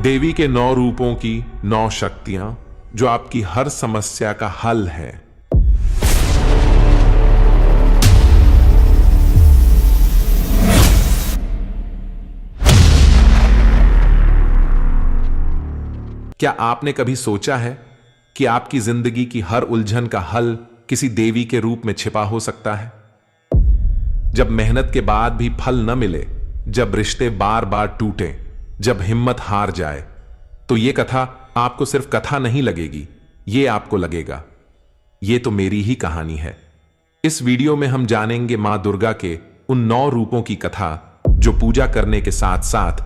देवी के 9 रूपों की 9 शक्तियां जो आपकी हर समस्या का हल है। क्या आपने कभी सोचा है कि आपकी जिंदगी की हर उलझन का हल किसी देवी के रूप में छिपा हो सकता है? जब मेहनत के बाद भी फल न मिले, जब रिश्ते बार बार टूटे, जब हिम्मत हार जाए, तो यह कथा आपको सिर्फ कथा नहीं लगेगी, यह आपको लगेगा यह तो मेरी ही कहानी है। इस वीडियो में हम जानेंगे मां दुर्गा के उन 9 रूपों की कथा जो पूजा करने के साथ साथ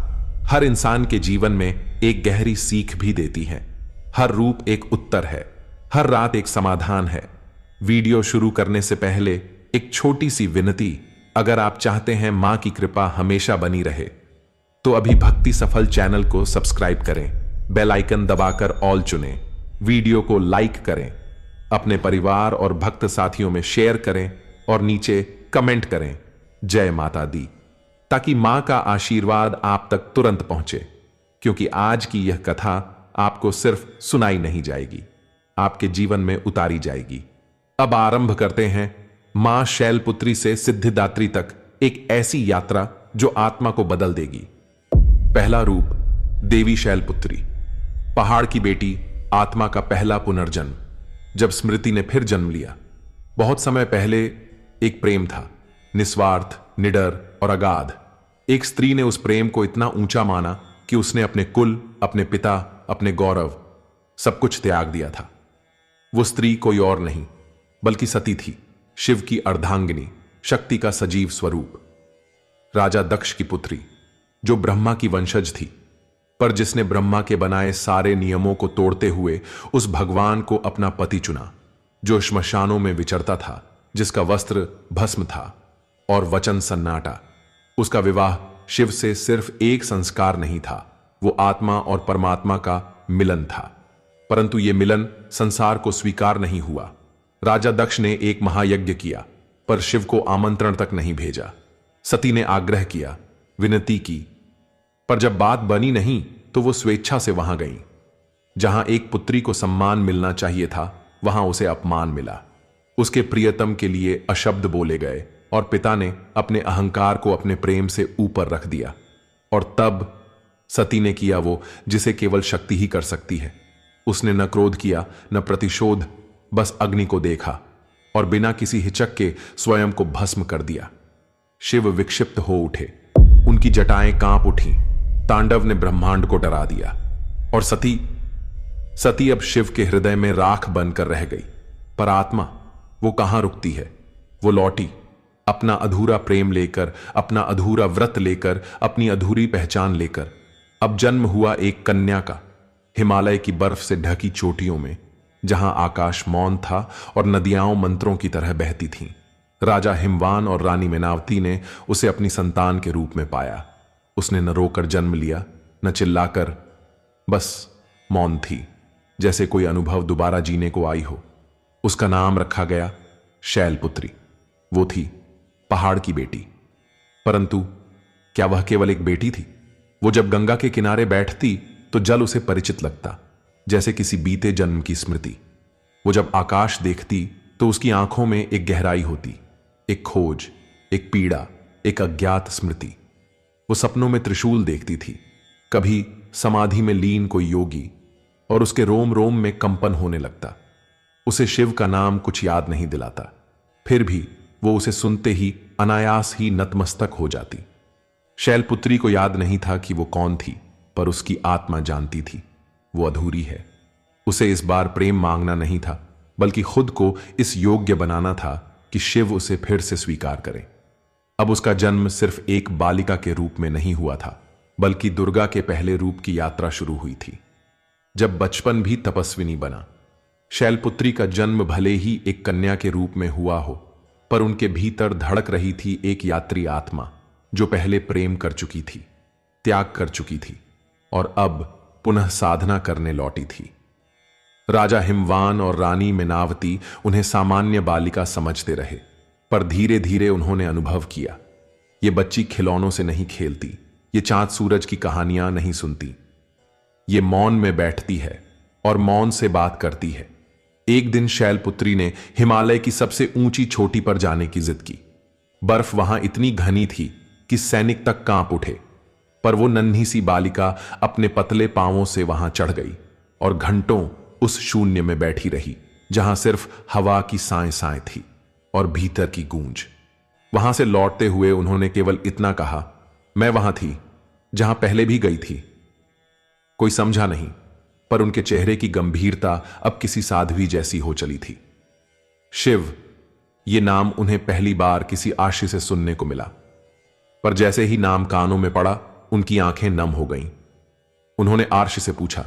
हर इंसान के जीवन में एक गहरी सीख भी देती है। हर रूप एक उत्तर है, हर रात एक समाधान है। वीडियो शुरू करने से पहले एक छोटी सी विनती, अगर आप चाहते हैं मां की कृपा हमेशा बनी रहे तो अभी भक्ति सफल चैनल को सब्सक्राइब करें, बेल आइकन दबाकर ऑल चुनें, वीडियो को लाइक करें, अपने परिवार और भक्त साथियों में शेयर करें और नीचे कमेंट करें जय माता दी, ताकि मां का आशीर्वाद आप तक तुरंत पहुंचे। क्योंकि आज की यह कथा आपको सिर्फ सुनाई नहीं जाएगी, आपके जीवन में उतारी जाएगी। अब आरंभ करते हैं मां शैलपुत्री से सिद्धिदात्री तक एक ऐसी यात्रा जो आत्मा को बदल देगी। पहला रूप, देवी शैलपुत्री, पहाड़ की बेटी, आत्मा का पहला पुनर्जन्म। जब स्मृति ने फिर जन्म लिया, बहुत समय पहले एक प्रेम था, निस्वार्थ, निडर और अगाध। एक स्त्री ने उस प्रेम को इतना ऊंचा माना कि उसने अपने कुल, अपने पिता, अपने गौरव, सब कुछ त्याग दिया था। वो स्त्री कोई और नहीं बल्कि सती थी, शिव की अर्धांगिनी, शक्ति का सजीव स्वरूप। राजा दक्ष की पुत्री, जो ब्रह्मा की वंशज थी, पर जिसने ब्रह्मा के बनाए सारे नियमों को तोड़ते हुए उस भगवान को अपना पति चुना, जो श्मशानों में विचरता था, जिसका वस्त्र भस्म था और वचन सन्नाटा। उसका विवाह शिव से सिर्फ एक संस्कार नहीं था, वो आत्मा और परमात्मा का मिलन था। परंतु यह मिलन संसार को स्वीकार नहीं हुआ। राजा दक्ष ने एक महायज्ञ किया, पर शिव को आमंत्रण तक नहीं भेजा। सती ने आग्रह किया, विनती की, पर जब बात बनी नहीं तो वो स्वेच्छा से वहां गई। जहां एक पुत्री को सम्मान मिलना चाहिए था, वहां उसे अपमान मिला। उसके प्रियतम के लिए अशब्द बोले गए और पिता ने अपने अहंकार को अपने प्रेम से ऊपर रख दिया। और तब सती ने किया वो जिसे केवल शक्ति ही कर सकती है। उसने न क्रोध किया न प्रतिशोध, बस अग्नि को देखा और बिना किसी हिचक के स्वयं को भस्म कर दिया। शिव विक्षिप्त हो उठे, उनकी जटाएं कांप उठी, तांडव ने ब्रह्मांड को डरा दिया और सती अब शिव के हृदय में राख बनकर रह गई। पर आत्मा, वो कहां रुकती है? वो लौटी, अपना अधूरा प्रेम लेकर, अपना अधूरा व्रत लेकर, अपनी अधूरी पहचान लेकर। अब जन्म हुआ एक कन्या का, हिमालय की बर्फ से ढकी चोटियों में, जहां आकाश मौन था और नदियां मंत्रों की तरह बहती थीं। राजा हिमवान और रानी मेनावती ने उसे अपनी संतान के रूप में पाया। उसने न रोकर जन्म लिया, न चिल्लाकर, बस मौन थी, जैसे कोई अनुभव दोबारा जीने को आई हो। उसका नाम रखा गया शैलपुत्री। वो थी पहाड़ की बेटी। परंतु क्या वह केवल एक बेटी थी? वो जब गंगा के किनारे बैठती तो जल उसे परिचित लगता, जैसे किसी बीते जन्म की स्मृति। वो जब आकाश देखती तो उसकी आंखों में एक गहराई होती, एक खोज, एक पीड़ा, एक अज्ञात स्मृति। वो सपनों में त्रिशूल देखती थी, कभी समाधि में लीन कोई योगी, और उसके रोम रोम में कंपन होने लगता। उसे शिव का नाम कुछ याद नहीं दिलाता, फिर भी वो उसे सुनते ही अनायास ही नतमस्तक हो जाती। शैलपुत्री को याद नहीं था कि वो कौन थी, पर उसकी आत्मा जानती थी वो अधूरी है। उसे इस बार प्रेम मांगना नहीं था, बल्कि खुद को इस योग्य बनाना था कि शिव उसे फिर से स्वीकार करे। अब उसका जन्म सिर्फ एक बालिका के रूप में नहीं हुआ था, बल्कि दुर्गा के पहले रूप की यात्रा शुरू हुई थी, जब बचपन भी तपस्विनी बना। शैलपुत्री का जन्म भले ही एक कन्या के रूप में हुआ हो, पर उनके भीतर धड़क रही थी एक यात्री आत्मा, जो पहले प्रेम कर चुकी थी, त्याग कर चुकी थी और अब पुनः साधना करने लौटी थी। राजा हिमवान और रानी मेनावती उन्हें सामान्य बालिका समझते रहे, पर धीरे धीरे उन्होंने अनुभव किया, ये बच्ची खिलौनों से नहीं खेलती, ये चांद सूरज की कहानियां नहीं सुनती, ये मौन में बैठती है और मौन से बात करती है। एक दिन शैलपुत्री ने हिमालय की सबसे ऊंची चोटी पर जाने की जिद की। बर्फ वहां इतनी घनी थी कि सैनिक तक कांप उठे, पर वो नन्ही सी बालिका अपने पतले पांवों से वहां चढ़ गई और घंटों उस शून्य में बैठी रही, जहां सिर्फ हवा की साएं साएं थी और भीतर की गूंज। वहां से लौटते हुए उन्होंने केवल इतना कहा, मैं वहां थी जहां पहले भी गई थी। कोई समझा नहीं, पर उनके चेहरे की गंभीरता अब किसी साध्वी जैसी हो चली थी। शिव, ये नाम उन्हें पहली बार किसी आशी से सुनने को मिला, पर जैसे ही नाम कानों में पड़ा उनकी आंखें नम हो गईं। उन्होंने आर्ष से पूछा,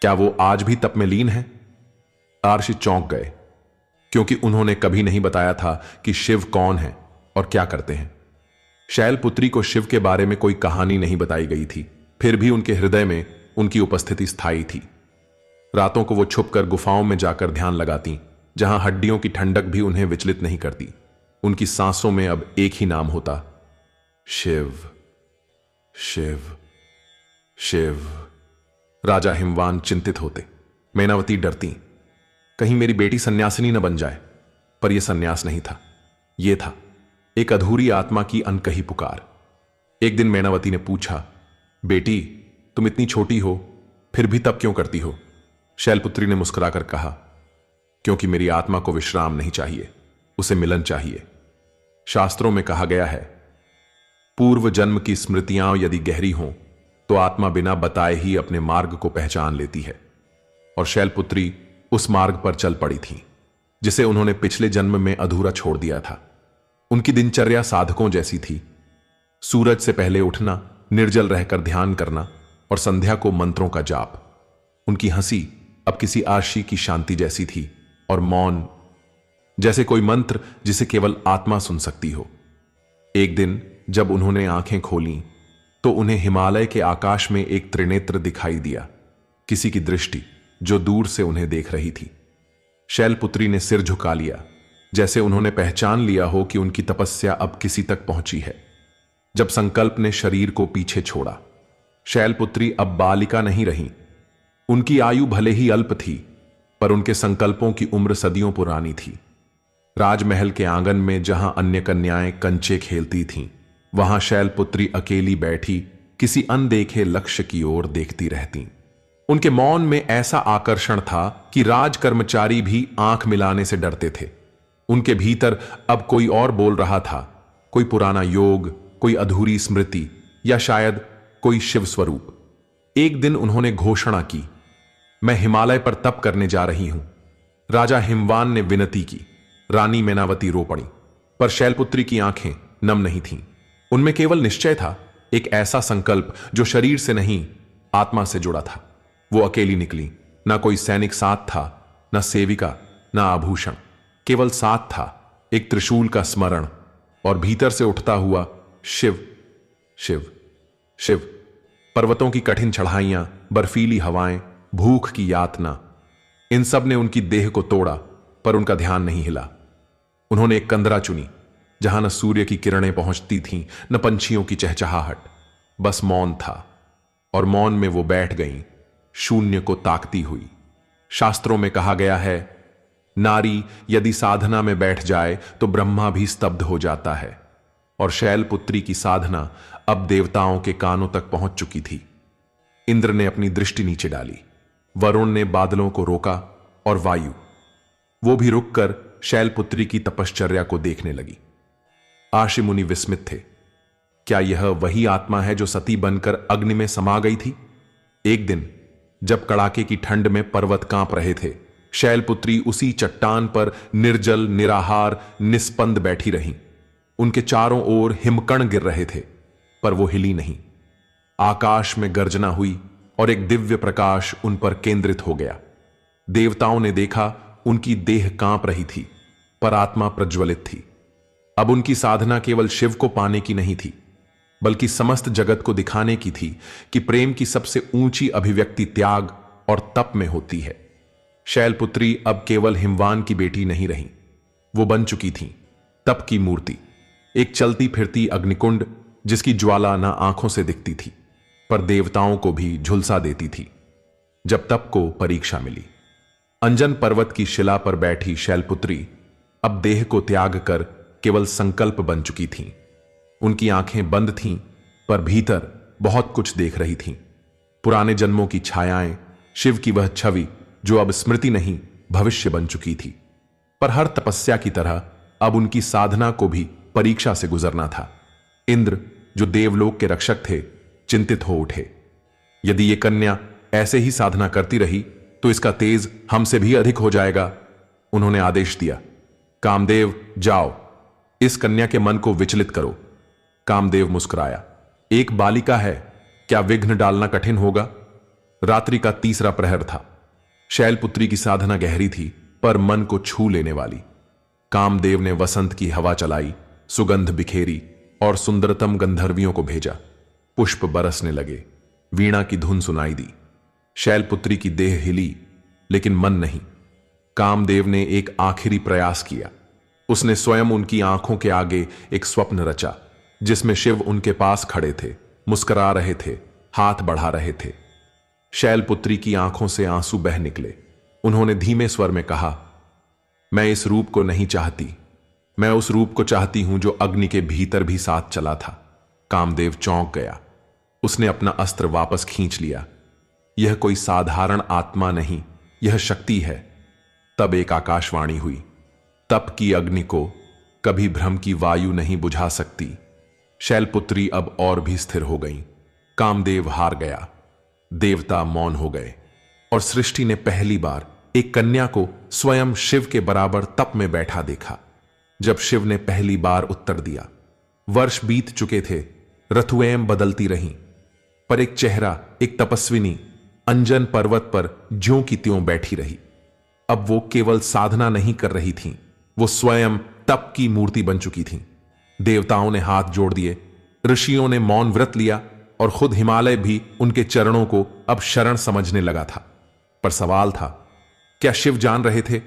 क्या वो आज भी तप में लीन है? आर्ष चौंक गए, क्योंकि उन्होंने कभी नहीं बताया था कि शिव कौन है और क्या करते हैं। शैलपुत्री को शिव के बारे में कोई कहानी नहीं बताई गई थी, फिर भी उनके हृदय में उनकी उपस्थिति स्थायी थी। रातों को वो छुपकर गुफाओं में जाकर ध्यान लगाती, जहां हड्डियों की ठंडक भी उन्हें विचलित नहीं करती। उनकी सांसों में अब एक ही नाम होता, शिव, शिव, शिव। राजा हिमवान चिंतित होते, मैनावती डरती, कहीं मेरी बेटी सन्यासिनी न बन जाए। पर यह सन्यास नहीं था, यह था एक अधूरी आत्मा की अनकही पुकार। एक दिन मैनावती ने पूछा, बेटी, तुम इतनी छोटी हो, फिर भी तप क्यों करती हो? शैलपुत्री ने मुस्कुराकर कहा, क्योंकि मेरी आत्मा को विश्राम नहीं चाहिए, उसे मिलन चाहिए। शास्त्रों में कहा गया है, पूर्व जन्म की स्मृतियां यदि गहरी हों तो आत्मा बिना बताए ही अपने मार्ग को पहचान लेती है। और शैलपुत्री उस मार्ग पर चल पड़ी थी जिसे उन्होंने पिछले जन्म में अधूरा छोड़ दिया था। उनकी दिनचर्या साधकों जैसी थी। सूरज से पहले उठना, निर्जल रहकर ध्यान करना और संध्या को मंत्रों का जाप। उनकी हंसी अब किसी आशी की शांति जैसी थी और मौन जैसे कोई मंत्र जिसे केवल आत्मा सुन सकती हो। एक दिन जब उन्होंने आंखें खोलीं तो उन्हें हिमालय के आकाश में एक त्रिनेत्र दिखाई दिया, किसी की दृष्टि जो दूर से उन्हें देख रही थी। शैलपुत्री ने सिर झुका लिया, जैसे उन्होंने पहचान लिया हो कि उनकी तपस्या अब किसी तक पहुंची है। जब संकल्प ने शरीर को पीछे छोड़ा, शैलपुत्री अब बालिका नहीं रही। उनकी आयु भले ही अल्प थी, पर उनके संकल्पों की उम्र सदियों पुरानी थी। राजमहल के आंगन में जहां अन्य कन्याएं कंचे खेलती थीं, वहां शैलपुत्री अकेली बैठी किसी अनदेखे लक्ष्य की ओर देखती रहती। उनके मौन में ऐसा आकर्षण था कि राज कर्मचारी भी आंख मिलाने से डरते थे। उनके भीतर अब कोई और बोल रहा था, कोई पुराना योग, कोई अधूरी स्मृति, या शायद कोई शिव स्वरूप। एक दिन उन्होंने घोषणा की, मैं हिमालय पर तप करने जा रही हूं। राजा हिमवान ने विनती की। रानी मैनावती रो पड़ी, पर शैलपुत्री की आंखें नम नहीं थीं। उनमें केवल निश्चय था, एक ऐसा संकल्प जो शरीर से नहीं, आत्मा से जुड़ा था। वो अकेली निकली, ना कोई सैनिक साथ था, ना सेविका, ना आभूषण। केवल साथ था एक त्रिशूल का स्मरण और भीतर से उठता हुआ शिव, शिव, शिव। पर्वतों की कठिन चढ़ाइयां, बर्फीली हवाएं, भूख की यातना, इन सब ने उनकी देह को तोड़ा, पर उनका ध्यान नहीं हिला। उन्होंने एक कंदरा चुनी, जहां न सूर्य की किरणें पहुंचती थीं, न पंछियों की चहचहाहट, बस मौन था। और मौन में वो बैठ गईं, शून्य को ताकती हुई। शास्त्रों में कहा गया है, नारी यदि साधना में बैठ जाए तो ब्रह्मा भी स्तब्ध हो जाता है। और शैलपुत्री की साधना अब देवताओं के कानों तक पहुंच चुकी थी। इंद्र ने अपनी दृष्टि नीचे डाली, वरुण ने बादलों को रोका और वायु, वो भी रुककर शैलपुत्री की तपश्चर्या को देखने लगी। आशी मुनि विस्मित थे। क्या यह वही आत्मा है जो सती बनकर अग्नि में समा गई थी? एक दिन जब कड़ाके की ठंड में पर्वत कांप रहे थे, शैलपुत्री उसी चट्टान पर निर्जल, निराहार, निस्पंद बैठी रहीं। उनके चारों ओर हिमकण गिर रहे थे, पर वो हिली नहीं। आकाश में गर्जना हुई और एक दिव्य प्रकाश उन पर केंद्रित हो गया। देवताओं ने देखा, उनकी देह कांप रही थी, पर आत्मा प्रज्वलित थी। अब उनकी साधना केवल शिव को पाने की नहीं थी, बल्कि समस्त जगत को दिखाने की थी कि प्रेम की सबसे ऊंची अभिव्यक्ति त्याग और तप में होती है। शैलपुत्री अब केवल हिमवान की बेटी नहीं रही, वो बन चुकी थी तप की मूर्ति, एक चलती फिरती अग्निकुंड जिसकी ज्वाला न आंखों से दिखती थी, पर देवताओं को भी झुलसा देती थी। जब तप को परीक्षा मिली, अंजन पर्वत की शिला पर बैठी शैलपुत्री अब देह को त्याग कर केवल संकल्प बन चुकी थीं। उनकी आंखें बंद थीं, पर भीतर बहुत कुछ देख रही थीं। पुराने जन्मों की छायाएं, शिव की वह छवि जो अब स्मृति नहीं भविष्य बन चुकी थी। पर हर तपस्या की तरह अब उनकी साधना को भी परीक्षा से गुजरना था। इंद्र, जो देवलोक के रक्षक थे, चिंतित हो उठे। यदि ये कन्या ऐसे ही साधना करती रही तो इसका तेज हमसे भी अधिक हो जाएगा। उन्होंने आदेश दिया, कामदेव जाओ, इस कन्या के मन को विचलित करो। कामदेव मुस्कुराया, एक बालिका है, क्या विघ्न डालना कठिन होगा। रात्रि का तीसरा प्रहर था। शैलपुत्री की साधना गहरी थी, पर मन को छू लेने वाली। कामदेव ने वसंत की हवा चलाई, सुगंध बिखेरी और सुंदरतम गंधर्वियों को भेजा। पुष्प बरसने लगे, वीणा की धुन सुनाई दी। शैलपुत्री की देह हिली, लेकिन मन नहीं। कामदेव ने एक आखिरी प्रयास किया। उसने स्वयं उनकी आंखों के आगे एक स्वप्न रचा, जिसमें शिव उनके पास खड़े थे, मुस्कुरा रहे थे, हाथ बढ़ा रहे थे। शैलपुत्री की आंखों से आंसू बह निकले। उन्होंने धीमे स्वर में कहा, मैं इस रूप को नहीं चाहती, मैं उस रूप को चाहती हूं जो अग्नि के भीतर भी साथ चला था। कामदेव चौंक गया। उसने अपना अस्त्र वापस खींच लिया। यह कोई साधारण आत्मा नहीं, यह शक्ति है। तब एक आकाशवाणी हुई, तप की अग्नि को कभी भ्रम की वायु नहीं बुझा सकती। शैलपुत्री अब और भी स्थिर हो गई। कामदेव हार गया। देवता मौन हो गए और सृष्टि ने पहली बार एक कन्या को स्वयं शिव के बराबर तप में बैठा देखा। जब शिव ने पहली बार उत्तर दिया, वर्ष बीत चुके थे, ऋतुएं बदलती रहीं, पर एक चेहरा, एक तपस्विनी अंजन पर्वत पर ज्यों की त्यों बैठी रही। अब वो केवल साधना नहीं कर रही थीं, वो स्वयं तप की मूर्ति बन चुकी थीं। देवताओं ने हाथ जोड़ दिए, ऋषियों ने मौन व्रत लिया और खुद हिमालय भी उनके चरणों को अब शरण समझने लगा था। पर सवाल था, क्या शिव जान रहे थे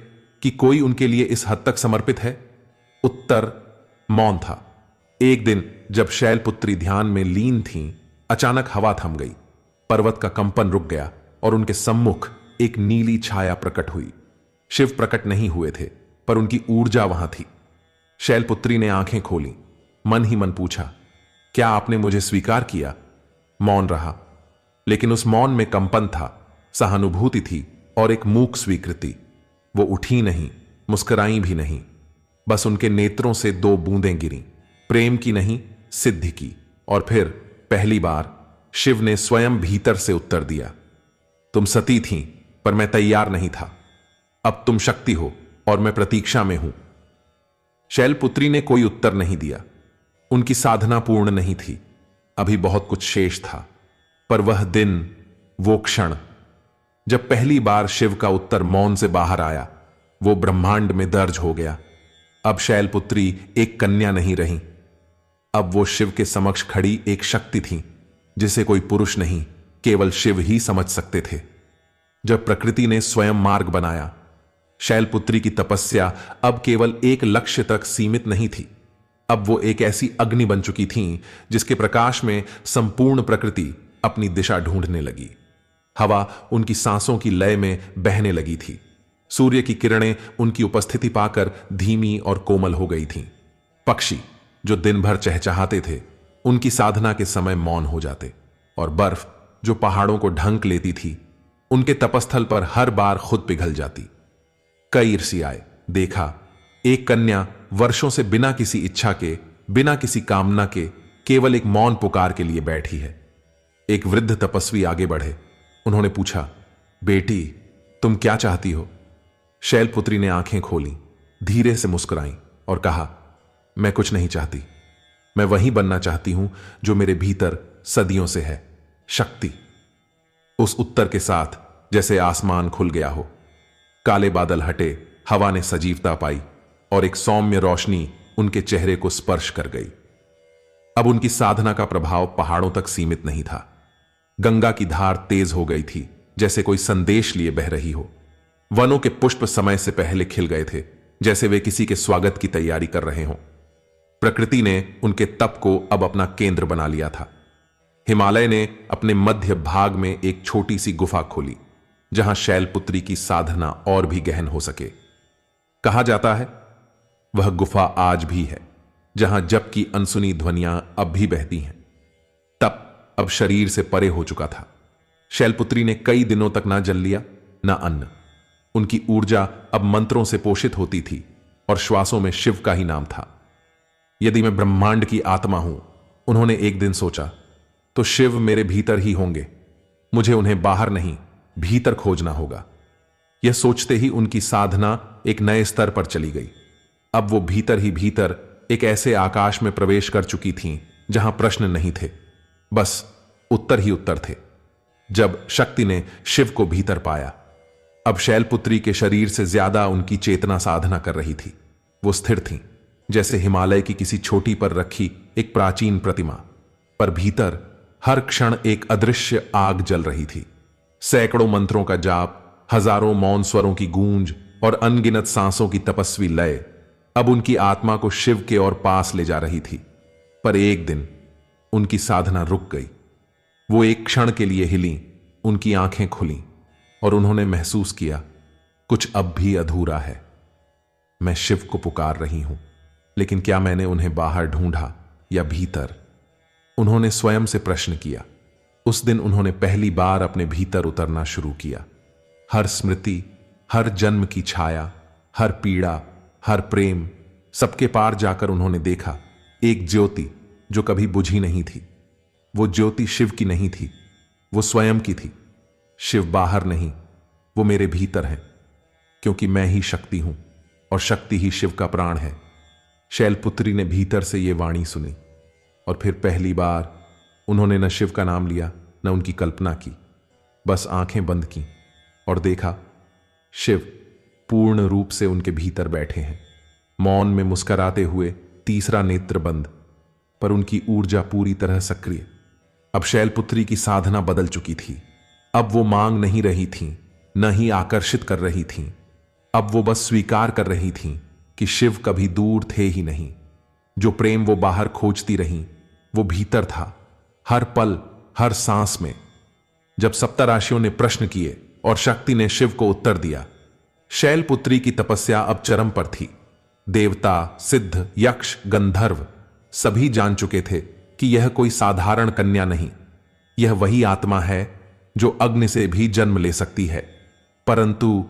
कि कोई उनके लिए इस हद तक समर्पित है? उत्तर मौन था। एक दिन जब शैलपुत्री ध्यान में लीन थीं, अचानक हवा थम गई, पर्वत का कंपन रुक गया और उनके सम्मुख एक नीली छाया प्रकट हुई। शिव प्रकट नहीं हुए थे, पर उनकी ऊर्जा वहां थी। शैलपुत्री ने आंखें खोली, मन ही मन पूछा, क्या आपने मुझे स्वीकार किया? मौन रहा, लेकिन उस मौन में कंपन था, सहानुभूति थी और एक मूक स्वीकृति। वो उठी नहीं, मुस्कुराई भी नहीं, बस उनके नेत्रों से दो बूंदें गिरीं, प्रेम की नहीं, सिद्धि की। और फिर पहली बार शिव ने स्वयं भीतर से उत्तर दिया, तुम सती थीं, पर मैं तैयार नहीं था। अब तुम शक्ति हो और मैं प्रतीक्षा में हूं। शैलपुत्री ने कोई उत्तर नहीं दिया। उनकी साधना पूर्ण नहीं थी, अभी बहुत कुछ शेष था। पर वह दिन, वो क्षण जब पहली बार शिव का उत्तर मौन से बाहर आया, वो ब्रह्मांड में दर्ज हो गया। अब शैलपुत्री एक कन्या नहीं रही, अब वो शिव के समक्ष खड़ी एक शक्ति थी, जिसे कोई पुरुष नहीं, केवल शिव ही समझ सकते थे। जब प्रकृति ने स्वयं मार्ग बनाया, शैलपुत्री की तपस्या अब केवल एक लक्ष्य तक सीमित नहीं थी। अब वो एक ऐसी अग्नि बन चुकी थीं, जिसके प्रकाश में संपूर्ण प्रकृति अपनी दिशा ढूंढने लगी। हवा उनकी सांसों की लय में बहने लगी थी। सूर्य की किरणें उनकी उपस्थिति पाकर धीमी और कोमल हो गई थीं। पक्षी जो दिन भर चहचहाते थे, उनकी साधना के समय मौन हो जाते, और बर्फ जो पहाड़ों को ढंक लेती थी, उनके तपस्थल पर हर बार खुद पिघल जाती। कई ऋषि आए, देखा, एक कन्या वर्षों से बिना किसी इच्छा के, बिना किसी कामना के, केवल एक मौन पुकार के लिए बैठी है। एक वृद्ध तपस्वी आगे बढ़े। उन्होंने पूछा, बेटी, तुम क्या चाहती हो? शैलपुत्री ने आंखें खोली, धीरे से मुस्कुराई और कहा, मैं कुछ नहीं चाहती। मैं वही बनना चाहती हूं जो मेरे भीतर सदियों से है, शक्ति। उस उत्तर के साथ जैसे आसमान खुल गया हो। काले बादल हटे, हवा ने सजीवता पाई और एक सौम्य रोशनी उनके चेहरे को स्पर्श कर गई। अब उनकी साधना का प्रभाव पहाड़ों तक सीमित नहीं था। गंगा की धार तेज हो गई थी, जैसे कोई संदेश लिए बह रही हो। वनों के पुष्प समय से पहले खिल गए थे, जैसे वे किसी के स्वागत की तैयारी कर रहे हों। प्रकृति ने उनके तप को अब अपना केंद्र बना लिया था। हिमालय ने अपने मध्य भाग में एक छोटी सी गुफा खोली, जहां शैलपुत्री की साधना और भी गहन हो सके। कहा जाता है वह गुफा आज भी है, जहां जप की अनसुनी ध्वनियां अब भी बहती हैं। तप अब शरीर से परे हो चुका था। शैलपुत्री ने कई दिनों तक ना जल लिया, ना अन्न। उनकी ऊर्जा अब मंत्रों से पोषित होती थी और श्वासों में शिव का ही नाम था। यदि मैं ब्रह्मांड की आत्मा हूं, उन्होंने एक दिन सोचा, तो शिव मेरे भीतर ही होंगे। मुझे उन्हें बाहर नहीं, भीतर खोजना होगा। यह सोचते ही उनकी साधना एक नए स्तर पर चली गई। अब वो भीतर ही भीतर एक ऐसे आकाश में प्रवेश कर चुकी थीं जहां प्रश्न नहीं थे, बस उत्तर ही उत्तर थे। जब शक्ति ने शिव को भीतर पाया, अब शैलपुत्री के शरीर से ज्यादा उनकी चेतना साधना कर रही थी। वो स्थिर थीं, जैसे हिमालय की किसी छोटी पर रखी एक प्राचीन प्रतिमा, पर भीतर हर क्षण एक अदृश्य आग जल रही थी। सैकड़ों मंत्रों का जाप, हजारों मौन स्वरों की गूंज और अनगिनत सांसों की तपस्वी लय अब उनकी आत्मा को शिव के और पास ले जा रही थी। पर एक दिन उनकी साधना रुक गई। वो एक क्षण के लिए हिली, उनकी आंखें खुलीं और उन्होंने महसूस किया, कुछ अब भी अधूरा है। मैं शिव को पुकार रही हूं, लेकिन क्या मैंने उन्हें बाहर ढूंढा या भीतर? उन्होंने स्वयं से प्रश्न किया। उस दिन उन्होंने पहली बार अपने भीतर उतरना शुरू किया। हर स्मृति, हर जन्म की छाया, हर पीड़ा, हर प्रेम, सबके पार जाकर उन्होंने देखा एक ज्योति जो कभी बुझी नहीं थी। वो ज्योति शिव की नहीं थी, वो स्वयं की थी। शिव बाहर नहीं, वो मेरे भीतर है, क्योंकि मैं ही शक्ति हूं और शक्ति ही शिव का प्राण है। शैलपुत्री ने भीतर से ये वाणी सुनी और फिर पहली बार उन्होंने न शिव का नाम लिया, न उनकी कल्पना की। बस आंखें बंद की और देखा, शिव पूर्ण रूप से उनके भीतर बैठे हैं, मौन में मुस्कराते हुए, तीसरा नेत्र बंद, पर उनकी ऊर्जा पूरी तरह सक्रिय। अब शैलपुत्री की साधना बदल चुकी थी। अब वो मांग नहीं रही थीं, न ही आकर्षित कर रही थीं। अब वो बस स्वीकार कर रही थीं कि शिव कभी दूर थे ही नहीं। जो प्रेम वो बाहर खोजती रहीं, वो भीतर था, हर पल, हर सांस में। जब सप्तराशियों ने प्रश्न किए और शक्ति ने शिव को उत्तर दिया, शैलपुत्री की तपस्या अब चरम पर थी। देवता, सिद्ध, यक्ष, गंधर्व सभी जान चुके थे कि यह कोई साधारण कन्या नहीं, यह वही आत्मा है जो अग्नि से भी जन्म ले सकती है। परंतु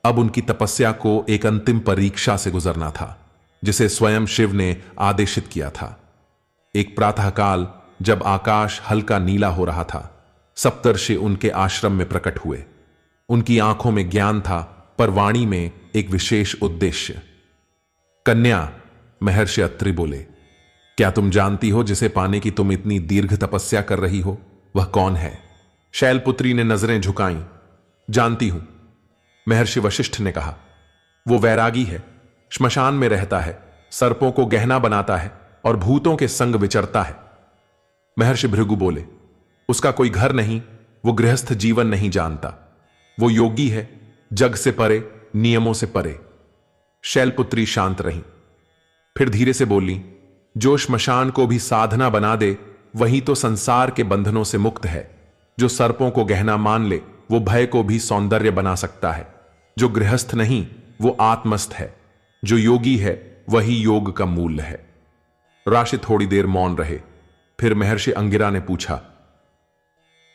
अब उनकी तपस्या को एक अंतिम परीक्षा से गुजरना था, जिसे स्वयं शिव ने आदेशित किया था। एक प्रातःकाल जब आकाश हल्का नीला हो रहा था, सप्तर्षि उनके आश्रम में प्रकट हुए। उनकी आंखों में ज्ञान था, पर वाणी में एक विशेष उद्देश्य। कन्या, महर्षि अत्रि बोले, क्या तुम जानती हो जिसे पाने की तुम इतनी दीर्घ तपस्या कर रही हो, वह कौन है? शैलपुत्री ने नजरें झुकाईं। जानती हूं, महर्षि वशिष्ठ ने कहा। वो वैरागी है, श्मशान में रहता है, सर्पों को गहना बनाता है और भूतों के संग विचरता है। महर्षि भृगु बोले, उसका कोई घर नहीं, वो गृहस्थ जीवन नहीं जानता, वो योगी है, जग से परे, नियमों से परे। शैलपुत्री शांत रही, फिर धीरे से बोली, जो श्मशान को भी साधना बना दे, वही तो संसार के बंधनों से मुक्त है। जो सर्पों को गहना मान ले, वो भय को भी सौंदर्य बना सकता है। जो गृहस्थ नहीं, वो आत्मस्थ है। जो योगी है, वही योग का मूल्य है। राशि थोड़ी देर मौन रहे, फिर महर्षि अंगिरा ने पूछा,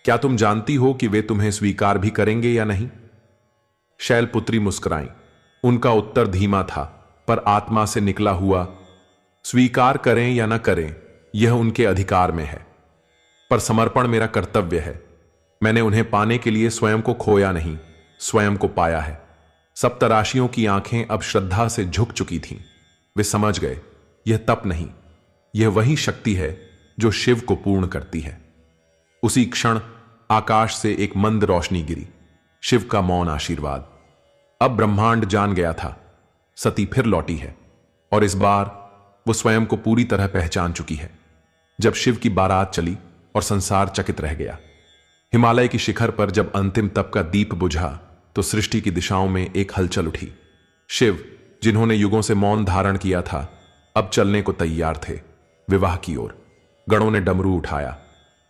क्या तुम जानती हो कि वे तुम्हें स्वीकार भी करेंगे या नहीं? शैलपुत्री मुस्कुराई। उनका उत्तर धीमा था, पर आत्मा से निकला हुआ। स्वीकार करें या न करें, यह उनके अधिकार में है, पर समर्पण मेरा कर्तव्य है। मैंने उन्हें पाने के लिए स्वयं को खोया नहीं, स्वयं को पाया है। सप्तराशियों की आंखें अब श्रद्धा से झुक चुकी थीं। वे समझ गए, यह तप नहीं, यह वही शक्ति है जो शिव को पूर्ण करती है। उसी क्षण आकाश से एक मंद रोशनी गिरी, शिव का मौन आशीर्वाद। अब ब्रह्मांड जान गया था, सती फिर लौटी है, और इस बार वो स्वयं को पूरी तरह पहचान चुकी है। जब शिव की बारात चली और संसार चकित रह गया। हिमालय की शिखर पर जब अंतिम तप का दीप बुझा, तो सृष्टि की दिशाओं में एक हलचल उठी। शिव, जिन्होंने युगों से मौन धारण किया था, अब चलने को तैयार थे, विवाह की ओर। गणों ने डमरू उठाया,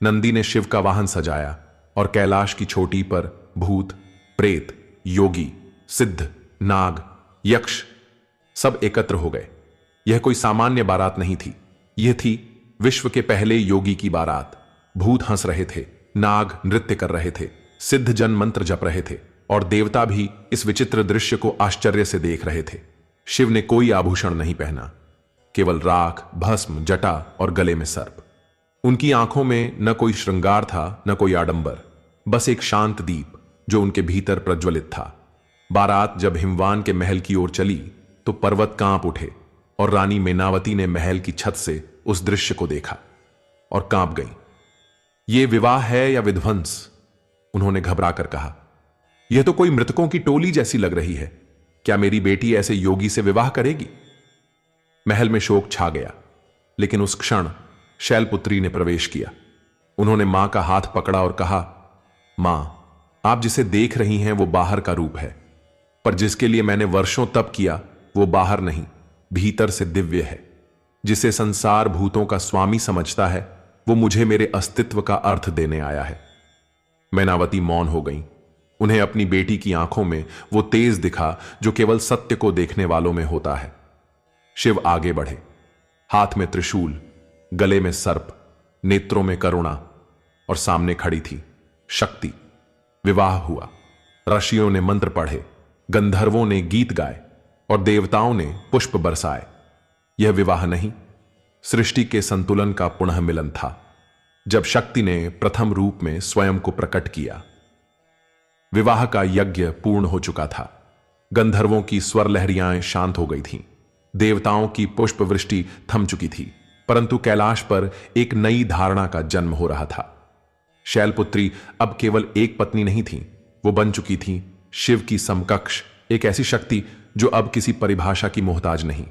नंदी ने शिव का वाहन सजाया और कैलाश की चोटी पर भूत, प्रेत, योगी, सिद्ध, नाग, यक्ष सब एकत्र हो गए। यह कोई सामान्य बारात नहीं थी, यह थी विश्व के पहले योगी की बारात। भूत हंस रहे थे, नाग नृत्य कर रहे थे, सिद्ध जन मंत्र जप रहे थे और देवता भी इस विचित्र दृश्य को आश्चर्य से देख रहे थे। शिव ने कोई आभूषण नहीं पहना, केवल राख, भस्म, जटा और गले में सर्प। उनकी आंखों में न कोई श्रृंगार था, न कोई आडंबर, बस एक शांत दीप जो उनके भीतर प्रज्वलित था। बारात जब हिमवान के महल की ओर चली तो पर्वत कांप उठे और रानी मेनावती ने महल की छत से उस दृश्य को देखा और कांप गई। ये विवाह है या विध्वंस? उन्होंने घबराकर कहा। यह तो कोई मृतकों की टोली जैसी लग रही है। क्या मेरी बेटी ऐसे योगी से विवाह करेगी? महल में शोक छा गया, लेकिन उस क्षण शैलपुत्री ने प्रवेश किया। उन्होंने मां का हाथ पकड़ा और कहा, मां, आप जिसे देख रही हैं वो बाहर का रूप है, पर जिसके लिए मैंने वर्षों तप किया वो बाहर नहीं, भीतर से दिव्य है। जिसे संसार भूतों का स्वामी समझता है वो मुझे मेरे अस्तित्व का अर्थ देने आया है। मैनावती मौन हो गई। उन्हें अपनी बेटी की आंखों में वो तेज दिखा जो केवल सत्य को देखने वालों में होता है। शिव आगे बढ़े, हाथ में त्रिशूल, गले में सर्प, नेत्रों में करुणा, और सामने खड़ी थी शक्ति। विवाह हुआ। ऋषियों ने मंत्र पढ़े, गंधर्वों ने गीत गाए और देवताओं ने पुष्प बरसाए। यह विवाह नहीं, सृष्टि के संतुलन का पुनः मिलन था, जब शक्ति ने प्रथम रूप में स्वयं को प्रकट किया। विवाह का यज्ञ पूर्ण हो चुका था। गंधर्वों की स्वर लहरियां शांत हो गई थीं, देवताओं की पुष्प वृष्टि थम चुकी थी, परंतु कैलाश पर एक नई धारणा का जन्म हो रहा था। शैलपुत्री अब केवल एक पत्नी नहीं थी, वो बन चुकी थी शिव की समकक्ष, एक ऐसी शक्ति जो अब किसी परिभाषा की मोहताज नहीं।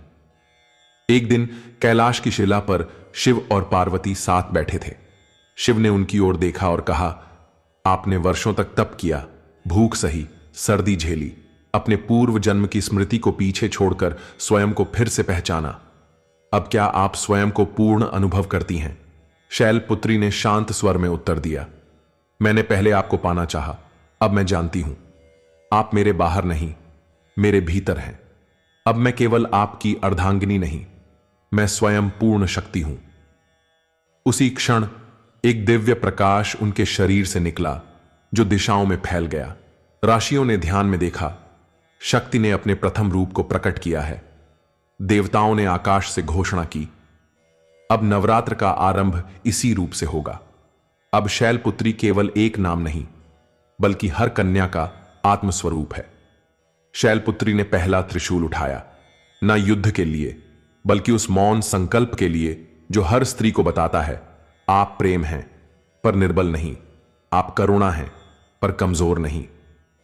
एक दिन कैलाश की शिला पर शिव और पार्वती साथ बैठे थे। शिव ने उनकी ओर देखा और कहा, आपने वर्षों तक तप किया, भूख सही, सर्दी झेली, अपने पूर्व जन्म की स्मृति को पीछे छोड़कर स्वयं को फिर से पहचाना। अब क्या आप स्वयं को पूर्ण अनुभव करती हैं? शैलपुत्री ने शांत स्वर में उत्तर दिया, मैंने पहले आपको पाना चाहा, अब मैं जानती हूं, आप मेरे बाहर नहीं, मेरे भीतर हैं। अब मैं केवल आपकी अर्धांगिनी नहीं, मैं स्वयं पूर्ण शक्ति हूं। उसी क्षण एक दिव्य प्रकाश उनके शरीर से निकला जो दिशाओं में फैल गया। ऋषियों ने ध्यान में देखा, शक्ति ने अपने प्रथम रूप को प्रकट किया है। देवताओं ने आकाश से घोषणा की, अब नवरात्र का आरंभ इसी रूप से होगा। अब शैलपुत्री केवल एक नाम नहीं, बल्कि हर कन्या का आत्मस्वरूप है। शैलपुत्री ने पहला त्रिशूल उठाया, न युद्ध के लिए, बल्कि उस मौन संकल्प के लिए जो हर स्त्री को बताता है, आप प्रेम हैं पर निर्बल नहीं, आप करुणा हैं पर कमजोर नहीं,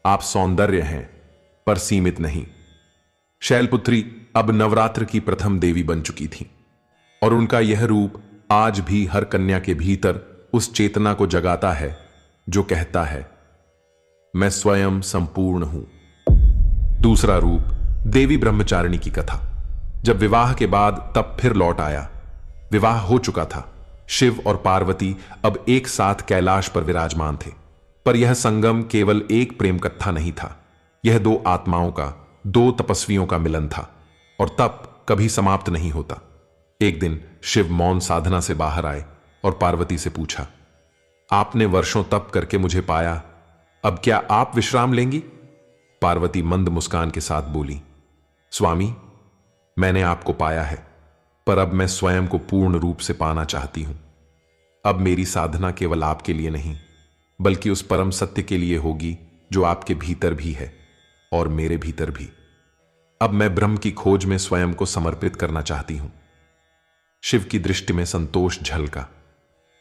आप सौंदर्य हैं पर सीमित नहीं। शैलपुत्री अब नवरात्र की प्रथम देवी बन चुकी थी और उनका यह रूप आज भी हर कन्या के भीतर उस चेतना को जगाता है जो कहता है, मैं स्वयं संपूर्ण हूं। दूसरा रूप, देवी ब्रह्मचारिणी की कथा। जब विवाह के बाद तब फिर लौट आया। विवाह हो चुका था। शिव और पार्वती अब एक साथ कैलाश पर विराजमान थे, पर यह संगम केवल एक प्रेम कथा नहीं था। यह दो आत्माओं का, दो तपस्वियों का मिलन था और तप कभी समाप्त नहीं होता। एक दिन शिव मौन साधना से बाहर आए और पार्वती से पूछा, आपने वर्षों तप करके मुझे पाया, अब क्या आप विश्राम लेंगी? पार्वती मंद मुस्कान के साथ बोली, स्वामी, मैंने आपको पाया है, पर अब मैं स्वयं को पूर्ण रूप से पाना चाहती हूं। अब मेरी साधना केवल आपके लिए नहीं, बल्कि उस परम सत्य के लिए होगी जो आपके भीतर भी है और मेरे भीतर भी। अब मैं ब्रह्म की खोज में स्वयं को समर्पित करना चाहती हूं। शिव की दृष्टि में संतोष झलका।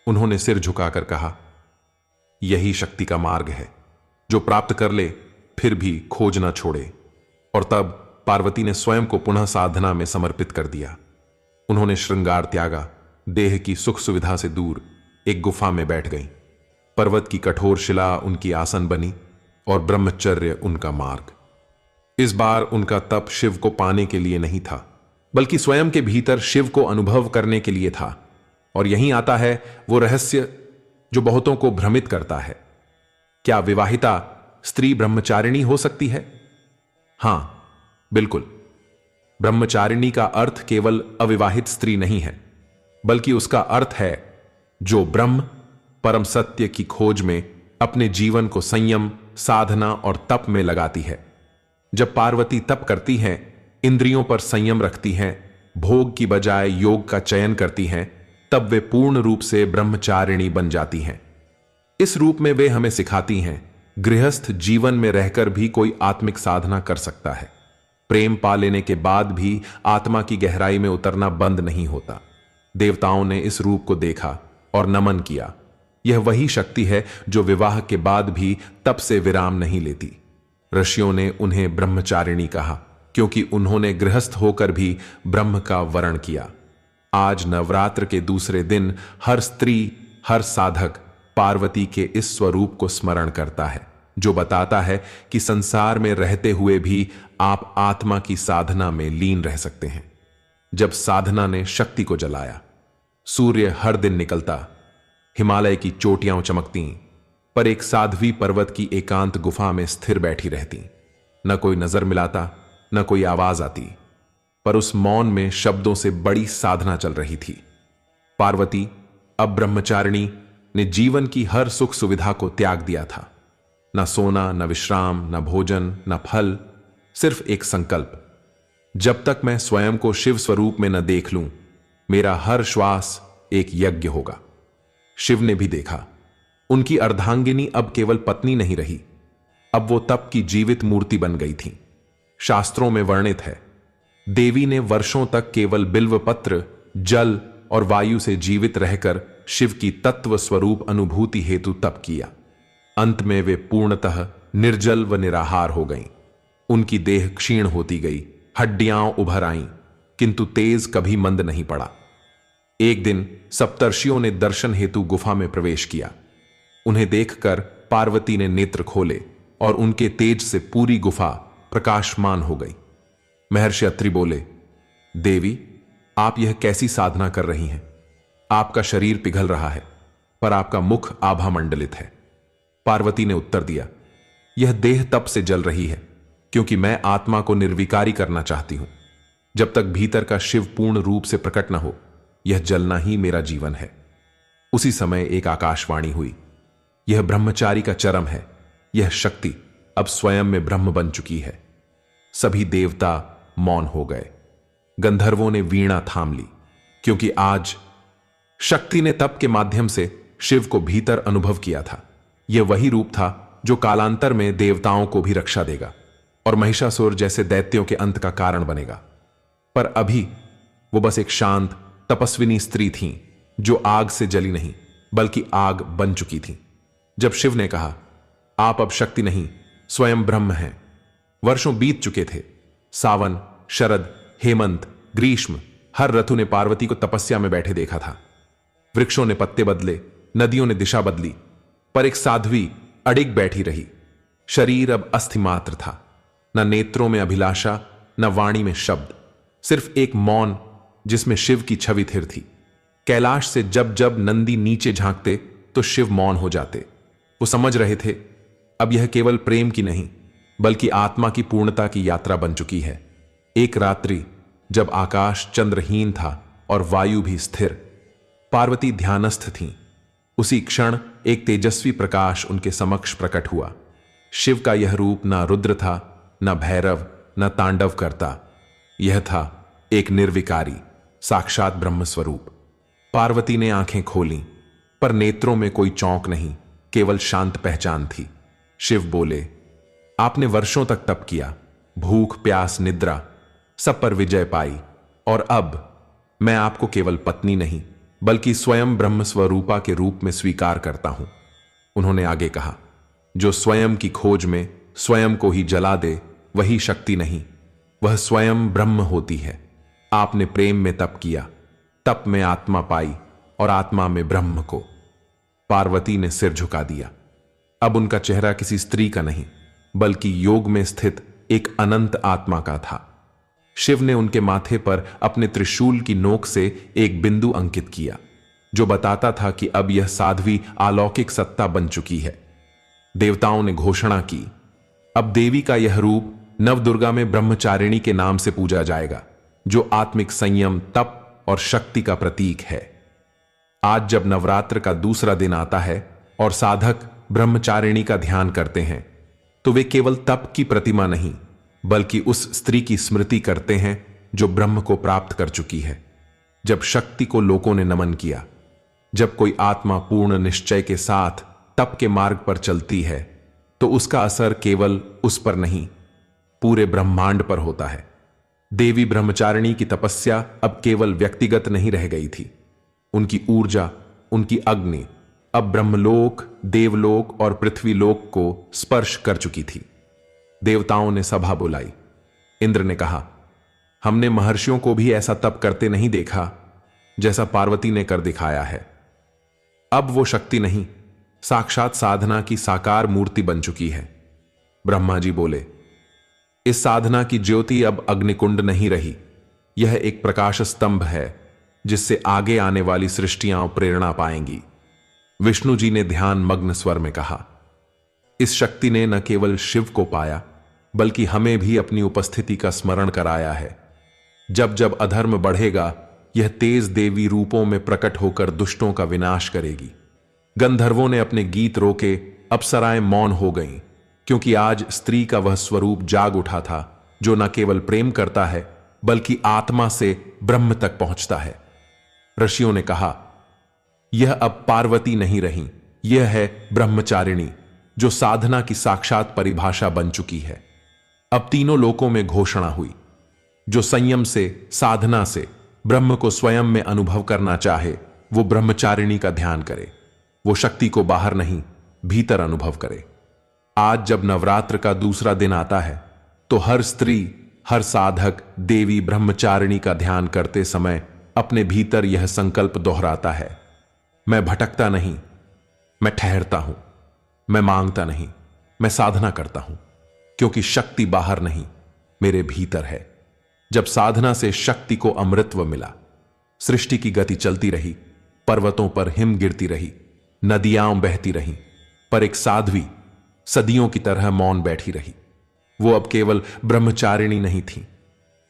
उन्होंने सिर झुकाकर कहा, यही शक्ति का मार्ग है, जो प्राप्त कर ले फिर भी खोज न छोड़े। और तब पार्वती ने स्वयं को पुनः साधना में समर्पित कर दिया। उन्होंने श्रृंगार त्यागा, देह की सुख सुविधा से दूर एक गुफा में बैठ गईं। पर्वत की कठोर शिला उनकी आसन बनी और ब्रह्मचर्य उनका मार्ग। इस बार उनका तप शिव को पाने के लिए नहीं था, बल्कि स्वयं के भीतर शिव को अनुभव करने के लिए था। और यहीं आता है वो रहस्य जो बहुतों को भ्रमित करता है। क्या विवाहिता स्त्री ब्रह्मचारिणी हो सकती है? हां, बिल्कुल। ब्रह्मचारिणी का अर्थ केवल अविवाहित स्त्री नहीं है, बल्कि उसका अर्थ है जो ब्रह्म परम सत्य की खोज में अपने जीवन को संयम, साधना और तप में लगाती है। जब पार्वती तप करती हैं, इंद्रियों पर संयम रखती हैं, भोग की बजाय योग का चयन करती हैं, तब वे पूर्ण रूप से ब्रह्मचारिणी बन जाती हैं। इस रूप में वे हमें सिखाती हैं गृहस्थ जीवन में रहकर भी कोई आत्मिक साधना कर सकता है। प्रेम पा लेने के बाद भी आत्मा की गहराई में उतरना बंद नहीं होता। देवताओं ने इस रूप को देखा और नमन किया। यह वही शक्ति है जो विवाह के बाद भी तप से विराम नहीं लेती। ऋषियों ने उन्हें ब्रह्मचारिणी कहा क्योंकि उन्होंने गृहस्थ होकर भी ब्रह्म का वरण किया। आज नवरात्र के दूसरे दिन हर स्त्री, हर साधक पार्वती के इस स्वरूप को स्मरण करता है, जो बताता है कि संसार में रहते हुए भी आप आत्मा की साधना में लीन रह सकते हैं। जब साधना ने शक्ति को जलाया, सूर्य हर दिन निकलता, हिमालय की चोटियां चमकती, पर एक साध्वी पर्वत की एकांत गुफा में स्थिर बैठी रहती। न कोई नजर मिलाता, न कोई आवाज आती, पर उस मौन में शब्दों से बड़ी साधना चल रही थी। पार्वती, अब ब्रह्मचारिणी, ने जीवन की हर सुख सुविधा को त्याग दिया था। न सोना, न विश्राम, न भोजन, न फल, सिर्फ एक संकल्प, जब तक मैं स्वयं को शिव स्वरूप में न देख लूं, मेरा हर श्वास एक यज्ञ होगा। शिव ने भी देखा, उनकी अर्धांगिनी अब केवल पत्नी नहीं रही, अब वो तप की जीवित मूर्ति बन गई थी। शास्त्रों में वर्णित है, देवी ने वर्षों तक केवल बिल्व पत्र, जल और वायु से जीवित रहकर शिव की तत्व स्वरूप अनुभूति हेतु तप किया। अंत में वे पूर्णतः निर्जल व निराहार हो गईं। उनकी देह क्षीण होती गई, हड्डियां उभर आईं, किंतु तेज कभी मंद नहीं पड़ा। एक दिन सप्तर्षियों ने दर्शन हेतु गुफा में प्रवेश किया। उन्हें देखकर पार्वती ने नेत्र खोले और उनके तेज से पूरी गुफा प्रकाशमान हो गई। महर्षि अत्रि बोले, देवी, आप यह कैसी साधना कर रही हैं? आपका शरीर पिघल रहा है, पर आपका मुख आभा मंडलित है। पार्वती ने उत्तर दिया, यह देह तप से जल रही है, क्योंकि मैं आत्मा को निर्विकारी करना चाहती हूं। जब तक भीतर का शिव पूर्ण रूप से प्रकट न हो, यह जलना ही मेरा जीवन है। उसी समय एक आकाशवाणी हुई, यह ब्रह्मचारी का चरम है। यह शक्ति अब स्वयं में ब्रह्म बन चुकी है। सभी देवता मौन हो गए। गंधर्वों ने वीणा थाम ली, क्योंकि आज शक्ति ने तप के माध्यम से शिव को भीतर अनुभव किया था। यह वही रूप था जो कालांतर में देवताओं को भी रक्षा देगा और महिषासुर जैसे दैत्यों के अंत का कारण बनेगा। पर अभी वो बस एक शांत तपस्विनी स्त्री थीं, जो आग से जली नहीं, बल्कि आग बन चुकी थीं। जब शिव ने कहा, आप अब शक्ति नहीं, स्वयं ब्रह्म हैं, वर्षों बीत चुके थे। सावन, शरद, हेमंत, ग्रीष्म, हर ऋतु ने पार्वती को तपस्या में बैठे देखा था। वृक्षों ने पत्ते बदले, नदियों ने दिशा बदली, पर एक साध्वी अडिग बैठी रही। शरीर अब अस्थि मात्र था, न नेत्रों में अभिलाषा, न वाणी में शब्द, सिर्फ एक मौन जिसमें शिव की छवि थिर थी। कैलाश से जब जब नंदी नीचे झांकते तो शिव मौन हो जाते। वो समझ रहे थे, अब यह केवल प्रेम की नहीं, बल्कि आत्मा की पूर्णता की यात्रा बन चुकी है। एक रात्रि जब आकाश चंद्रहीन था और वायु भी स्थिर, पार्वती ध्यानस्थ थीं। उसी क्षण एक तेजस्वी प्रकाश उनके समक्ष प्रकट हुआ। शिव का यह रूप न रुद्र था, न भैरव, न तांडव करता। यह था एक निर्विकारी साक्षात ब्रह्म स्वरूप। पार्वती ने आंखें खोलीं, पर नेत्रों में कोई चौंक नहीं, केवल शांत पहचान थी। शिव बोले, आपने वर्षों तक तप किया, भूख, प्यास, निद्रा, सब पर विजय पाई, और अब मैं आपको केवल पत्नी नहीं, बल्कि स्वयं ब्रह्म स्वरूपा के रूप में स्वीकार करता हूं। उन्होंने आगे कहा, जो स्वयं की खोज में स्वयं को ही जला दे, वही शक्ति नहीं, वह स्वयं ब्रह्म होती है। आपने प्रेम में तप किया, तप में आत्मा पाई और आत्मा में ब्रह्म को। पार्वती ने सिर झुका दिया। अब उनका चेहरा किसी स्त्री का नहीं, बल्कि योग में स्थित एक अनंत आत्मा का था। शिव ने उनके माथे पर अपने त्रिशूल की नोक से एक बिंदु अंकित किया। जो बताता था कि अब यह साध्वी अलौकिक सत्ता बन चुकी है। देवताओं ने घोषणा की, अब देवी का यह रूप नवदुर्गा में ब्रह्मचारिणी के नाम से पूजा जाएगा, जो आत्मिक संयम, तप और शक्ति का प्रतीक है। आज जब नवरात्र का दूसरा दिन आता है और साधक ब्रह्मचारिणी का ध्यान करते हैं, तो वे केवल तप की प्रतिमा नहीं, बल्कि उस स्त्री की स्मृति करते हैं जो ब्रह्म को प्राप्त कर चुकी है। जब शक्ति को लोगों ने नमन किया, जब कोई आत्मा पूर्ण निश्चय के साथ तप के मार्ग पर चलती है, तो उसका असर केवल उस पर नहीं, पूरे ब्रह्मांड पर होता है। देवी ब्रह्मचारिणी की तपस्या अब केवल व्यक्तिगत नहीं रह गई थी। उनकी ऊर्जा, उनकी अग्नि अब ब्रह्मलोक, देवलोक और पृथ्वीलोक को स्पर्श कर चुकी थी। देवताओं ने सभा बुलाई। इंद्र ने कहा, हमने महर्षियों को भी ऐसा तप करते नहीं देखा जैसा पार्वती ने कर दिखाया है। अब वो शक्ति नहीं, साक्षात साधना की साकार मूर्ति बन चुकी है। ब्रह्मा जी बोले, इस साधना की ज्योति अब अग्निकुंड नहीं रही, यह एक प्रकाश स्तंभ है जिससे आगे आने वाली सृष्टियां प्रेरणा पाएंगी। विष्णु जी ने ध्यान मग्न स्वर में कहा, इस शक्ति ने न केवल शिव को पाया, बल्कि हमें भी अपनी उपस्थिति का स्मरण कराया है। जब जब अधर्म बढ़ेगा, यह तेज देवी रूपों में प्रकट होकर दुष्टों का विनाश करेगी। गंधर्वों ने अपने गीत रोके, अप्सराएं मौन हो गईं, क्योंकि आज स्त्री का वह स्वरूप जाग उठा था जो न केवल प्रेम करता है, बल्कि आत्मा से ब्रह्म तक पहुंचता है। ऋषियों ने कहा, यह अब पार्वती नहीं रही, यह है ब्रह्मचारिणी, जो साधना की साक्षात परिभाषा बन चुकी है। अब तीनों लोकों में घोषणा हुई, जो संयम से, साधना से ब्रह्म को स्वयं में अनुभव करना चाहे, वो ब्रह्मचारिणी का ध्यान करे। वो शक्ति को बाहर नहीं, भीतर अनुभव करे। आज जब नवरात्र का दूसरा दिन आता है, तो हर स्त्री, हर साधक देवी ब्रह्मचारिणी का ध्यान करते समय अपने भीतर यह संकल्प दोहराता है, मैं भटकता नहीं, मैं ठहरता हूं, मैं मांगता नहीं, मैं साधना करता हूं, क्योंकि शक्ति बाहर नहीं, मेरे भीतर है। जब साधना से शक्ति को अमृतत्व मिला, सृष्टि की गति चलती रही, पर्वतों पर हिम गिरती रही, नदियां बहती रहीं, पर एक साध्वी सदियों की तरह मौन बैठी रही। वो अब केवल ब्रह्मचारिणी नहीं थी,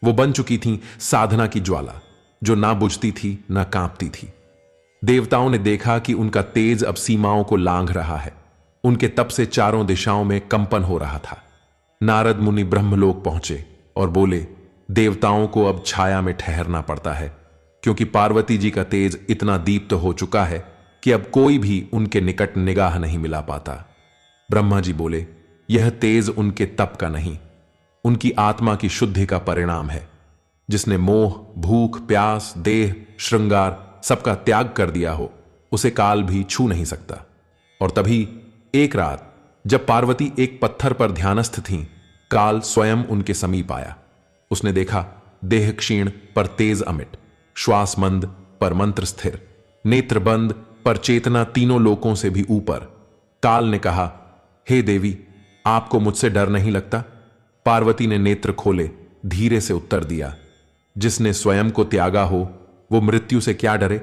वो बन चुकी थी साधना की ज्वाला, जो ना बुझती थी, ना कांपती थी। देवताओं ने देखा कि उनका तेज अब सीमाओं को लांघ रहा है। उनके तप से चारों दिशाओं में कंपन हो रहा था। नारद मुनि ब्रह्मलोक पहुंचे और बोले, देवताओं को अब छाया में ठहरना पड़ता है, क्योंकि पार्वती जी का तेज इतना दीप्त हो चुका है कि अब कोई भी उनके निकट निगाह नहीं मिला पाता। ब्रह्मा जी बोले, यह तेज उनके तप का नहीं, उनकी आत्मा की शुद्धि का परिणाम है। जिसने मोह, भूख, प्यास, देह, श्रृंगार सबका त्याग कर दिया हो, उसे काल भी छू नहीं सकता। और तभी एक रात जब पार्वती एक पत्थर पर ध्यानस्थ थीं, काल स्वयं उनके समीप आया। उसने देखा, देह क्षीण पर तेज अमिट, श्वास मंद पर मंत्र स्थिर, नेत्र बंद पर चेतना तीनों लोकों से भी ऊपर। काल ने कहा, हे देवी, आपको मुझसे डर नहीं लगता? पार्वती ने नेत्र खोले, धीरे से उत्तर दिया, जिसने स्वयं को त्यागा हो, वो मृत्यु से क्या डरे?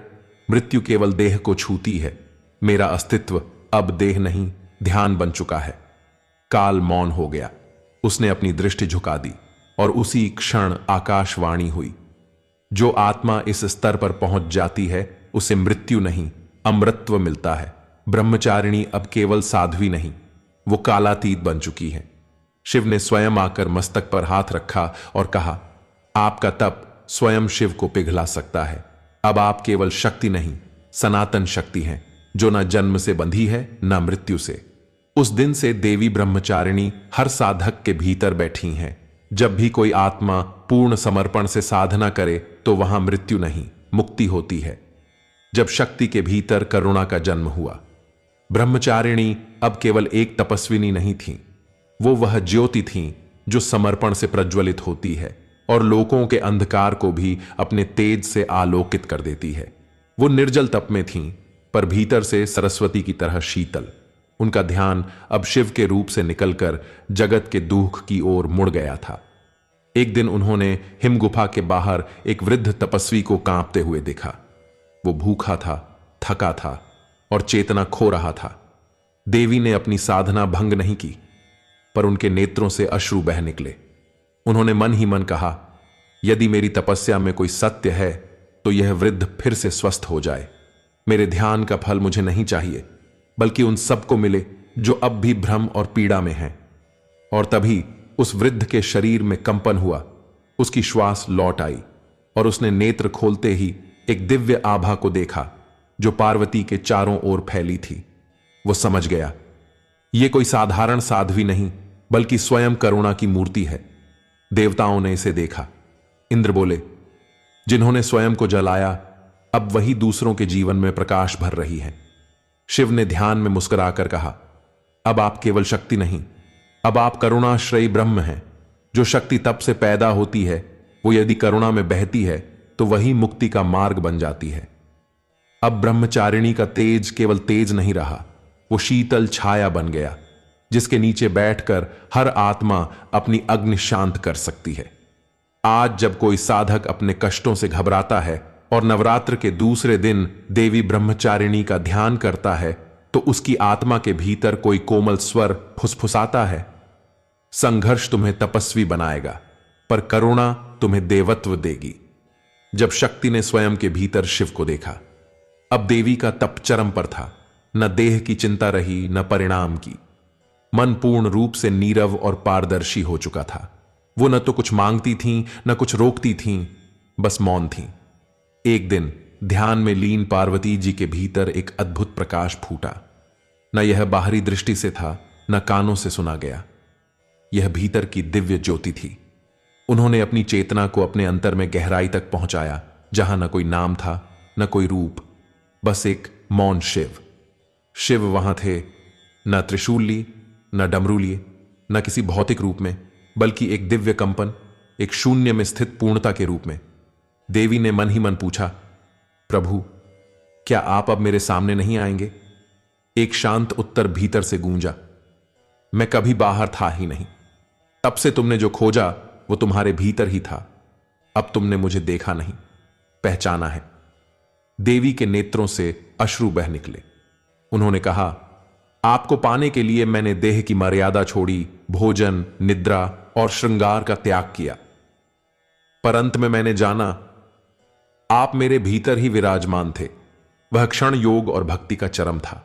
मृत्यु केवल देह को छूती है। मेरा अस्तित्व अब देह नहीं, ध्यान बन चुका है। काल मौन हो गया। उसने अपनी दृष्टि झुका दी और उसी क्षण आकाशवाणी हुई, जो आत्मा इस स्तर पर पहुंच जाती है, उसे मृत्यु नहीं, अमृतत्व मिलता है। ब्रह्मचारिणी अब केवल साध्वी नहीं, वो कालातीत बन चुकी है। शिव ने स्वयं आकर मस्तक पर हाथ रखा और कहा, आपका तप स्वयं शिव को पिघला सकता है। अब आप केवल शक्ति नहीं, सनातन शक्ति हैं, जो न जन्म से बंधी है, न मृत्यु से। उस दिन से देवी ब्रह्मचारिणी हर साधक के भीतर बैठी हैं। जब भी कोई आत्मा पूर्ण समर्पण से साधना करे, तो वहां मृत्यु नहीं, मुक्ति होती है। जब शक्ति के भीतर करुणा का जन्म हुआ, ब्रह्मचारिणी अब केवल एक तपस्विनी नहीं थी, वो वह ज्योति थी जो समर्पण से प्रज्वलित होती है और लोगों के अंधकार को भी अपने तेज से आलोकित कर देती है। वो निर्जल तप में थीं, पर भीतर से सरस्वती की तरह शीतल। उनका ध्यान अब शिव के रूप से निकलकर जगत के दुख की ओर मुड़ गया था। एक दिन उन्होंने हिमगुफा के बाहर एक वृद्ध तपस्वी को कांपते हुए देखा। वो भूखा था, थका था और चेतना खो रहा था। देवी ने अपनी साधना भंग नहीं की, पर उनके नेत्रों से अश्रु बह निकले। उन्होंने मन ही मन कहा, यदि मेरी तपस्या में कोई सत्य है तो यह वृद्ध फिर से स्वस्थ हो जाए। मेरे ध्यान का फल मुझे नहीं चाहिए, बल्कि उन सबको मिले जो अब भी भ्रम और पीड़ा में हैं। और तभी उस वृद्ध के शरीर में कंपन हुआ, उसकी श्वास लौट आई और उसने नेत्र खोलते ही एक दिव्य आभा को देखा जो पार्वती के चारों ओर फैली थी। वो समझ गया, यह कोई साधारण साध्वी नहीं, बल्कि स्वयं करुणा की मूर्ति है। देवताओं ने इसे देखा। इंद्र बोले, जिन्होंने स्वयं को जलाया, अब वही दूसरों के जीवन में प्रकाश भर रही है। शिव ने ध्यान में मुस्कुराकर कहा, अब आप केवल शक्ति नहीं, अब आप करुणाश्रयी ब्रह्म हैं। जो शक्ति तप से पैदा होती है, वो यदि करुणा में बहती है तो वही मुक्ति का मार्ग बन जाती है। अब ब्रह्मचारिणी का तेज केवल तेज नहीं रहा, वो शीतल छाया बन गया, जिसके नीचे बैठकर हर आत्मा अपनी अग्नि शांत कर सकती है। आज जब कोई साधक अपने कष्टों से घबराता है और नवरात्र के दूसरे दिन देवी ब्रह्मचारिणी का ध्यान करता है, तो उसकी आत्मा के भीतर कोई कोमल स्वर फुसफुसाता है, संघर्ष तुम्हें तपस्वी बनाएगा, पर करुणा तुम्हें देवत्व देगी। जब शक्ति ने स्वयं के भीतर शिव को देखा, अब देवी का तप चरम पर था। न देह की चिंता रही, न परिणाम की। मन पूर्ण रूप से नीरव और पारदर्शी हो चुका था। वो न तो कुछ मांगती थीं, न कुछ रोकती थीं, बस मौन थीं। एक दिन ध्यान में लीन पार्वती जी के भीतर एक अद्भुत प्रकाश फूटा। न यह बाहरी दृष्टि से था, न कानों से सुना गया। यह भीतर की दिव्य ज्योति थी। उन्होंने अपनी चेतना को अपने अंतर में गहराई तक पहुंचाया, जहां न कोई नाम था, न कोई रूप, बस एक मौन शिव। शिव वहां थे, न त्रिशूल लिए, न डमरू लिए, न किसी भौतिक रूप में, बल्कि एक दिव्य कंपन, एक शून्य में स्थित पूर्णता के रूप में। देवी ने मन ही मन पूछा, प्रभु, क्या आप अब मेरे सामने नहीं आएंगे? एक शांत उत्तर भीतर से गूंजा, मैं कभी बाहर था ही नहीं। तब से तुमने जो खोजा वो तुम्हारे भीतर ही था। अब तुमने मुझे देखा नहीं, पहचाना है। देवी के नेत्रों से अश्रु बह निकले। उन्होंने कहा, आपको पाने के लिए मैंने देह की मर्यादा छोड़ी, भोजन, निद्रा और श्रृंगार का त्याग किया, पर अंत में मैंने जाना आप मेरे भीतर ही विराजमान थे। वह क्षण योग और भक्ति का चरम था।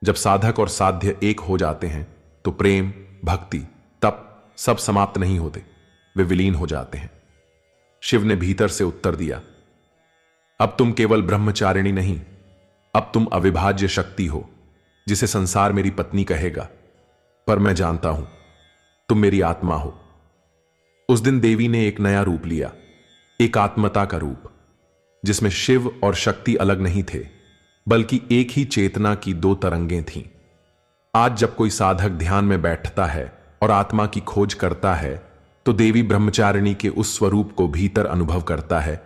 जब साधक और साध्य एक हो जाते हैं तो प्रेम, भक्ति, तप सब समाप्त नहीं होते, वे विलीन हो जाते हैं। शिव ने भीतर से उत्तर दिया, अब तुम केवल ब्रह्मचारिणी नहीं, अब तुम अविभाज्य शक्ति हो, जिसे संसार मेरी पत्नी कहेगा, पर मैं जानता हूं तुम मेरी आत्मा हो। उस दिन देवी ने एक नया रूप लिया, एकात्मता का रूप, जिसमें शिव और शक्ति अलग नहीं थे, बल्कि एक ही चेतना की दो तरंगें थीं। आज जब कोई साधक ध्यान में बैठता है और आत्मा की खोज करता है, तो देवी ब्रह्मचारिणी के उस स्वरूप को भीतर अनुभव करता है।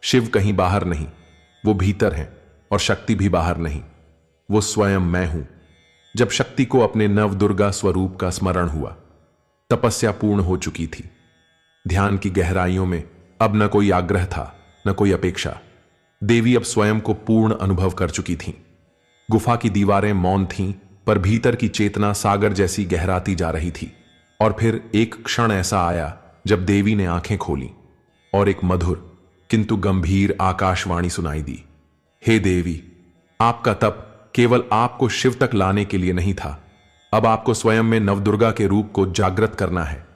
शिव कहीं बाहर नहीं, वो भीतर है, और शक्ति भी बाहर नहीं, वो स्वयं मैं हूं। जब शक्ति को अपने नव दुर्गा स्वरूप का स्मरण हुआ, तपस्या पूर्ण हो चुकी थी। ध्यान की गहराइयों में अब न कोई आग्रह था, न कोई अपेक्षा। देवी अब स्वयं को पूर्ण अनुभव कर चुकी थीं। गुफा की दीवारें मौन थीं, पर भीतर की चेतना सागर जैसी गहराती जा रही थी। और फिर एक क्षण ऐसा आया जब देवी ने आंखें खोली और एक मधुर किंतु गंभीर आकाशवाणी सुनाई दी, हे देवी, आपका तप केवल आपको शिव तक लाने के लिए नहीं था, अब आपको स्वयं में नवदुर्गा के रूप को जागृत करना है,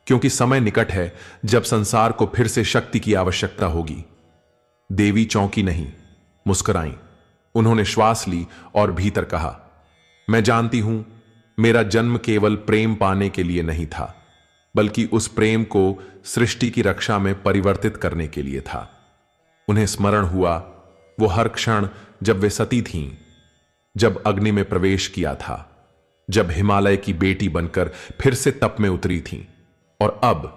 क्योंकि समय निकट है जब संसार को फिर से शक्ति की आवश्यकता होगी। देवी चौंकी नहीं, मुस्कुराईं। उन्होंने श्वास ली और भीतर कहा, मैं जानती हूं मेरा जन्म केवल प्रेम पाने के लिए नहीं था, बल्कि उस प्रेम को सृष्टि की रक्षा में परिवर्तित करने के लिए था। उन्हें स्मरण हुआ वो हर क्षण जब वे सती थीं, जब अग्नि में प्रवेश किया था, जब हिमालय की बेटी बनकर फिर से तप में उतरी थीं, और अब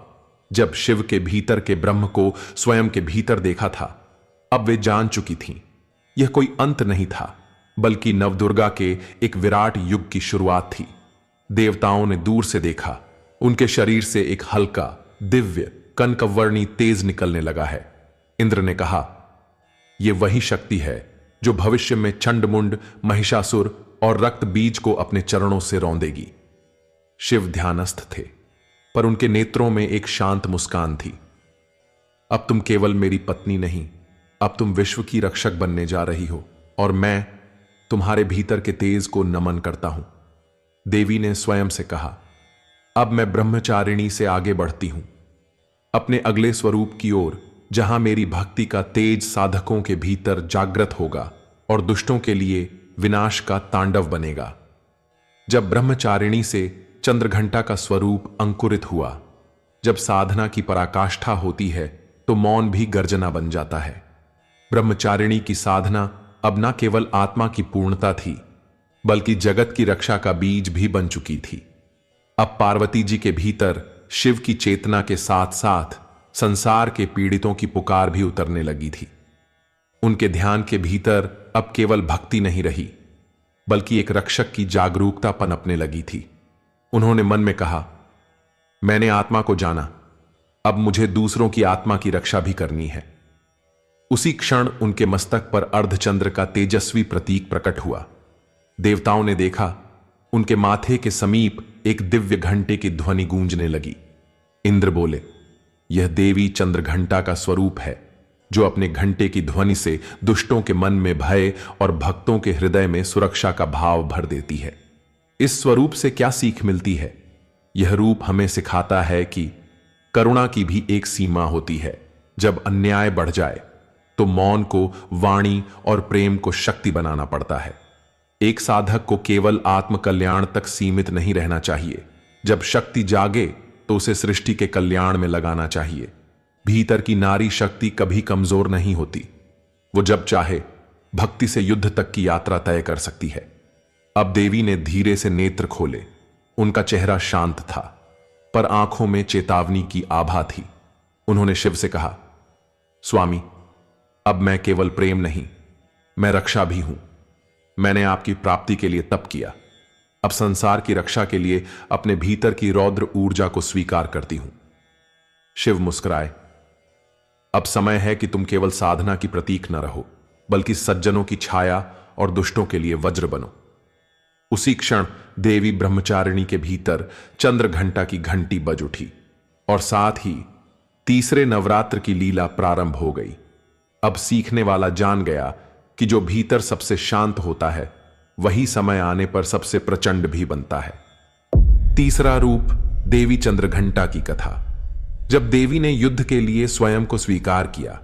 जब शिव के भीतर के ब्रह्म को स्वयं के भीतर देखा था। अब वे जान चुकी थीं यह कोई अंत नहीं था, बल्कि नवदुर्गा के एक विराट युग की शुरुआत थी। देवताओं ने दूर से देखा, उनके शरीर से एक हल्का दिव्य कनकवर्णी तेज निकलने लगा है। इंद्र ने कहा, यह वही शक्ति है जो भविष्य में चंडमुंड, महिषासुर और रक्त बीज को अपने चरणों से रौंदेगी। शिव ध्यानस्थ थे, पर उनके नेत्रों में एक शांत मुस्कान थी। अब तुम केवल मेरी पत्नी नहीं, अब तुम विश्व की रक्षक बनने जा रही हो, और मैं तुम्हारे भीतर के तेज को नमन करता हूं। देवी ने स्वयं से कहा, अब मैं ब्रह्मचारिणी से आगे बढ़ती हूं, अपने अगले स्वरूप की ओर, जहां मेरी भक्ति का तेज साधकों के भीतर जागृत होगा और दुष्टों के लिए विनाश का तांडव बनेगा। जब ब्रह्मचारिणी से चंद्रघंटा का स्वरूप अंकुरित हुआ, जब साधना की पराकाष्ठा होती है तो मौन भी गर्जना बन जाता है। ब्रह्मचारिणी की साधना अब न केवल आत्मा की पूर्णता थी, बल्कि जगत की रक्षा का बीज भी बन चुकी थी। अब पार्वती जी के भीतर शिव की चेतना के साथ साथ संसार के पीड़ितों की पुकार भी उतरने लगी थी। उनके ध्यान के भीतर अब केवल भक्ति नहीं रही, बल्कि एक रक्षक की जागरूकता पनपने लगी थी। उन्होंने मन में कहा, मैंने आत्मा को जाना, अब मुझे दूसरों की आत्मा की रक्षा भी करनी है। उसी क्षण उनके मस्तक पर अर्धचंद्र का तेजस्वी प्रतीक प्रकट हुआ। देवताओं ने देखा, उनके माथे के समीप एक दिव्य घंटे की ध्वनि गूंजने लगी। इंद्र बोले, यह देवी चंद्रघंटा का स्वरूप है, जो अपने घंटे की ध्वनि से दुष्टों के मन में भय और भक्तों के हृदय में सुरक्षा का भाव भर देती है। इस स्वरूप से क्या सीख मिलती है? यह रूप हमें सिखाता है कि करुणा की भी एक सीमा होती है। जब अन्याय बढ़ जाए तो मौन को वाणी और प्रेम को शक्ति बनाना पड़ता है। एक साधक को केवल आत्मकल्याण तक सीमित नहीं रहना चाहिए। जब शक्ति जागे तो उसे सृष्टि के कल्याण में लगाना चाहिए। भीतर की नारी शक्ति कभी कमजोर नहीं होती। वो जब चाहे भक्ति से युद्ध तक की यात्रा तय कर सकती है। अब देवी ने धीरे से नेत्र खोले। उनका चेहरा शांत था, पर आंखों में चेतावनी की आभा थी। उन्होंने शिव से कहा, स्वामी, अब मैं केवल प्रेम नहीं, मैं रक्षा भी हूं। मैंने आपकी प्राप्ति के लिए तप किया, अब संसार की रक्षा के लिए अपने भीतर की रौद्र ऊर्जा को स्वीकार करती हूं। शिव मुस्कुराए, अब समय है कि तुम केवल साधना की प्रतीक न रहो, बल्कि सज्जनों की छाया और दुष्टों के लिए वज्र बनो। उसी क्षण देवी ब्रह्मचारिणी के भीतर चंद्रघंटा की घंटी बज उठी, और साथ ही तीसरे नवरात्र की लीला प्रारंभ हो गई। अब सीखने वाला जान गया कि जो भीतर सबसे शांत होता है, वही समय आने पर सबसे प्रचंड भी बनता है। तीसरा रूप, देवी चंद्रघंटा की कथा। जब देवी ने युद्ध के लिए स्वयं को स्वीकार किया,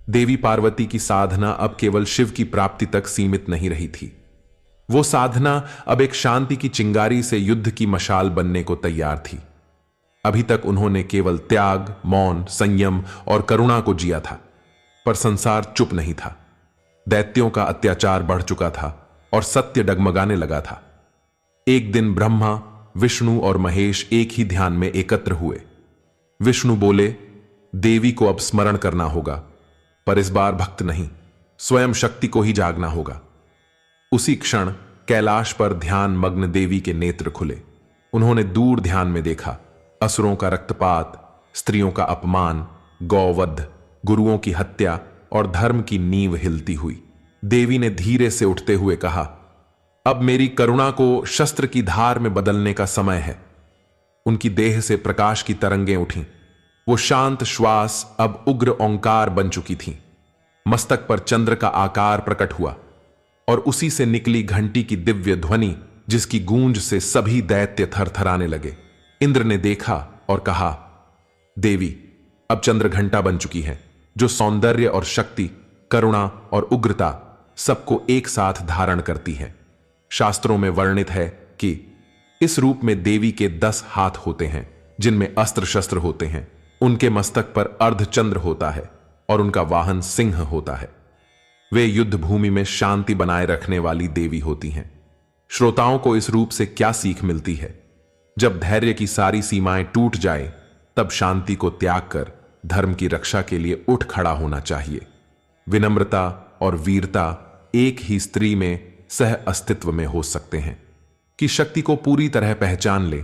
देवी पार्वती की साधना अब केवल शिव की प्राप्ति तक सीमित नहीं रही थी। वो साधना अब एक शांति की चिंगारी से युद्ध की मशाल बनने को तैयार थी। अभी तक उन्होंने केवल त्याग, मौन, संयम और करुणा को जिया था, पर संसार चुप नहीं था। दैत्यों का अत्याचार बढ़ चुका था और सत्य डगमगाने लगा था। एक दिन ब्रह्मा, विष्णु और महेश एक ही ध्यान में एकत्र हुए। विष्णु बोले, देवी को अब स्मरण करना होगा, पर इस बार भक्त नहीं, स्वयं शक्ति को ही जागना होगा। उसी क्षण कैलाश पर ध्यान मग्न देवी के नेत्र खुले। उन्होंने दूर ध्यान में देखा, असुरों का रक्तपात, स्त्रियों का अपमान, गौवध, गुरुओं की हत्या और धर्म की नींव हिलती हुई। देवी ने धीरे से उठते हुए कहा, अब मेरी करुणा को शस्त्र की धार में बदलने का समय है। उनकी देह से प्रकाश की तरंगें उठीं। वो शांत श्वास अब उग्र ओंकार बन चुकी थीं। मस्तक पर चंद्र का आकार प्रकट हुआ और उसी से निकली घंटी की दिव्य ध्वनि, जिसकी गूंज से सभी दैत्य थरथराने लगे। इंद्र ने देखा और कहा, देवी अब चंद्र घंटा बन चुकी है, जो सौंदर्य और शक्ति, करुणा और उग्रता सबको एक साथ धारण करती है। शास्त्रों में वर्णित है कि इस रूप में देवी के 10 हाथ होते हैं, जिनमें अस्त्र शस्त्र होते हैं। उनके मस्तक पर अर्धचंद्र होता है और उनका वाहन सिंह होता है। वे युद्ध भूमि में शांति बनाए रखने वाली देवी होती हैं। श्रोताओं को इस रूप से क्या सीख मिलती है? जब धैर्य की सारी सीमाएं टूट जाए, तब शांति को त्याग कर धर्म की रक्षा के लिए उठ खड़ा होना चाहिए। विनम्रता और वीरता एक ही स्त्री में सह अस्तित्व में हो सकते हैं। कि शक्ति को पूरी तरह पहचान ले,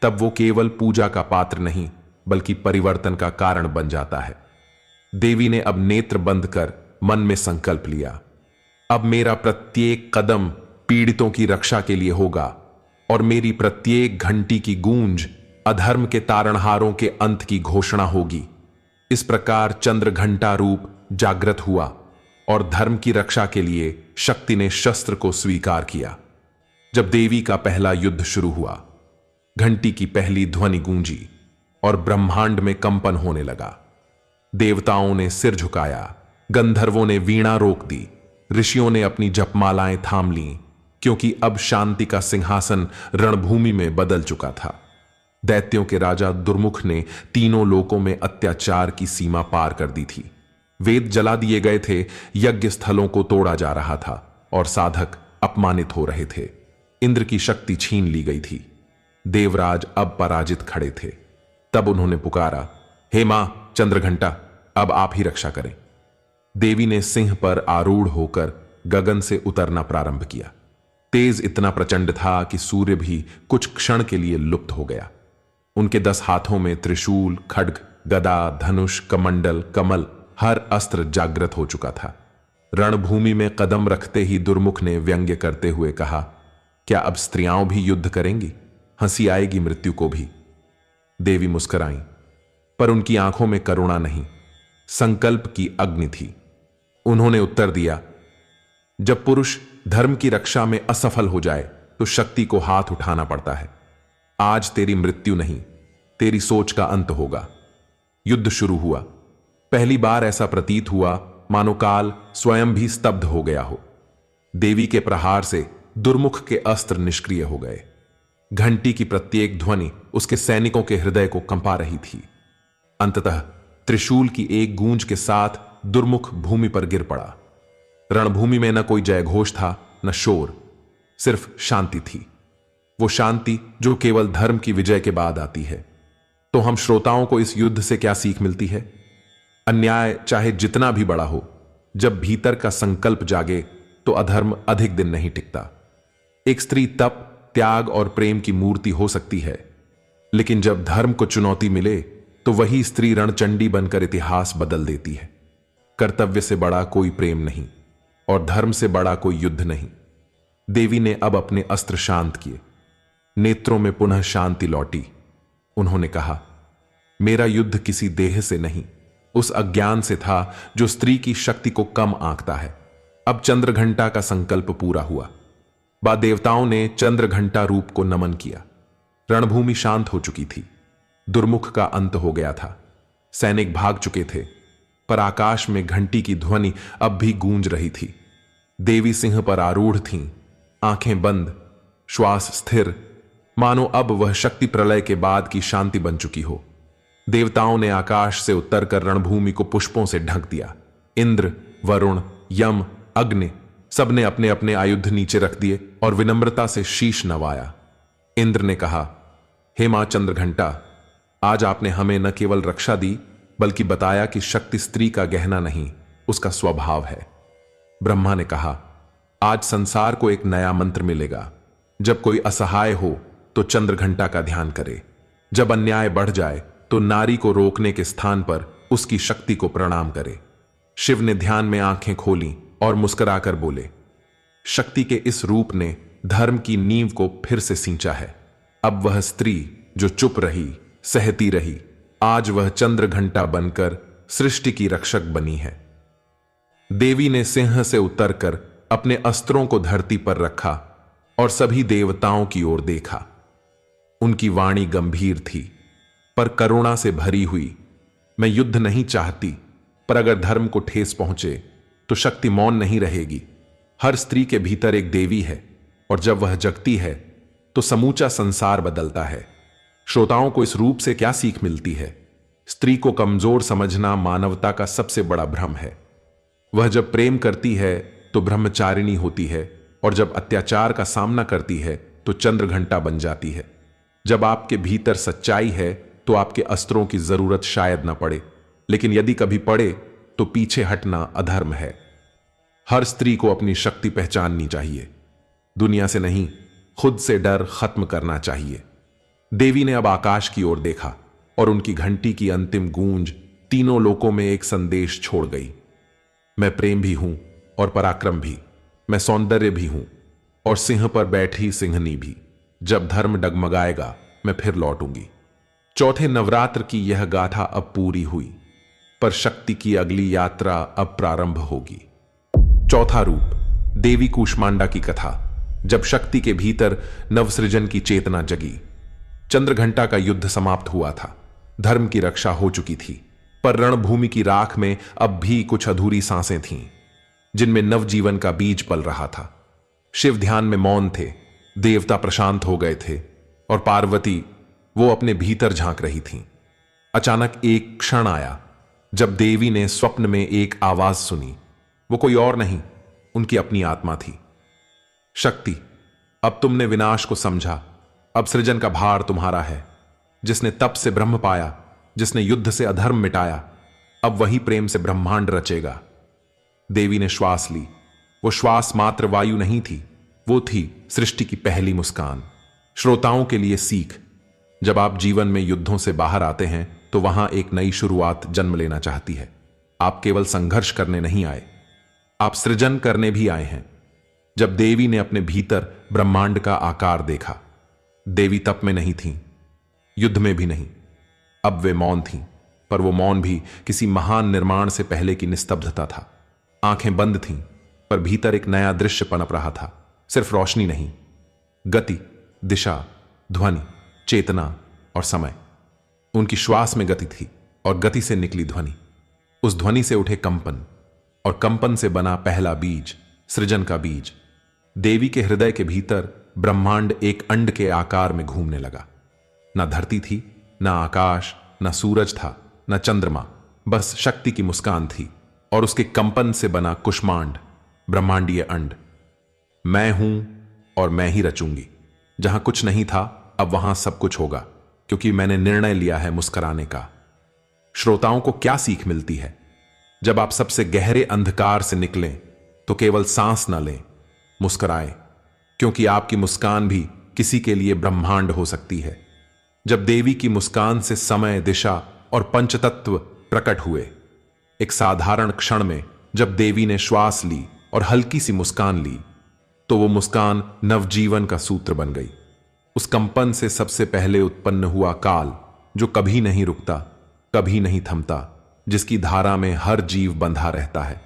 तब वो केवल पूजा का पात्र नहीं, बल्कि परिवर्तन का कारण बन जाता है। देवी ने अब नेत्र बंद कर मन में संकल्प लिया, अब मेरा प्रत्येक कदम पीड़ितों की रक्षा के लिए होगा और मेरी प्रत्येक घंटी की गूंज अधर्म के तारणहारों के अंत की घोषणा होगी। इस प्रकार चंद्र घंटा रूप जागृत हुआ और धर्म की रक्षा के लिए शक्ति ने शस्त्र को स्वीकार किया। जब देवी का पहला युद्ध शुरू हुआ, घंटी की पहली ध्वनि गूंजी और ब्रह्मांड में कंपन होने लगा। देवताओं ने सिर झुकाया, गंधर्वों ने वीणा रोक दी, ऋषियों ने अपनी जपमालाएं थाम लीं, क्योंकि अब शांति का सिंहासन रणभूमि में बदल चुका था। दैत्यों के राजा दुर्मुख ने तीनों लोकों में अत्याचार की सीमा पार कर दी थी। वेद जला दिए गए थे, यज्ञ स्थलों को तोड़ा जा रहा था और साधक अपमानित हो रहे थे। इंद्र की शक्ति छीन ली गई थी। देवराज अब पराजित खड़े थे। तब उन्होंने पुकारा, हे मां चंद्रघंटा, अब आप ही रक्षा करें। देवी ने सिंह पर आरूढ़ होकर गगन से उतरना प्रारंभ किया। तेज इतना प्रचंड था कि सूर्य भी कुछ क्षण के लिए लुप्त हो गया। उनके 10 हाथों में त्रिशूल, खड्ग, गदा, धनुष, कमंडल, कमल, हर अस्त्र जागृत हो चुका था। रणभूमि में कदम रखते ही दुर्मुख ने व्यंग्य करते हुए कहा, क्या अब स्त्रियां भी युद्ध करेंगी? हंसी आएगी मृत्यु को भी। देवी मुस्कुराईं, पर उनकी आंखों में करुणा नहीं, संकल्प की अग्नि थी। उन्होंने उत्तर दिया, जब पुरुष धर्म की रक्षा में असफल हो जाए तो शक्ति को हाथ उठाना पड़ता है। आज तेरी मृत्यु नहीं, तेरी सोच का अंत होगा। युद्ध शुरू हुआ। पहली बार ऐसा प्रतीत हुआ मानो काल स्वयं भी स्तब्ध हो गया हो। देवी के प्रहार से दुर्मुख के अस्त्र निष्क्रिय हो गए। घंटी की प्रत्येक ध्वनि उसके सैनिकों के हृदय को कंपा रही थी। अंततः त्रिशूल की एक गूंज के साथ दुर्मुख भूमि पर गिर पड़ा। रणभूमि में न कोई जयघोष था, न शोर, सिर्फ शांति थी। वो शांति जो केवल धर्म की विजय के बाद आती है। तो हम श्रोताओं को इस युद्ध से क्या सीख मिलती है? अन्याय चाहे जितना भी बड़ा हो, जब भीतर का संकल्प जागे तो अधर्म अधिक दिन नहीं टिकता। एक स्त्री तप, त्याग और प्रेम की मूर्ति हो सकती है, लेकिन जब धर्म को चुनौती मिले तो वही स्त्री रणचंडी बनकर इतिहास बदल देती है। कर्तव्य से बड़ा कोई प्रेम नहीं और धर्म से बड़ा कोई युद्ध नहीं। देवी ने अब अपने अस्त्र शांत किए। नेत्रों में पुनः शांति लौटी। उन्होंने कहा, मेरा युद्ध किसी देह से नहीं, उस अज्ञान से था जो स्त्री की शक्ति को कम आंकता है। अब चंद्रघंटा का संकल्प पूरा हुआ। बाद देवताओं ने चंद्रघंटा रूप को नमन किया। रणभूमि शांत हो चुकी थी। दुर्मुख का अंत हो गया था। सैनिक भाग चुके थे, पर आकाश में घंटी की ध्वनि अब भी गूंज रही थी। देवी सिंह पर आरूढ़ थीं, आंखें बंद, श्वास स्थिर, मानो अब वह शक्ति प्रलय के बाद की शांति बन चुकी हो। देवताओं ने आकाश से उतरकर रणभूमि को पुष्पों से ढक दिया। इंद्र, वरुण, यम, अग्नि सबने अपने अपने आयुध नीचे रख दिए और विनम्रता से शीश नवाया। इंद्र ने कहा, हे मां चंद्रघंटा, आज आपने हमें न केवल रक्षा दी बल्कि बताया कि शक्ति स्त्री का गहना नहीं, उसका स्वभाव है। ब्रह्मा ने कहा, आज संसार को एक नया मंत्र मिलेगा। जब कोई असहाय हो तो चंद्रघंटा का ध्यान करे। जब अन्याय बढ़ जाए तो नारी को रोकने के स्थान पर उसकी शक्ति को प्रणाम करे। शिव ने ध्यान में आंखें खोली और मुस्कुराकर बोले, शक्ति के इस रूप ने धर्म की नींव को फिर से सींचा है। अब वह स्त्री जो चुप रही, सहती रही, आज वह चंद्रघंटा बनकर सृष्टि की रक्षक बनी है। देवी ने सिंह से उतरकर अपने अस्त्रों को धरती पर रखा और सभी देवताओं की ओर देखा। उनकी वाणी गंभीर थी, पर करुणा से भरी हुई। मैं युद्ध नहीं चाहती, पर अगर धर्म को ठेस पहुंचे तो शक्ति मौन नहीं रहेगी। हर स्त्री के भीतर एक देवी है और जब वह जगती है तो समूचा संसार बदलता है। श्रोताओं को इस रूप से क्या सीख मिलती है? स्त्री को कमजोर समझना मानवता का सबसे बड़ा भ्रम है। वह जब प्रेम करती है तो ब्रह्मचारिणी होती है और जब अत्याचार का सामना करती है तो चंद्रघंटा बन जाती है। जब आपके भीतर सच्चाई है तो आपके अस्त्रों की जरूरत शायद न पड़े, लेकिन यदि कभी पड़े तो पीछे हटना अधर्म है। हर स्त्री को अपनी शक्ति पहचाननी चाहिए। दुनिया से नहीं, खुद से डर खत्म करना चाहिए। देवी ने अब आकाश की ओर देखा और उनकी घंटी की अंतिम गूंज तीनों लोकों में एक संदेश छोड़ गई। मैं प्रेम भी हूं और पराक्रम भी। मैं सौंदर्य भी हूं और सिंह पर बैठी सिंहनी भी। जब धर्म डगमगाएगा मैं फिर लौटूंगी। चौथे नवरात्र की यह गाथा अब पूरी हुई, पर शक्ति की अगली यात्रा अब प्रारंभ होगी। चौथा रूप, देवी कूष्मांडा की कथा। जब शक्ति के भीतर नवसृजन की चेतना जगी। चंद्रघंटा का युद्ध समाप्त हुआ था, धर्म की रक्षा हो चुकी थी, पर रणभूमि की राख में अब भी कुछ अधूरी सांसें थीं, जिनमें नवजीवन का बीज पल रहा था। शिव ध्यान में मौन थे, देवता प्रशांत हो गए थे, और पार्वती वो अपने भीतर झांक रही थीं। अचानक एक क्षण आया जब देवी ने स्वप्न में एक आवाज सुनी। वो कोई और नहीं, उनकी अपनी आत्मा थी। शक्ति, अब तुमने विनाश को समझा, अब सृजन का भार तुम्हारा है। जिसने तप से ब्रह्म पाया, जिसने युद्ध से अधर्म मिटाया, अब वही प्रेम से ब्रह्मांड रचेगा। देवी ने श्वास ली। वो श्वास मात्र वायु नहीं थी, वो थी सृष्टि की पहली मुस्कान। श्रोताओं के लिए सीख, जब आप जीवन में युद्धों से बाहर आते हैं तो वहां एक नई शुरुआत जन्म लेना चाहती है। आप केवल संघर्ष करने नहीं आए, आप सृजन करने भी आए हैं। जब देवी ने अपने भीतर ब्रह्मांड का आकार देखा, देवी तप में नहीं थीं, युद्ध में भी नहीं। अब वे मौन थीं, पर वो मौन भी किसी महान निर्माण से पहले की निस्तब्धता था। आंखें बंद थीं, पर भीतर एक नया दृश्य पनप रहा था। सिर्फ रोशनी नहीं, गति, दिशा, ध्वनि, चेतना और समय। उनकी श्वास में गति थी और गति से निकली ध्वनि। उस ध्वनि से उठे कंपन, और कंपन से बना पहला बीज, सृजन का बीज। देवी के हृदय के भीतर ब्रह्मांड एक अंड के आकार में घूमने लगा। ना धरती थी, ना आकाश, ना सूरज था, ना चंद्रमा, बस शक्ति की मुस्कान थी, और उसके कंपन से बना कुष्मांड, ब्रह्मांडीय अंड। मैं हूं और मैं ही रचूंगी। जहां कुछ नहीं था, अब वहां सब कुछ होगा, क्योंकि मैंने निर्णय लिया है मुस्कुराने का। श्रोताओं को क्या सीख मिलती है? जब आप सबसे गहरे अंधकार से निकलें तो केवल सांस न लें, मुस्कुराएं, क्योंकि आपकी मुस्कान भी किसी के लिए ब्रह्मांड हो सकती है। जब देवी की मुस्कान से समय, दिशा और पंचतत्व प्रकट हुए। एक साधारण क्षण में जब देवी ने श्वास ली और हल्की सी मुस्कान ली, तो वो मुस्कान नवजीवन का सूत्र बन गई। उस कंपन से सबसे पहले उत्पन्न हुआ काल, जो कभी नहीं रुकता, कभी नहीं थमता, जिसकी धारा में हर जीव बंधा रहता है।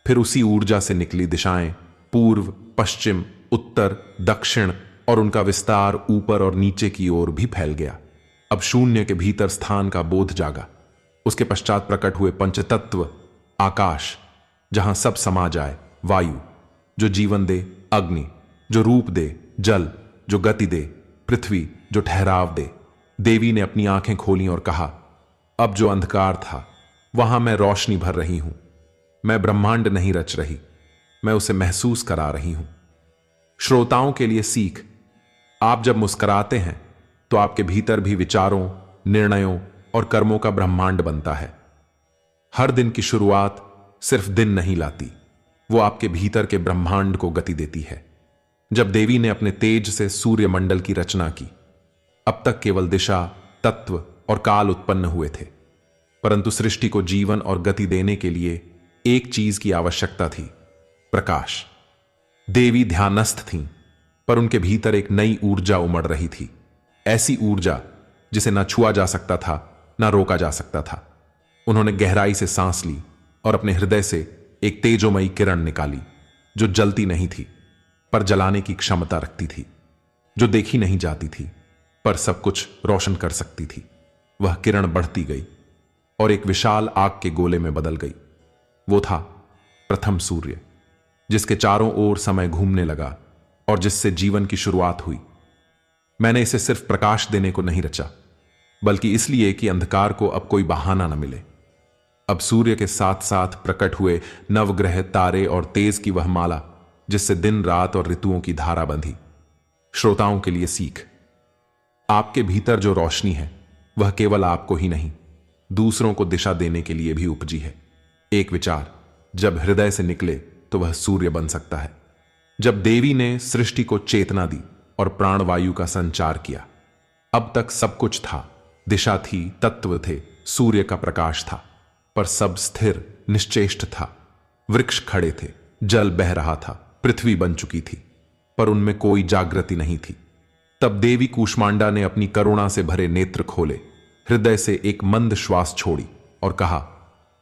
फिर उसी ऊर्जा से निकली दिशाएं, पूर्व, पश्चिम, उत्तर, दक्षिण, और उनका विस्तार ऊपर और नीचे की ओर भी फैल गया। अब शून्य के भीतर स्थान का बोध जागा। उसके पश्चात प्रकट हुए पंचतत्व, आकाश जहां सब समा जाए, वायु जो जीवन दे, अग्नि जो रूप दे, जल जो गति दे, पृथ्वी जो ठहराव दे। देवी ने अपनी आंखें खोली और कहा, अब जो अंधकार था वहां मैं रोशनी भर रही हूं। मैं ब्रह्मांड नहीं रच रही, मैं उसे महसूस करा रही हूं। श्रोताओं के लिए सीख, आप जब मुस्कुराते हैं तो आपके भीतर भी विचारों, निर्णयों और कर्मों का ब्रह्मांड बनता है। हर दिन की शुरुआत सिर्फ दिन नहीं लाती, वो आपके भीतर के ब्रह्मांड को गति देती है। जब देवी ने अपने तेज से सूर्यमंडल की रचना की, अब तक केवल दिशा, तत्व और काल उत्पन्न हुए थे, परंतु सृष्टि को जीवन और गति देने के लिए एक चीज की आवश्यकता थी, प्रकाश। देवी ध्यानस्थ थीं, पर उनके भीतर एक नई ऊर्जा उमड़ रही थी। ऐसी ऊर्जा जिसे न छुआ जा सकता था, न रोका जा सकता था। उन्होंने गहराई से सांस ली और अपने हृदय से एक तेजोमयी किरण निकाली, जो जलती नहीं थी पर जलाने की क्षमता रखती थी, जो देखी नहीं जाती थी पर सब कुछ रोशन कर सकती थी। वह किरण बढ़ती गई और एक विशाल आग के गोले में बदल गई। वो था प्रथम सूर्य, जिसके चारों ओर समय घूमने लगा और जिससे जीवन की शुरुआत हुई। मैंने इसे सिर्फ प्रकाश देने को नहीं रचा, बल्कि इसलिए कि अंधकार को अब कोई बहाना न मिले। अब सूर्य के साथ साथ प्रकट हुए नवग्रह, तारे और तेज की वह माला, जिससे दिन रात और ऋतुओं की धारा बंधी। श्रोताओं के लिए सीख, आपके भीतर जो रोशनी है वह केवल आपको ही नहीं, दूसरों को दिशा देने के लिए भी उपजी है। एक विचार जब हृदय से निकले तो वह सूर्य बन सकता है। जब देवी ने सृष्टि को चेतना दी और प्राणवायु का संचार किया, अब तक सब कुछ था, दिशा थी, तत्व थे, सूर्य का प्रकाश था, पर सब स्थिर, निश्चेष्ट था। वृक्ष खड़े थे, जल बह रहा था, पृथ्वी बन चुकी थी, पर उनमें कोई जागृति नहीं थी। तब देवी कूष्मांडा ने अपनी करुणा से भरे नेत्र खोले, हृदय से एक मंद श्वास छोड़ी और कहा,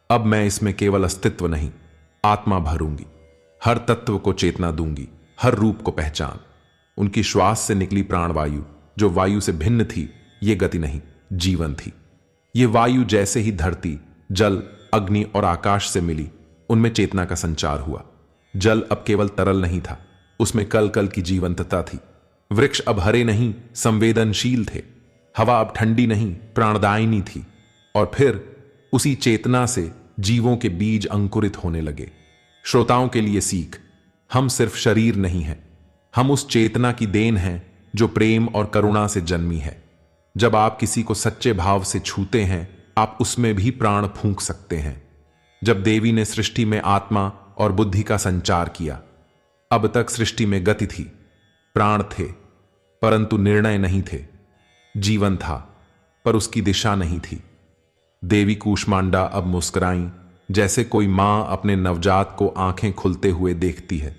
अब मैं इसमें केवल अस्तित्व नहीं, आत्मा भरूंगी, हर तत्व को चेतना दूंगी, हर रूप को पहचान। उनकी श्वास से निकली प्राणवायु, जो वायु से भिन्न थी, ये गति नहीं, जीवन थी। ये वायु जैसे ही धरती, जल, अग्नि और आकाश से मिली, उनमें चेतना का संचार हुआ। जल अब केवल तरल नहीं था, उसमें कल कल की जीवंतता थी। वृक्ष अब हरे नहीं, संवेदनशील थे। हवा अब ठंडी नहीं, प्राणदायिनी थी। और फिर उसी चेतना से जीवों के बीज अंकुरित होने लगे। श्रोताओं के लिए सीख, हम सिर्फ शरीर नहीं हैं, हम उस चेतना की देन हैं जो प्रेम और करुणा से जन्मी है। जब आप किसी को सच्चे भाव से छूते हैं, आप उसमें भी प्राण फूंक सकते हैं। जब देवी ने सृष्टि में आत्मा और बुद्धि का संचार किया, अब तक सृष्टि में गति थी, प्राण थे, परंतु निर्णय नहीं थे। जीवन था, पर उसकी दिशा नहीं थी। देवी कूष्मांडा अब मुस्कुराईं, जैसे कोई मां अपने नवजात को आंखें खुलते हुए देखती है,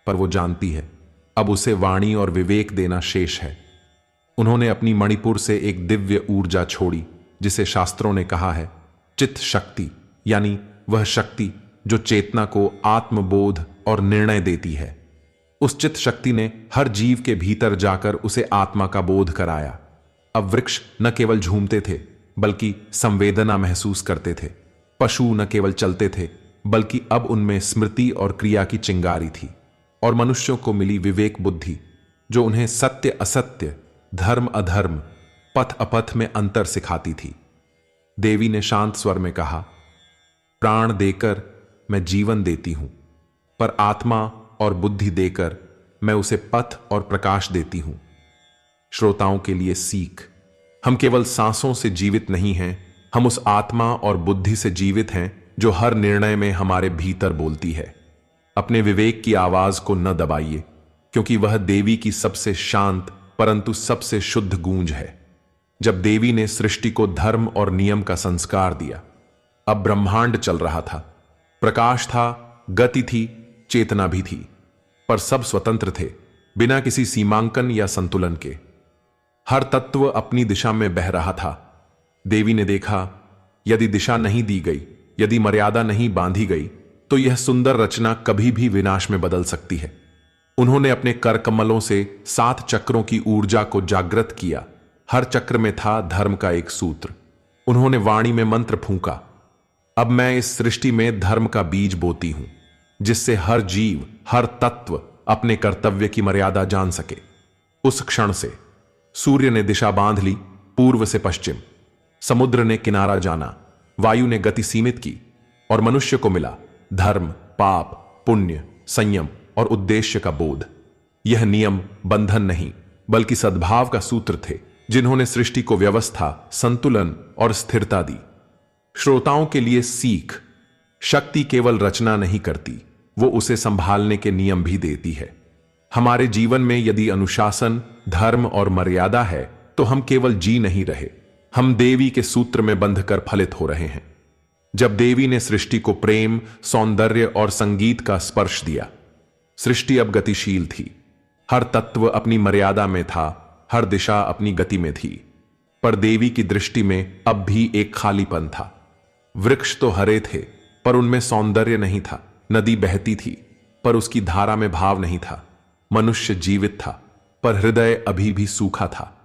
पर वो जानती है अब उसे वाणी और विवेक देना शेष है। उन्होंने अपनी मणिपुर से एक दिव्य ऊर्जा छोड़ी, जिसे शास्त्रों ने कहा है चित्त शक्ति, यानी वह शक्ति जो चेतना को आत्मबोध और निर्णय देती है। उस चित्त शक्ति ने हर जीव के भीतर जाकर उसे आत्मा का बोध कराया। अब वृक्ष न केवल झूमते थे, बल्कि संवेदना महसूस करते थे। पशु न केवल चलते थे, बल्कि अब उनमें स्मृति और क्रिया की चिंगारी थी। और मनुष्यों को मिली विवेक बुद्धि, जो उन्हें सत्य असत्य, धर्म अधर्म, पथ अपथ में अंतर सिखाती थी। देवी ने शांत स्वर में कहा, प्राण देकर मैं जीवन देती हूं, पर आत्मा और बुद्धि देकर मैं उसे पथ और प्रकाश देती हूं। श्रोताओं के लिए सीख, हम केवल सांसों से जीवित नहीं हैं, हम उस आत्मा और बुद्धि से जीवित हैं जो हर निर्णय में हमारे भीतर बोलती है। अपने विवेक की आवाज को न दबाइए, क्योंकि वह देवी की सबसे शांत परंतु सबसे शुद्ध गूंज है। जब देवी ने सृष्टि को धर्म और नियम का संस्कार दिया, अब ब्रह्मांड चल रहा था। प्रकाश था, गति थी, चेतना भी थी, पर सब स्वतंत्र थे, बिना किसी सीमांकन या संतुलन के। हर तत्व अपनी दिशा में बह रहा था। देवी ने देखा, यदि दिशा नहीं दी गई, यदि मर्यादा नहीं बांधी गई, तो यह सुंदर रचना कभी भी विनाश में बदल सकती है। उन्होंने अपने कर कमलों से 7 चक्रों की ऊर्जा को जागृत किया। हर चक्र में था धर्म का एक सूत्र। उन्होंने वाणी में मंत्र फूंका, अब मैं इस सृष्टि में धर्म का बीज बोती हूं, जिससे हर जीव, हर तत्व अपने कर्तव्य की मर्यादा जान सके। उस क्षण से सूर्य ने दिशा बांध ली, पूर्व से पश्चिम। समुद्र ने किनारा जाना, वायु ने गति सीमित की, और मनुष्य को मिला धर्म, पाप, पुण्य, संयम और उद्देश्य का बोध। यह नियम बंधन नहीं, बल्कि सद्भाव का सूत्र थे, जिन्होंने सृष्टि को व्यवस्था, संतुलन और स्थिरता दी। श्रोताओं के लिए सीख, शक्ति केवल रचना नहीं करती, वो उसे संभालने के नियम भी देती है। हमारे जीवन में यदि अनुशासन, धर्म और मर्यादा है, तो हम केवल जी नहीं रहे, हम देवी के सूत्र में बंधकर फलित हो रहे हैं। जब देवी ने सृष्टि को प्रेम, सौंदर्य और संगीत का स्पर्श दिया, सृष्टि अब गतिशील थी। हर तत्व अपनी मर्यादा में था, हर दिशा अपनी गति में थी। पर देवी की दृष्टि में अब भी एक खालीपन था। वृक्ष तो हरे थे, पर उनमें सौंदर्य नहीं था। नदी बहती थी, पर उसकी धारा में भाव नहीं था। मनुष्य जीवित था, पर हृदय अभी भी सूखा था।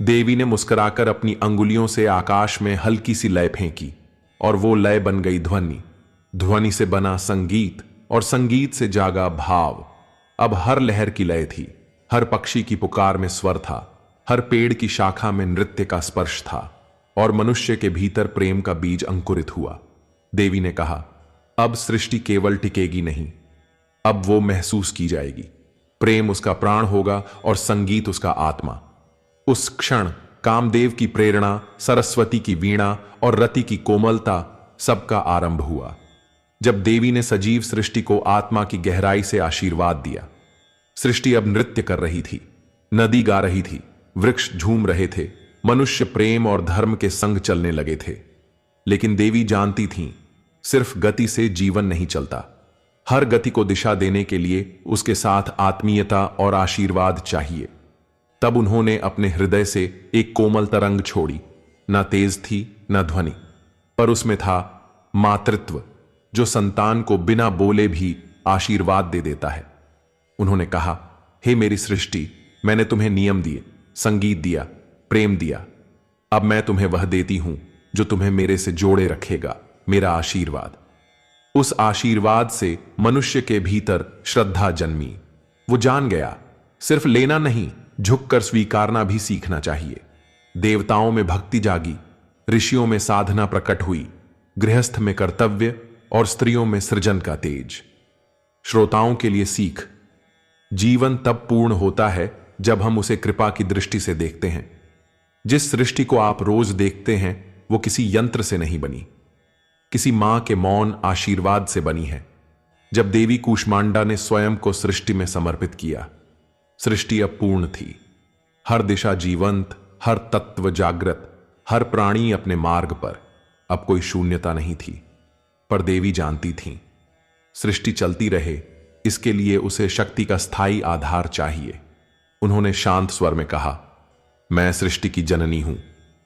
देवी ने मुस्कुराकर अपनी अंगुलियों से आकाश में हल्की सी लय फेंकी, और वो लय बन गई ध्वनि। ध्वनि से बना संगीत, और संगीत से जागा भाव। अब हर लहर की लय थी, हर पक्षी की पुकार में स्वर था, हर पेड़ की शाखा में नृत्य का स्पर्श था, और मनुष्य के भीतर प्रेम का बीज अंकुरित हुआ। देवी ने कहा, अब सृष्टि केवल टिकेगी नहीं, अब वो महसूस की जाएगी। प्रेम उसका प्राण होगा और संगीत उसका आत्मा। उस क्षण कामदेव की प्रेरणा, सरस्वती की वीणा और रति की कोमलता सबका आरंभ हुआ। जब देवी ने सजीव सृष्टि को आत्मा की गहराई से आशीर्वाद दिया, सृष्टि अब नृत्य कर रही थी। नदी गा रही थी, वृक्ष झूम रहे थे, मनुष्य प्रेम और धर्म के संग चलने लगे थे। लेकिन देवी जानती थीं, सिर्फ गति से जीवन नहीं चलता, हर गति को दिशा देने के लिए उसके साथ आत्मीयता और आशीर्वाद चाहिए। तब उन्होंने अपने हृदय से एक कोमल तरंग छोड़ी, ना तेज थी ना ध्वनि, पर उसमें था मातृत्व, जो संतान को बिना बोले भी आशीर्वाद दे देता है। उन्होंने कहा, हे मेरी सृष्टि, मैंने तुम्हें नियम दिए, संगीत दिया, प्रेम दिया। अब मैं तुम्हें वह देती हूं जो तुम्हें मेरे से जोड़े रखेगा, मेरा आशीर्वाद। उस आशीर्वाद से मनुष्य के भीतर श्रद्धा जन्मी। वो जान गया, सिर्फ लेना नहीं, झुककर स्वीकारना भी सीखना चाहिए। देवताओं में भक्ति जागी, ऋषियों में साधना प्रकट हुई, गृहस्थ में कर्तव्य और स्त्रियों में सृजन का तेज। श्रोताओं के लिए सीख, जीवन तब पूर्ण होता है जब हम उसे कृपा की दृष्टि से देखते हैं। जिस सृष्टि को आप रोज देखते हैं वो किसी यंत्र से नहीं बनी, किसी मां के मौन आशीर्वाद से बनी है। जब देवी कूष्मांडा ने स्वयं को सृष्टि में समर्पित किया, सृष्टि अब पूर्ण थी। हर दिशा जीवंत, हर तत्व जागृत, हर प्राणी अपने मार्ग पर। अब कोई शून्यता नहीं थी। पर देवी जानती थीं, सृष्टि चलती रहे इसके लिए उसे शक्ति का स्थायी आधार चाहिए। उन्होंने शांत स्वर में कहा, मैं सृष्टि की जननी हूं,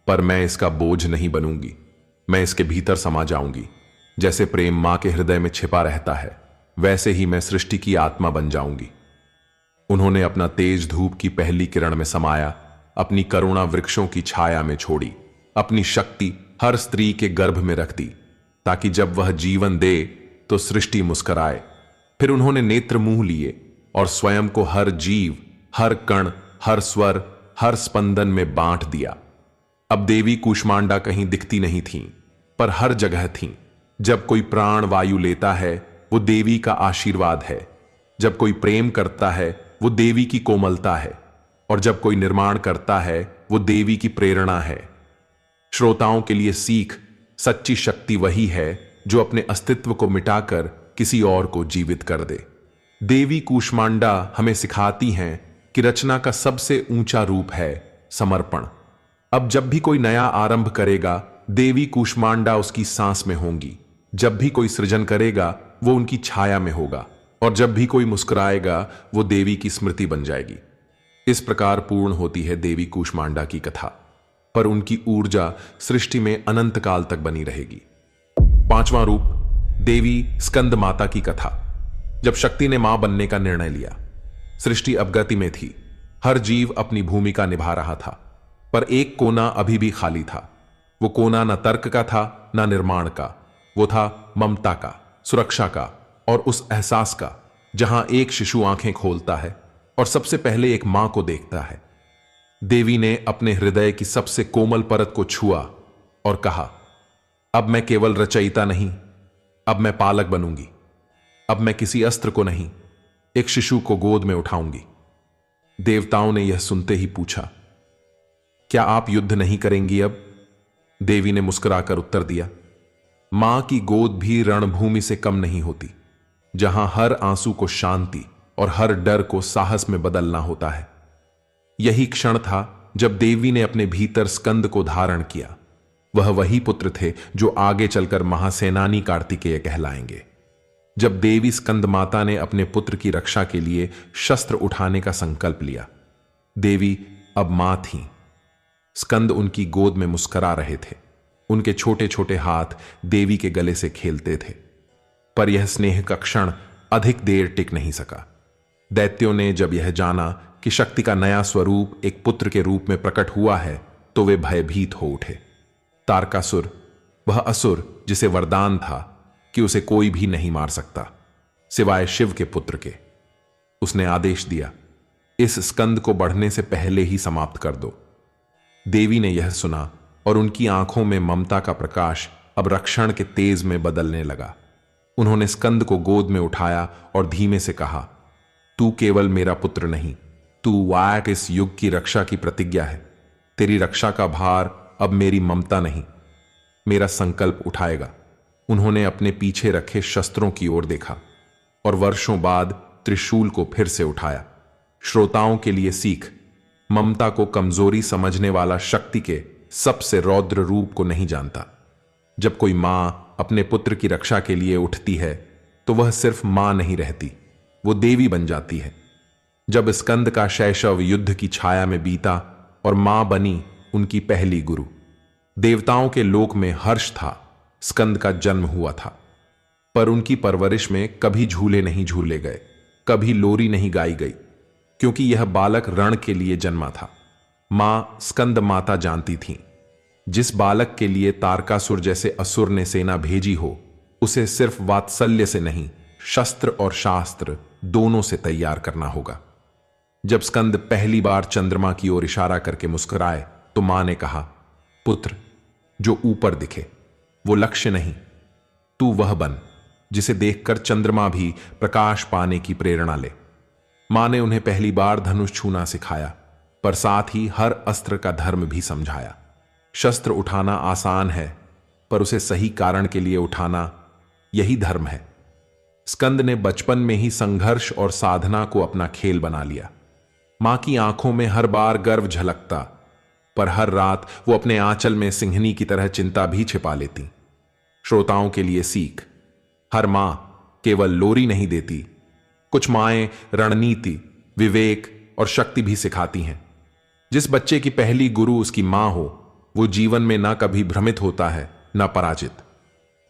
पर मैं इसका बोझ नहीं बनूंगी। मैं इसके भीतर समा जाऊंगी। जैसे प्रेम मां के हृदय में छिपा रहता है, वैसे ही मैं सृष्टि की आत्मा बन जाऊंगी। उन्होंने अपना तेज धूप की पहली किरण में समाया, अपनी करुणा वृक्षों की छाया में छोड़ी, अपनी शक्ति हर स्त्री के गर्भ में रख दी, ताकि जब वह जीवन दे तो सृष्टि मुस्कराए। फिर उन्होंने नेत्र मुंह लिए और स्वयं को हर जीव, हर कण, हर स्वर, हर स्पंदन में बांट दिया। अब देवी कूष्मांडा कहीं दिखती नहीं थीं, पर हर जगह थीं। जब कोई प्राण वायु लेता है वो देवी का आशीर्वाद है, जब कोई प्रेम करता है वो देवी की कोमलता है, और जब कोई निर्माण करता है वो देवी की प्रेरणा है। श्रोताओं के लिए सीख, सच्ची शक्ति वही है जो अपने अस्तित्व को मिटाकर किसी और को जीवित कर दे। देवी कूष्मांडा हमें सिखाती हैं कि रचना का सबसे ऊंचा रूप है समर्पण। अब जब भी कोई नया आरंभ करेगा, देवी कूष्मांडा उसकी सांस में होंगी। जब भी कोई सृजन करेगा वो उनकी छाया में होगा, और जब भी कोई मुस्कुराएगा वो देवी की स्मृति बन जाएगी। इस प्रकार पूर्ण होती है देवी कूष्मांडा की कथा, पर उनकी ऊर्जा सृष्टि में अनंत काल तक बनी रहेगी। पांचवां रूप, देवी स्कंद माता की कथा। जब शक्ति ने मां बनने का निर्णय लिया, सृष्टि अब गति में थी। हर जीव अपनी भूमिका निभा रहा था, पर एक कोना अभी भी खाली था। वो कोना न तर्क का था न निर्माण का, वो था ममता का, सुरक्षा का और उस एहसास का जहां एक शिशु आंखें खोलता है और सबसे पहले एक मां को देखता है। देवी ने अपने हृदय की सबसे कोमल परत को छुआ और कहा, अब मैं केवल रचयिता नहीं, अब मैं पालक बनूंगी। अब मैं किसी अस्त्र को नहीं, एक शिशु को गोद में उठाऊंगी। देवताओं ने यह सुनते ही पूछा, क्या आप युद्ध नहीं करेंगी अब? देवी ने मुस्कुराकर उत्तर दिया, मां की गोद भी रणभूमि से कम नहीं होती, जहां हर आंसू को शांति और हर डर को साहस में बदलना होता है। यही क्षण था जब देवी ने अपने भीतर स्कंद को धारण किया। वह वही पुत्र थे जो आगे चलकर महासेनानी कार्तिकेय कहलाएंगे। जब देवी स्कंद माता ने अपने पुत्र की रक्षा के लिए शस्त्र उठाने का संकल्प लिया, देवी अब मां थीं। स्कंद उनकी गोद में मुस्कुरा रहे थे, उनके छोटे छोटे हाथ देवी के गले से खेलते थे। पर यह स्नेह का क्षण अधिक देर टिक नहीं सका। दैत्यों ने जब यह जाना कि शक्ति का नया स्वरूप एक पुत्र के रूप में प्रकट हुआ है, तो वे भयभीत हो उठे। तारकासुर, वह असुर जिसे वरदान था कि उसे कोई भी नहीं मार सकता सिवाय शिव के पुत्र के, उसने आदेश दिया, इस स्कंद को बढ़ने से पहले ही समाप्त कर दो। देवी ने यह सुना और उनकी आंखों में ममता का प्रकाश अब रक्षण के तेज में बदलने लगा। उन्होंने स्कंद को गोद में उठाया और धीमे से कहा, तू केवल मेरा पुत्र नहीं, तू वायक इस युग की रक्षा की प्रतिज्ञा है। तेरी रक्षा का भार अब मेरी ममता नहीं, मेरा संकल्प उठाएगा। उन्होंने अपने पीछे रखे शस्त्रों की ओर देखा और वर्षों बाद त्रिशूल को फिर से उठाया। श्रोताओं के लिए सीख, ममता को कमजोरी समझने वाला शक्ति के सबसे रौद्र रूप को नहीं जानता। जब कोई मां अपने पुत्र की रक्षा के लिए उठती है, तो वह सिर्फ मां नहीं रहती, वो देवी बन जाती है। जब स्कंद का शैशव युद्ध की छाया में बीता और मां बनी उनकी पहली गुरु, देवताओं के लोक में हर्ष था, स्कंद का जन्म हुआ था। पर उनकी परवरिश में कभी झूले नहीं झूले गए, कभी लोरी नहीं गाई गई, क्योंकि यह बालक रण के लिए जन्मा था। मां स्कंद माता जानती थीं, जिस बालक के लिए तारकासुर जैसे असुर ने सेना भेजी हो, उसे सिर्फ वात्सल्य से नहीं, शस्त्र और शास्त्र दोनों से तैयार करना होगा। जब स्कंद पहली बार चंद्रमा की ओर इशारा करके मुस्कुराए तो मां ने कहा, पुत्र, जो ऊपर दिखे वो लक्ष्य नहीं, तू वह बन जिसे देखकर चंद्रमा भी प्रकाश पाने की प्रेरणा ले। मां ने उन्हें पहली बार धनुष छूना सिखाया, पर साथ ही हर अस्त्र का धर्म भी समझाया। शस्त्र उठाना आसान है, पर उसे सही कारण के लिए उठाना, यही धर्म है। स्कंद ने बचपन में ही संघर्ष और साधना को अपना खेल बना लिया। मां की आंखों में हर बार गर्व झलकता, पर हर रात वो अपने आंचल में सिंहनी की तरह चिंता भी छिपा लेती। श्रोताओं के लिए सीख, हर मां केवल लोरी नहीं देती, कुछ माएं रणनीति, विवेक और शक्ति भी सिखाती हैं। जिस बच्चे की पहली गुरु उसकी मां हो, वो जीवन में ना कभी भ्रमित होता है, ना पराजित।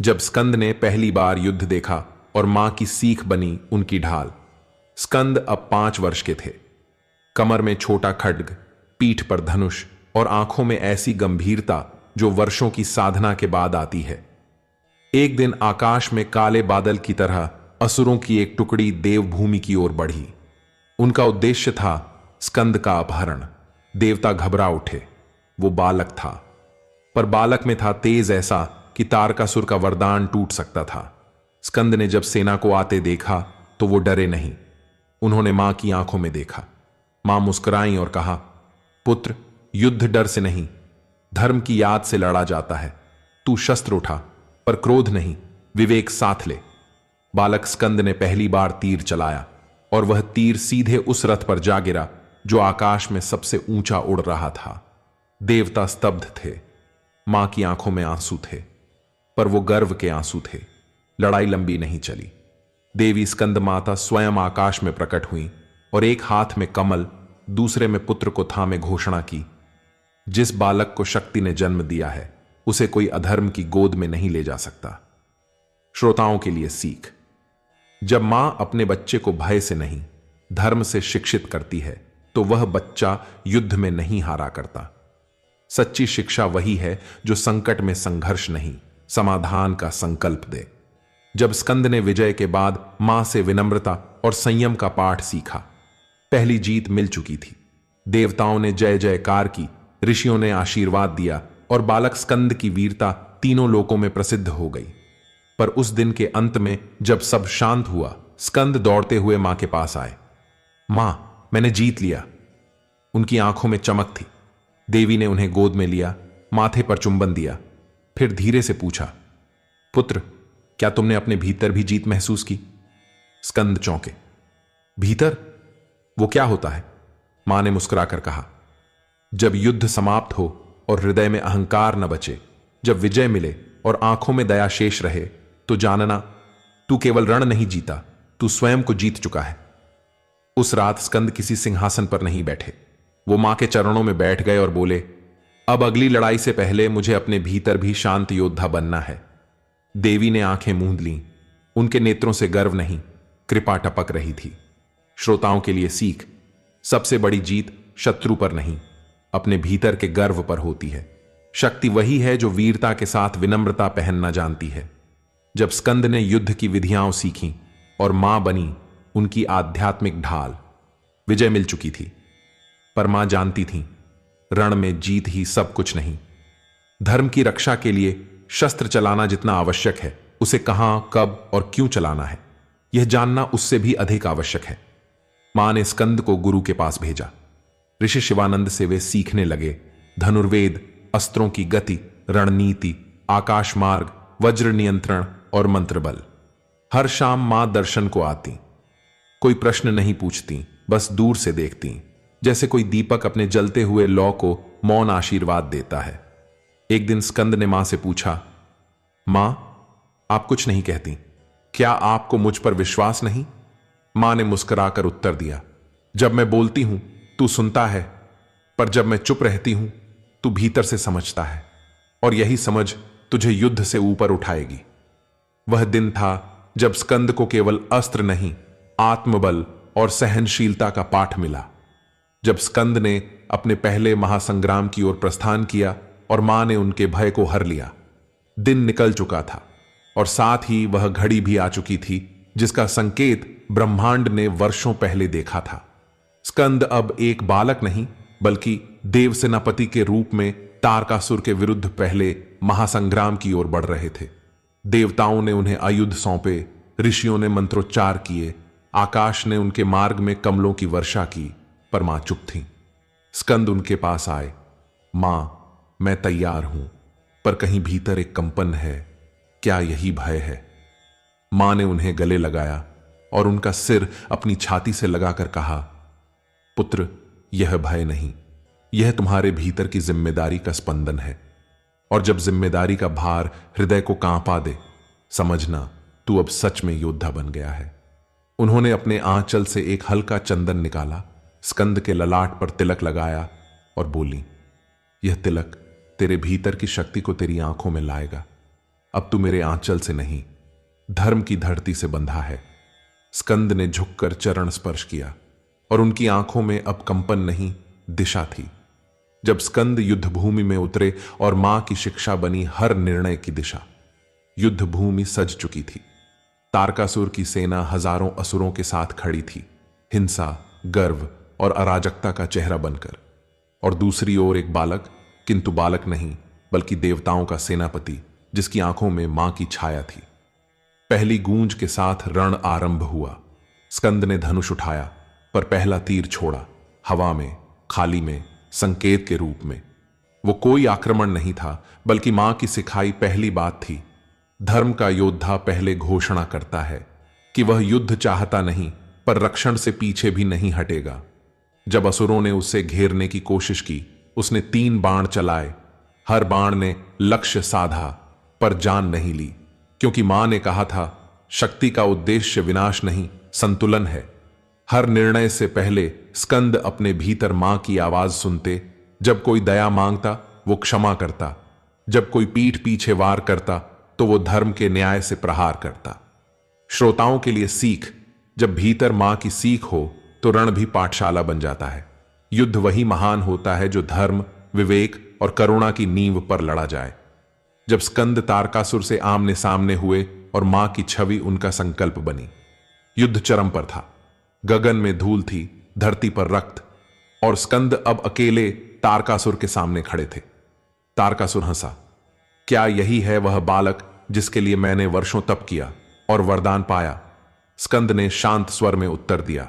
जब स्कंद ने पहली बार युद्ध देखा और मां की सीख बनी उनकी ढाल। स्कंद अब 5 वर्ष के थे। कमर में छोटा खड्ग, पीठ पर धनुष और आंखों में ऐसी गंभीरता जो वर्षों की साधना के बाद आती है। एक दिन आकाश में काले बादल की तरह असुरों की एक टुकड़ी देवभूमि की ओर बढ़ी। उनका उद्देश्य था स्कंद का अपहरण। देवता घबरा उठे। वो बालक था, पर बालक में था तेज ऐसा कि तारकासुर का वरदान टूट सकता था। स्कंद ने जब सेना को आते देखा तो वो डरे नहीं। उन्होंने मां की आंखों में देखा। मां मुस्कुराई और कहा, पुत्र, युद्ध डर से नहीं, धर्म की याद से लड़ा जाता है। तू शस्त्र उठा, पर क्रोध नहीं, विवेक साथ ले। बालक स्कंद ने पहली बार तीर चलाया और वह तीर सीधे उस रथ पर जा गिरा जो आकाश में सबसे ऊंचा उड़ रहा था। देवता स्तब्ध थे। मां की आंखों में आंसू थे, पर वो गर्व के आंसू थे। लड़ाई लंबी नहीं चली। देवी स्कंद माता स्वयं आकाश में प्रकट हुई और एक हाथ में कमल, दूसरे में पुत्र को थामे घोषणा की, जिस बालक को शक्ति ने जन्म दिया है, उसे कोई अधर्म की गोद में नहीं ले जा सकता। श्रोताओं के लिए सीख, जब मां अपने बच्चे को भय से नहीं, धर्म से शिक्षित करती है, तो वह बच्चा युद्ध में नहीं हारा करता। सच्ची शिक्षा वही है जो संकट में संघर्ष नहीं, समाधान का संकल्प दे। जब स्कंद ने विजय के बाद मां से विनम्रता और संयम का पाठ सीखा, पहली जीत मिल चुकी थी। देवताओं ने जय जयकार की, ऋषियों ने आशीर्वाद दिया और बालक स्कंद की वीरता तीनों लोकों में प्रसिद्ध हो गई। पर उस दिन के अंत में जब सब शांत हुआ, स्कंद दौड़ते हुए मां के पास आए। मां, मैंने जीत लिया। उनकी आंखों में चमक थी। देवी ने उन्हें गोद में लिया, माथे पर चुंबन दिया, फिर धीरे से पूछा, पुत्र, क्या तुमने अपने भीतर भी जीत महसूस की? स्कंद चौंके। भीतर? वो क्या होता है? मां ने मुस्कुराकर कहा, जब युद्ध समाप्त हो और हृदय में अहंकार न बचे, जब विजय मिले और आंखों में दया शेष रहे, तो जानना, तू केवल रण नहीं जीता, तू स्वयं को जीत चुका है। उस रात स्कंद किसी सिंहासन पर नहीं बैठे। वो मां के चरणों में बैठ गए और बोले, अब अगली लड़ाई से पहले मुझे अपने भीतर भी शांत योद्धा बनना है। देवी ने आंखें मूंद लीं। उनके नेत्रों से गर्व नहीं, कृपा टपक रही थी। श्रोताओं के लिए सीख, सबसे बड़ी जीत शत्रु पर नहीं, अपने भीतर के गर्व पर होती है। शक्ति वही है जो वीरता के साथ विनम्रता पहनना जानती है। जब स्कंद ने युद्ध की विधियां सीखी और मां बनी उनकी आध्यात्मिक ढाल, विजय मिल चुकी थी। पर मां जानती थी, रण में जीत ही सब कुछ नहीं। धर्म की रक्षा के लिए शस्त्र चलाना जितना आवश्यक है, उसे कहां, कब और क्यों चलाना है, यह जानना उससे भी अधिक आवश्यक है। मां ने स्कंद को गुरु के पास भेजा। ऋषि शिवानंद से वे सीखने लगे धनुर्वेद, अस्त्रों की गति, रणनीति, आकाश मार्ग, वज्र नियंत्रण और मंत्र बल। हर शाम मां दर्शन को आती। कोई प्रश्न नहीं पूछती, बस दूर से देखती, जैसे कोई दीपक अपने जलते हुए लौ को मौन आशीर्वाद देता है। एक दिन स्कंद ने मां से पूछा, मां, आप कुछ नहीं कहती, क्या आपको मुझ पर विश्वास नहीं? मां ने मुस्कुराकर उत्तर दिया, जब मैं बोलती हूं तू सुनता है, पर जब मैं चुप रहती हूं तू भीतर से समझता है, और यही समझ तुझे युद्ध से ऊपर उठाएगी। वह दिन था जब स्कंद को केवल अस्त्र नहीं, आत्मबल और सहनशीलता का पाठ मिला। जब स्कंद ने अपने पहले महासंग्राम की ओर प्रस्थान किया और मां ने उनके भय को हर लिया। दिन निकल चुका था और साथ ही वह घड़ी भी आ चुकी थी जिसका संकेत ब्रह्मांड ने वर्षों पहले देखा था। स्कंद अब एक बालक नहीं बल्कि देव सेनापति के रूप में तारकासुर के विरुद्ध पहले महासंग्राम की ओर बढ़ रहे थे। देवताओं ने उन्हें आयुध सौंपे, ऋषियों ने मंत्रोच्चार किए, आकाश ने उनके मार्ग में कमलों की वर्षा की, पर मां चुप थी। स्कंद उनके पास आए, मां मैं तैयार हूं, पर कहीं भीतर एक कंपन है, क्या यही भय है? मां ने उन्हें गले लगाया और उनका सिर अपनी छाती से लगाकर कहा, पुत्र यह भय नहीं, यह तुम्हारे भीतर की जिम्मेदारी का स्पंदन है, और जब जिम्मेदारी का भार हृदय को कांपा दे, समझना तू अब सच में योद्धा बन गया है। उन्होंने अपने आंचल से एक हल्का चंदन निकाला, स्कंद के ललाट पर तिलक लगाया और बोली, यह तिलक तेरे भीतर की शक्ति को तेरी आंखों में लाएगा। अब तू मेरे आंचल से नहीं, धर्म की धरती से बंधा है। स्कंद ने झुककर चरण स्पर्श किया और उनकी आंखों में अब कंपन नहीं, दिशा थी। जब स्कंद युद्ध भूमि में उतरे और मां की शिक्षा बनी हर निर्णय की दिशा। युद्ध भूमि सज चुकी थी। तारकासुर की सेना हजारों असुरों के साथ खड़ी थी, हिंसा, गर्व और अराजकता का चेहरा बनकर। और दूसरी ओर एक बालक, किंतु बालक नहीं बल्कि देवताओं का सेनापति, जिसकी आंखों में मां की छाया थी। पहली गूंज के साथ रण आरंभ हुआ। स्कंद ने धनुष उठाया, पर पहला तीर छोड़ा, हवा में, खाली में, संकेत के रूप में। वो कोई आक्रमण नहीं था, बल्कि मां की सिखाई पहली बात थी। धर्म का योद्धा पहले घोषणा करता है कि वह युद्ध चाहता नहीं, पर रक्षण से पीछे भी नहीं हटेगा। जब असुरों ने उसे घेरने की कोशिश की, उसने 3 बाण चलाए। हर बाण ने लक्ष्य साधा, पर जान नहीं ली, क्योंकि मां ने कहा था, शक्ति का उद्देश्य विनाश नहीं, संतुलन है। हर निर्णय से पहले स्कंद अपने भीतर मां की आवाज सुनते। जब कोई दया मांगता वो क्षमा करता, जब कोई पीठ पीछे वार करता तो वो धर्म के न्याय से प्रहार करता। श्रोताओं के लिए सीख, जब भीतर मां की सीख हो तो रण भी पाठशाला बन जाता है। युद्ध वही महान होता है जो धर्म, विवेक और करुणा की नींव पर लड़ा जाए। जब स्कंद तारकासुर से आमने सामने हुए और मां की छवि उनका संकल्प बनी। युद्ध चरम पर था। गगन में धूल थी, धरती पर रक्त, और स्कंद अब अकेले तारकासुर के सामने खड़े थे। तारकासुर हंसा, क्या यही है वह बालक जिसके लिए मैंने वर्षों तप किया और वरदान पाया? स्कंद ने शांत स्वर में उत्तर दिया,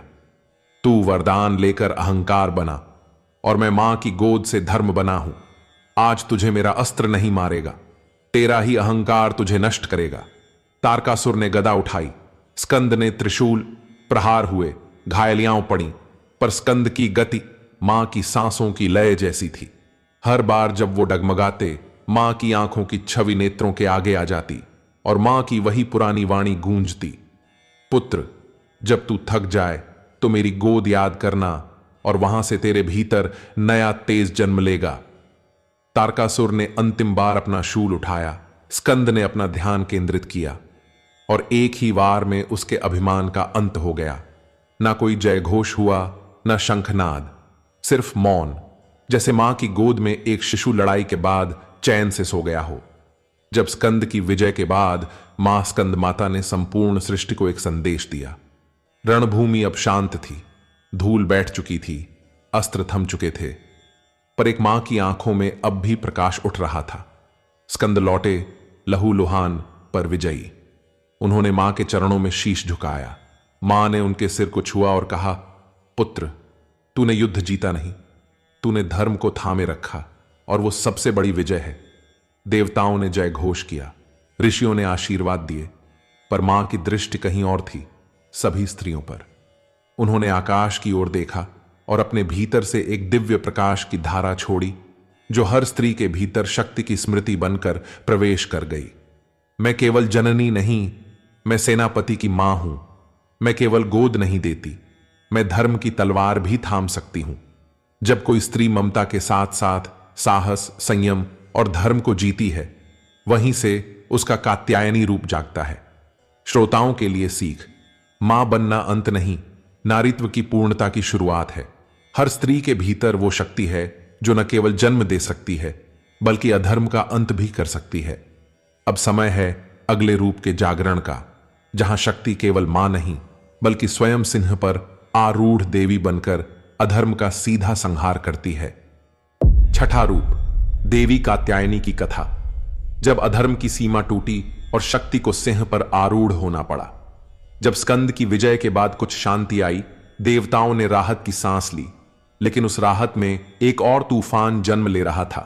तू वरदान लेकर अहंकार बना और मैं मां की गोद से धर्म बना हूं। आज तुझे मेरा अस्त्र नहीं मारेगा, तेरा ही अहंकार तुझे नष्ट करेगा। तारकासुर ने गदा उठाई, स्कंद ने त्रिशूल, प्रहार हुए, घायलियां पड़ी, पर स्कंद की गति मां की सांसों की लय जैसी थी। हर बार जब वो डगमगाते, मां की आंखों की छवि नेत्रों के आगे आ जाती और मां की वही पुरानी वाणी गूंजती, पुत्र जब तू थक जाए तो मेरी गोद याद करना और वहां से तेरे भीतर नया तेज जन्म लेगा। तारकासुर ने अंतिम बार अपना शूल उठाया, स्कंद ने अपना ध्यान केंद्रित किया और एक ही वार में उसके अभिमान का अंत हो गया। ना कोई जयघोष हुआ, ना शंखनाद, सिर्फ मौन, जैसे मां की गोद में एक शिशु लड़ाई के बाद चैन से सो गया हो। जब स्कंद की विजय के बाद मां स्कंद माता ने संपूर्ण सृष्टि को एक संदेश दिया। रणभूमि अब शांत थी, धूल बैठ चुकी थी, अस्त्र थम चुके थे, पर एक मां की आंखों में अब भी प्रकाश उठ रहा था। स्कंद लौटे, लहूलुहान पर विजयी। उन्होंने मां के चरणों में शीश झुकाया। मां ने उनके सिर को छुआ और कहा, पुत्र तूने युद्ध जीता नहीं, तूने धर्म को थामे रखा और वो सबसे बड़ी विजय है। देवताओं ने जय घोष किया, ऋषियों ने आशीर्वाद दिए, पर मां की दृष्टि कहीं और थी, सभी स्त्रियों पर। उन्होंने आकाश की ओर देखा और अपने भीतर से एक दिव्य प्रकाश की धारा छोड़ी जो हर स्त्री के भीतर शक्ति की स्मृति बनकर प्रवेश कर गई। मैं केवल जननी नहीं, मैं सेनापति की मां हूं। मैं केवल गोद नहीं देती, मैं धर्म की तलवार भी थाम सकती हूं। जब कोई स्त्री ममता के साथ साथ साहस, संयम और धर्म को जीती है, वहीं से उसका कात्यायनी रूप जागता है। श्रोताओं के लिए सीख: मां बनना अंत नहीं, नारीत्व की पूर्णता की शुरुआत है। हर स्त्री के भीतर वो शक्ति है जो न केवल जन्म दे सकती है, बल्कि अधर्म का अंत भी कर सकती है। अब समय है अगले रूप के जागरण का, जहां शक्ति केवल मां नहीं, बल्कि स्वयं सिंह पर आरूढ़ देवी बनकर अधर्म का सीधा संहार करती है। छठा रूप, देवी कात्यायनी की कथा। जब अधर्म की सीमा टूटी और शक्ति को सिंह पर आरूढ़ होना पड़ा, जब स्कंद की विजय के बाद कुछ शांति आई, देवताओं ने राहत की सांस ली। लेकिन उस राहत में एक और तूफान जन्म ले रहा था।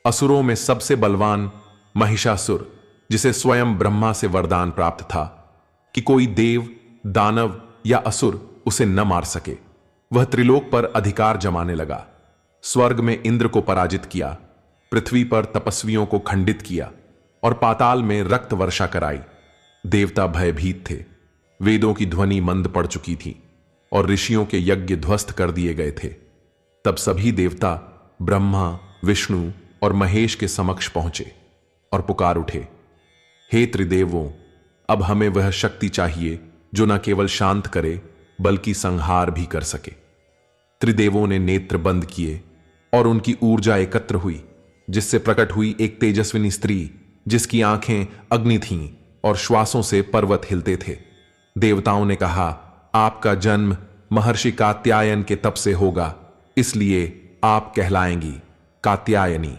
असुरों में सबसे बलवान महिषासुर, जिसे स्वयं ब्रह्मा से वरदान प्राप्त था कि कोई देव, दानव या असुर उसे न मार सके, वह त्रिलोक पर अधिकार जमाने लगा। स्वर्ग में इंद्र को पराजित किया, पृथ्वी पर तपस्वियों को खंडित किया और पाताल में रक्त वर्षा कराई। देवता भयभीत थे, वेदों की ध्वनि मंद पड़ चुकी थी और ऋषियों के यज्ञ ध्वस्त कर दिए गए थे। तब सभी देवता ब्रह्मा, विष्णु और महेश के समक्ष पहुंचे और पुकार उठे, हे त्रिदेवों, अब हमें वह शक्ति चाहिए जो न केवल शांत करे बल्कि संहार भी कर सके। त्रिदेवों ने नेत्र बंद किए और उनकी ऊर्जा एकत्र हुई, जिससे प्रकट हुई एक तेजस्विनी स्त्री, जिसकी आंखें अग्नि थीं और श्वासों से पर्वत हिलते थे। देवताओं ने कहा, आपका जन्म महर्षि कात्यायन के तप से होगा, इसलिए आप कहलाएंगी कात्यायनी।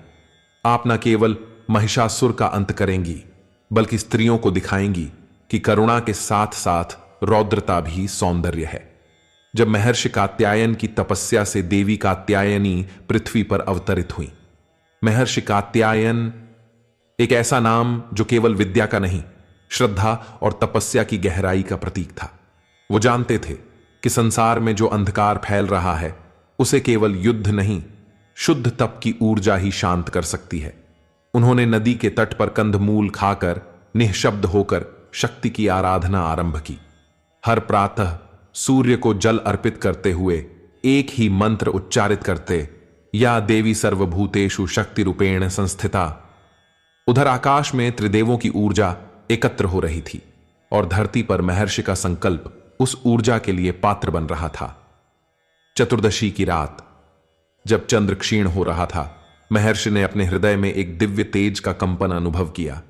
आप न केवल महिषासुर का अंत करेंगी, बल्कि स्त्रियों को दिखाएंगी कि करुणा के साथ साथ रौद्रता भी सौंदर्य है। जब महर्षि कात्यायन की तपस्या से देवी कात्यायनी पृथ्वी पर अवतरित हुई। महर्षि कात्यायन एक ऐसा नाम जो केवल विद्या का नहीं, श्रद्धा और तपस्या की गहराई का प्रतीक था। वो जानते थे कि संसार में जो अंधकार फैल रहा है, उसे केवल युद्ध नहीं, शुद्ध तप की ऊर्जा ही शांत कर सकती है। उन्होंने नदी के तट पर कंदमूल खाकर निःशब्द होकर शक्ति की आराधना आरंभ की। हर प्रातः सूर्य को जल अर्पित करते हुए एक ही मंत्र उच्चारित करते, या देवी सर्वभूतेषु शक्ति रूपेण संस्थिता। उधर आकाश में त्रिदेवों की ऊर्जा एकत्र हो रही थी और धरती पर महर्षि का संकल्प उस ऊर्जा के लिए पात्र बन रहा था। चतुर्दशी की रात, जब चंद्र क्षीण हो रहा था, महर्षि ने अपने हृदय में एक दिव्य तेज का कंपन अनुभव किया।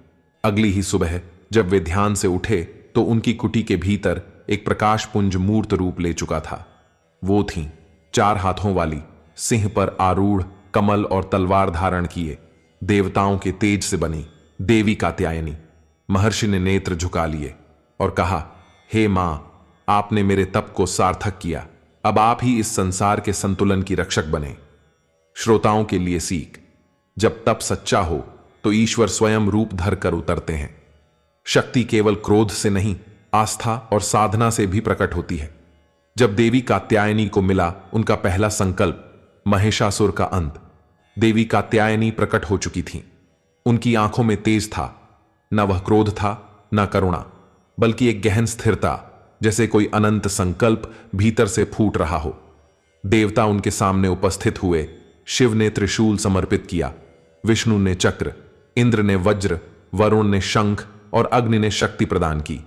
अगली ही सुबह जब वे ध्यान से उठे तो उनकी कुटी के भीतर एक प्रकाश पुंज मूर्त रूप ले चुका था। वो थीं 4 हाथों वाली, सिंह पर आरूढ़, कमल और तलवार धारण किए, देवताओं के तेज से बनी देवी कात्यायनी। महर्षि ने नेत्र झुका लिए और कहा, हे मां, आपने मेरे तप को सार्थक किया, अब आप ही इस संसार के संतुलन की रक्षक बने। श्रोताओं के लिए सीख: जब तप सच्चा हो तो ईश्वर स्वयं रूप धर कर उतरते हैं। शक्ति केवल क्रोध से नहीं, आस्था और साधना से भी प्रकट होती है। जब देवी कात्यायनी को मिला उनका पहला संकल्प, महिषासुर का अंत, देवी कात्यायनी प्रकट हो चुकी थीं। उनकी आंखों में तेज था, न वह क्रोध था न करुणा, बल्कि एक गहन स्थिरता, जैसे कोई अनंत संकल्प भीतर से फूट रहा हो। देवता उनके सामने उपस्थित हुए। शिव ने त्रिशूल समर्पित किया, विष्णु ने चक्र, इंद्र ने वज्र, वरुण ने शंख और अग्नि ने शक्ति प्रदान की।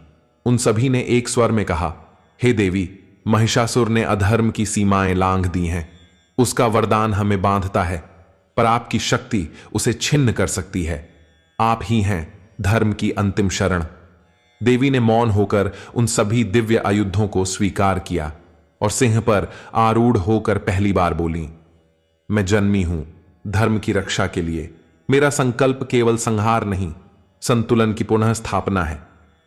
उन सभी ने एक स्वर में कहा, हे देवी, महिषासुर ने अधर्म की सीमाएं लांघ दी हैं। उसका वरदान हमें बांधता है, पर आपकी शक्ति उसे छिन्न कर सकती है। आप ही हैं धर्म की अंतिम शरण। देवी ने मौन होकर उन सभी दिव्य आयुधों को स्वीकार किया और सिंह पर आरूढ़ होकर पहली बार बोली, मैं जन्मी हूं धर्म की रक्षा के लिए। मेरा संकल्प केवल संहार नहीं, संतुलन की पुनः स्थापना है।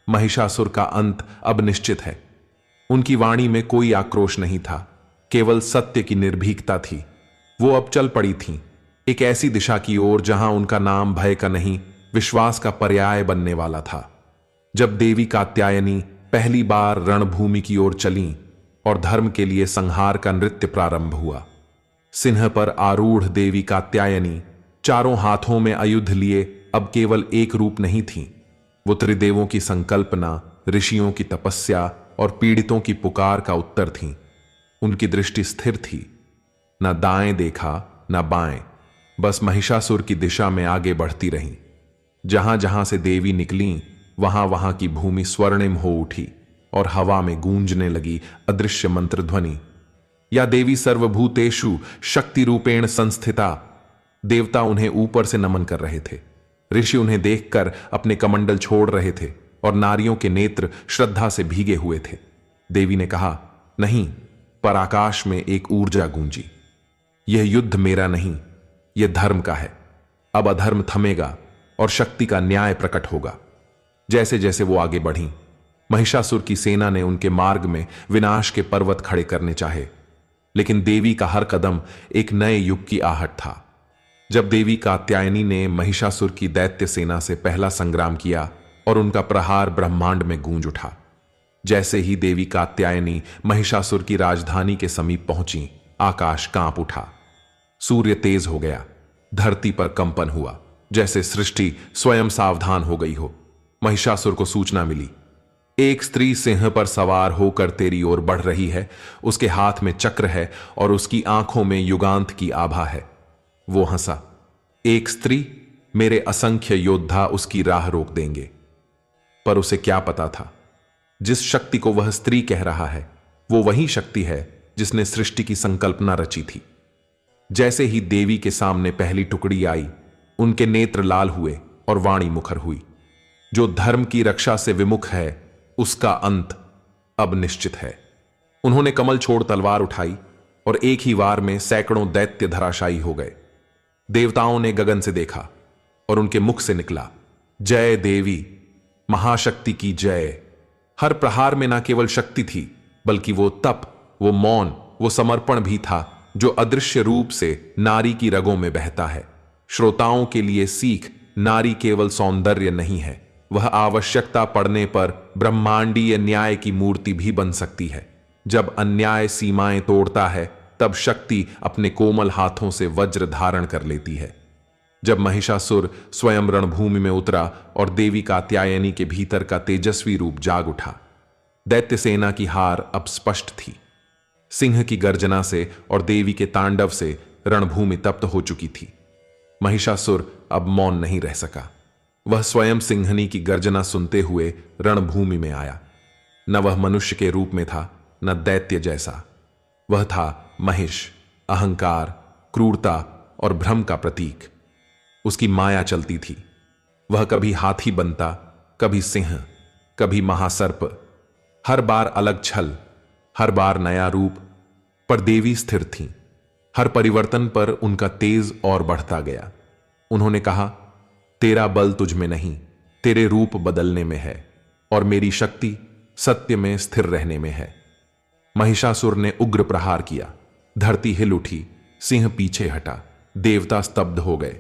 महिषासुर का अंत अब निश्चित है। उनकी वाणी में कोई आक्रोश नहीं था, केवल सत्य की निर्भीकता थी। वो अब चल पड़ी थीं, एक ऐसी दिशा की ओर जहां उनका नाम भय का नहीं, विश्वास का पर्याय बनने वाला था। जब देवी कात्यायनी पहली बार रणभूमि की ओर चलीं और धर्म के लिए संहार का नृत्य प्रारंभ हुआ। सिंह पर आरूढ़ देवी कात्यायनी चारों हाथों में आयुध लिए अब केवल एक रूप नहीं थीं, वो त्रिदेवों की संकल्पना, ऋषियों की तपस्या और पीड़ितों की पुकार का उत्तर थीं। उनकी दृष्टि स्थिर थी, न दाएं देखा न बाएं, बस महिषासुर की दिशा में आगे बढ़ती रहीं। जहां जहां से देवी निकलीं, वहां वहां की भूमि स्वर्णिम हो उठी और हवा में गूंजने लगी अदृश्य मंत्र ध्वनि। या देवी सर्वभूतेषु शक्ति रूपेण संस्थिता। देवता उन्हें ऊपर से नमन कर रहे थे, ऋषि उन्हें देखकर अपने कमंडल छोड़ रहे थे और नारियों के नेत्र श्रद्धा से भीगे हुए थे। देवी ने कहा, नहीं, पर आकाश में एक ऊर्जा गूंजी। यह युद्ध मेरा नहीं, यह धर्म का है। अब अधर्म थमेगा और शक्ति का न्याय प्रकट होगा। जैसे जैसे वो आगे बढ़ी, महिषासुर की सेना ने उनके मार्ग में विनाश के पर्वत खड़े करने चाहे, लेकिन देवी का हर कदम एक नए युग की आहट था। जब देवी कात्यायनी ने महिषासुर की दैत्य सेना से पहला संग्राम किया और उनका प्रहार ब्रह्मांड में गूंज उठा। जैसे ही देवी कात्यायनी महिषासुर की राजधानी के समीप पहुंची, आकाश कांप उठा, सूर्य तेज हो गया, धरती पर कंपन हुआ, जैसे सृष्टि स्वयं सावधान हो गई हो। महिषासुर को सूचना मिली, एक स्त्री सिंह पर सवार होकर तेरी ओर बढ़ रही है। उसके हाथ में चक्र है और उसकी आंखों में युगांत की आभा है। वो हंसा, एक स्त्री, मेरे असंख्य योद्धा उसकी राह रोक देंगे। पर उसे क्या पता था, जिस शक्ति को वह स्त्री कह रहा है, वो वही शक्ति है जिसने सृष्टि की संकल्पना रची थी। जैसे ही देवी के सामने पहली टुकड़ी आई, उनके नेत्र लाल हुए और वाणी मुखर हुई। जो धर्म की रक्षा से विमुख है, उसका अंत अब निश्चित है। उन्होंने कमल छोड़ तलवार उठाई और एक ही वार में सैकड़ों दैत्य धराशायी हो गए। देवताओं ने गगन से देखा और उनके मुख से निकला, जय देवी, महाशक्ति की जय। हर प्रहार में न केवल शक्ति थी, बल्कि वो तप, वो मौन, वो समर्पण भी था जो अदृश्य रूप से नारी की रगों में बहता है। श्रोताओं के लिए सीख, नारी केवल सौंदर्य नहीं है, वह आवश्यकता पड़ने पर ब्रह्मांडीय न्याय की मूर्ति भी बन सकती है। जब अन्याय सीमाएं तोड़ता है, तब शक्ति अपने कोमल हाथों से वज्र धारण कर लेती है। जब महिषासुर स्वयं रणभूमि में उतरा और देवी कात्यायनी के भीतर का तेजस्वी रूप जाग उठा, दैत्य सेना की हार अब स्पष्ट थी। सिंह की गर्जना से और देवी के तांडव से रणभूमि तप्त हो चुकी थी। महिषासुर अब मौन नहीं रह सका। वह स्वयं सिंहनी की गर्जना सुनते हुए रणभूमि में आया। न वह मनुष्य के रूप में था, न दैत्य जैसा। वह था महिष, अहंकार, क्रूरता और भ्रम का प्रतीक। उसकी माया चलती थी। वह कभी हाथी बनता, कभी सिंह, कभी महासर्प। हर बार अलग छल, हर बार नया रूप। पर देवी स्थिर थीं। हर परिवर्तन पर उनका तेज और बढ़ता गया। उन्होंने कहा, तेरा बल तुझ में नहीं, तेरे रूप बदलने में है, और मेरी शक्ति सत्य में स्थिर रहने में है। महिषासुर ने उग्र प्रहार किया। धरती हिल उठी, सिंह पीछे हटा, देवता स्तब्ध हो गए।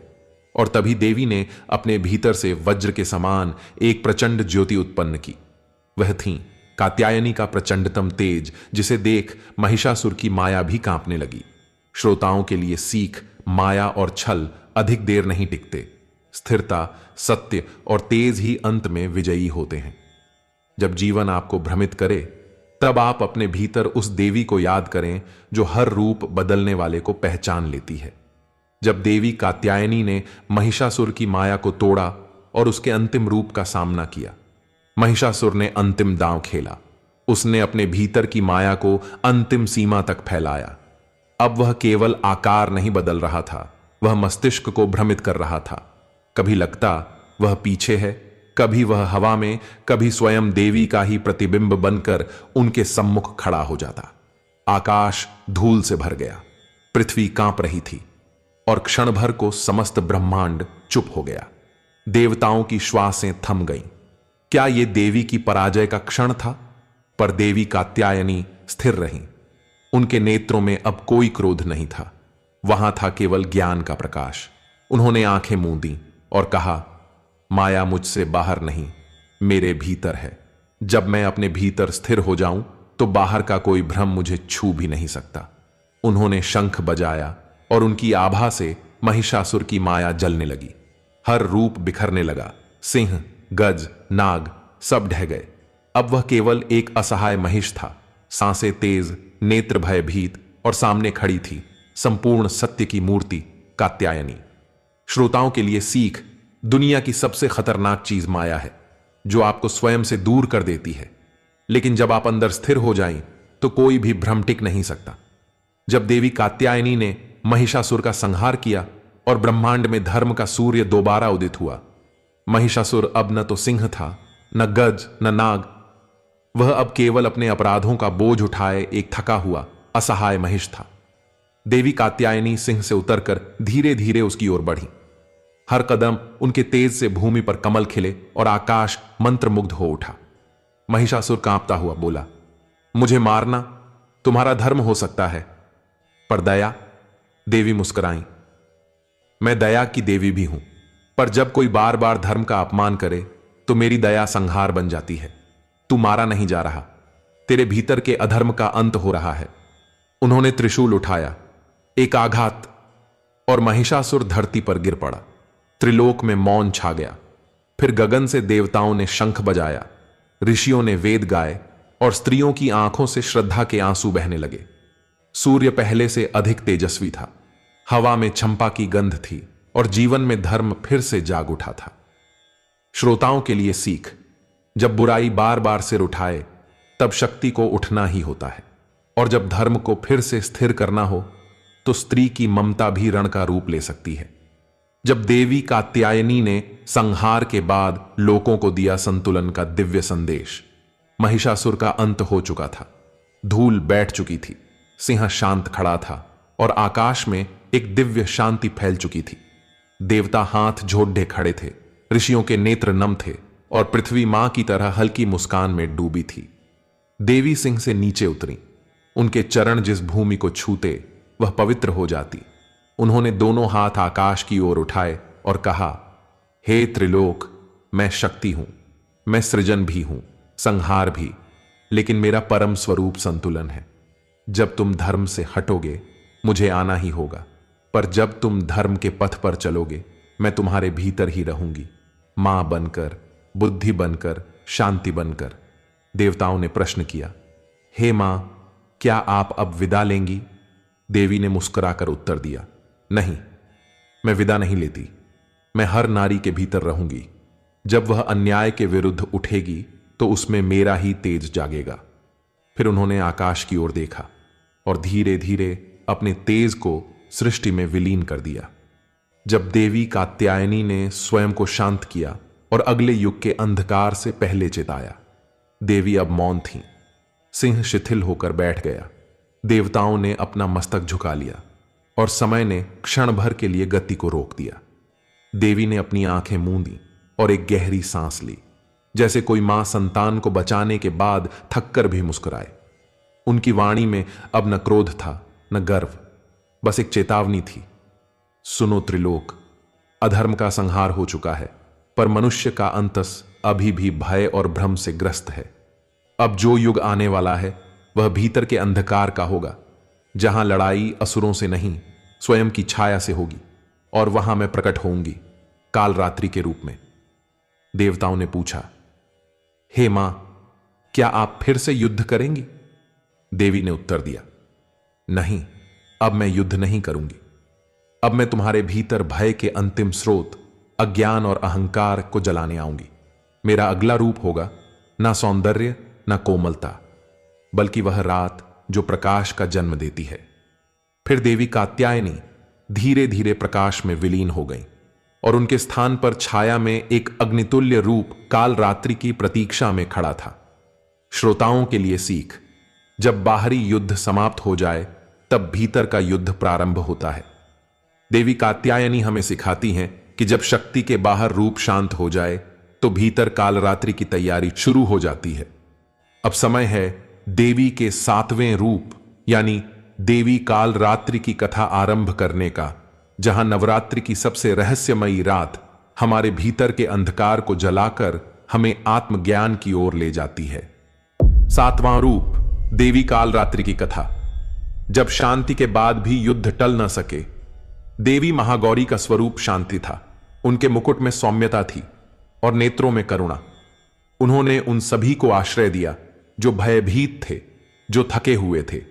और तभी देवी ने अपने भीतर से वज्र के समान एक प्रचंड ज्योति उत्पन्न की। वह थी कात्यायनी का प्रचंडतम तेज, जिसे देख महिषासुर की माया भी कांपने लगी। श्रोताओं के लिए सीख, माया और छल अधिक देर नहीं टिकते। स्थिरता, सत्य और तेज ही अंत में विजयी होते हैं। जब जीवन आपको भ्रमित करे, तब आप अपने भीतर उस देवी को याद करें जो हर रूप बदलने वाले को पहचान लेती है। जब देवी कात्यायनी ने महिषासुर की माया को तोड़ा और उसके अंतिम रूप का सामना किया, महिषासुर ने अंतिम दांव खेला। उसने अपने भीतर की माया को अंतिम सीमा तक फैलाया। अब वह केवल आकार नहीं बदल रहा था, वह मस्तिष्क को भ्रमित कर रहा था। कभी लगता वह पीछे है, कभी वह हवा में, कभी स्वयं देवी का ही प्रतिबिंब बनकर उनके सम्मुख खड़ा हो जाता। आकाश धूल से भर गया, पृथ्वी कांप रही थी और क्षण भर को समस्त ब्रह्मांड चुप हो गया। देवताओं की श्वासें थम गईं। क्या यह देवी की पराजय का क्षण था? पर देवी कात्यायनी स्थिर रहीं। उनके नेत्रों में अब कोई क्रोध नहीं था, वहां था केवल ज्ञान का प्रकाश। उन्होंने आंखें मूंदी और कहा, माया मुझसे बाहर नहीं, मेरे भीतर है। जब मैं अपने भीतर स्थिर हो जाऊं, तो बाहर का कोई भ्रम मुझे छू भी नहीं सकता। उन्होंने शंख बजाया और उनकी आभा से महिषासुर की माया जलने लगी। हर रूप बिखरने लगा। सिंह, गज, नाग सब ढह गए। अब वह केवल एक असहाय महिष था, सांसें तेज, नेत्र भयभीत, और सामने खड़ी थी संपूर्ण सत्य की मूर्ति कात्यायनी। श्रोताओं के लिए सीख, दुनिया की सबसे खतरनाक चीज माया है, जो आपको स्वयं से दूर कर देती है, लेकिन जब आप अंदर स्थिर हो जाएं तो कोई भी भ्रम टिक नहीं सकता। जब देवी कात्यायनी ने महिषासुर का संहार किया और ब्रह्मांड में धर्म का सूर्य दोबारा उदित हुआ, महिषासुर अब न तो सिंह था, न गज, न नाग। वह अब केवल अपने अपराधों का बोझ उठाए एक थका हुआ असहाय महिष था। देवी कात्यायनी सिंह से उतरकर धीरे धीरे उसकी ओर बढ़ी। हर कदम उनके तेज से भूमि पर कमल खिले और आकाश मंत्रमुग्ध हो उठा। महिषासुर कांपता हुआ बोला, मुझे मारना तुम्हारा धर्म हो सकता है, पर दया? देवी मुस्कुराई, मैं दया की देवी भी हूं, पर जब कोई बार बार धर्म का अपमान करे तो मेरी दया संहार बन जाती है। तू मारा नहीं जा रहा, तेरे भीतर के अधर्म का अंत हो रहा है। उन्होंने त्रिशूल उठाया, एक आघात, और महिषासुर धरती पर गिर पड़ा। त्रिलोक में मौन छा गया। फिर गगन से देवताओं ने शंख बजाया, ऋषियों ने वेद गाए, और स्त्रियों की आंखों से श्रद्धा के आंसू बहने लगे। सूर्य पहले से अधिक तेजस्वी था, हवा में चंपा की गंध थी, और जीवन में धर्म फिर से जाग उठा था। श्रोताओं के लिए सीख, जब बुराई बार बार सिर उठाए तब शक्ति को उठना ही होता है, और जब धर्म को फिर से स्थिर करना हो तो स्त्री की ममता भी रण का रूप ले सकती है। जब देवी कात्यायनी ने संहार के बाद लोगों को दिया संतुलन का दिव्य संदेश, महिषासुर का अंत हो चुका था, धूल बैठ चुकी थी, सिंह शांत खड़ा था, और आकाश में एक दिव्य शांति फैल चुकी थी। देवता हाथ जोड़े खड़े थे, ऋषियों के नेत्र नम थे, और पृथ्वी मां की तरह हल्की मुस्कान में डूबी थी। देवी सिंह से नीचे उतरी, उनके चरण जिस भूमि को छूते वह पवित्र हो जाती। उन्होंने दोनों हाथ आकाश की ओर उठाए और कहा, हे त्रिलोक, मैं शक्ति हूं, मैं सृजन भी हूं, संहार भी, लेकिन मेरा परम स्वरूप संतुलन है। जब तुम धर्म से हटोगे मुझे आना ही होगा, पर जब तुम धर्म के पथ पर चलोगे मैं तुम्हारे भीतर ही रहूंगी, मां बनकर, बुद्धि बनकर, शांति बनकर। देवताओं ने प्रश्न किया, हे मां, क्या आप अब विदा लेंगी? देवी ने मुस्कुराकर उत्तर दिया, नहीं, मैं विदा नहीं लेती। मैं हर नारी के भीतर रहूंगी। जब वह अन्याय के विरुद्ध उठेगी तो उसमें मेरा ही तेज जागेगा। फिर उन्होंने आकाश की ओर देखा और धीरे धीरे अपने तेज को सृष्टि में विलीन कर दिया। जब देवी कात्यायनी ने स्वयं को शांत किया और अगले युग के अंधकार से पहले चेताया, देवी अब मौन थीं। सिंह शिथिल होकर बैठ गया। देवताओं ने अपना मस्तक झुका लिया और समय ने क्षण भर के लिए गति को रोक दिया। देवी ने अपनी आंखें मूंदी और एक गहरी सांस ली, जैसे कोई मां संतान को बचाने के बाद थककर भी मुस्कुराए। उनकी वाणी में अब न क्रोध था न गर्व, बस एक चेतावनी थी। सुनो त्रिलोक, अधर्म का संहार हो चुका है, पर मनुष्य का अंतस अभी भी भय और भ्रम से ग्रस्त है। अब जो युग आने वाला है वह भीतर के अंधकार का होगा, जहां लड़ाई असुरों से नहीं स्वयं की छाया से होगी, और वहां मैं प्रकट होऊंगी काल रात्रि के रूप में। देवताओं ने पूछा, हे मां, क्या आप फिर से युद्ध करेंगी? देवी ने उत्तर दिया, नहीं, अब मैं युद्ध नहीं करूंगी। अब मैं तुम्हारे भीतर भय के अंतिम स्रोत अज्ञान और अहंकार को जलाने आऊंगी। मेरा अगला रूप होगा ना सौंदर्य ना कोमलता, बल्कि वह रात जो प्रकाश का जन्म देती है। फिर देवी कात्यायनी धीरे धीरे प्रकाश में विलीन हो गई और उनके स्थान पर छाया में एक अग्नितुल्य रूप काल रात्रि की प्रतीक्षा में खड़ा था। श्रोताओं के लिए सीख, जब बाहरी युद्ध समाप्त हो जाए तब भीतर का युद्ध प्रारंभ होता है। देवी कात्यायनी हमें सिखाती हैं कि जब शक्ति के बाहर रूप शांत हो जाए तो भीतर कालरात्रि की तैयारी शुरू हो जाती है। अब समय है देवी के 7वें रूप यानी देवी कालरात्रि की कथा आरंभ करने का, जहां नवरात्रि की सबसे रहस्यमयी रात हमारे भीतर के अंधकार को जलाकर हमें आत्मज्ञान की ओर ले जाती है। 7वां रूप देवी कालरात्रि की कथा। जब शांति के बाद भी युद्ध टल न सके, देवी महागौरी का स्वरूप शांति था। उनके मुकुट में सौम्यता थी, और नेत्रों में करुणा। उन्होंने उन सभी को आश्रय दिया जो भयभीत थे, जो थके हुए थे,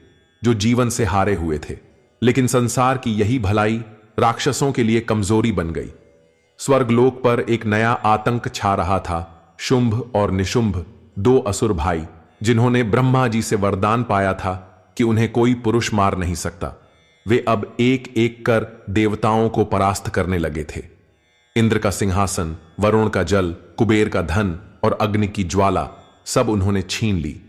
जो जीवन से हारे हुए थे। लेकिन संसार की यही भलाई राक्षसों के लिए कमजोरी बन गई। स्वर्गलोक पर एक नया आतंक छा रहा था। शुंभ और निशुंभ, दो असुर भाई, जिन्होंने ब्रह्मा जी से वरदान पाया था कि उन्हें कोई पुरुष मार नहीं सकता, वे अब एक एक कर देवताओं को परास्त करने लगे थे। इंद्र का सिंहासन, वरुण का जल, कुबेर का धन और अग्नि की ज्वाला सब उन्होंने छीन ली।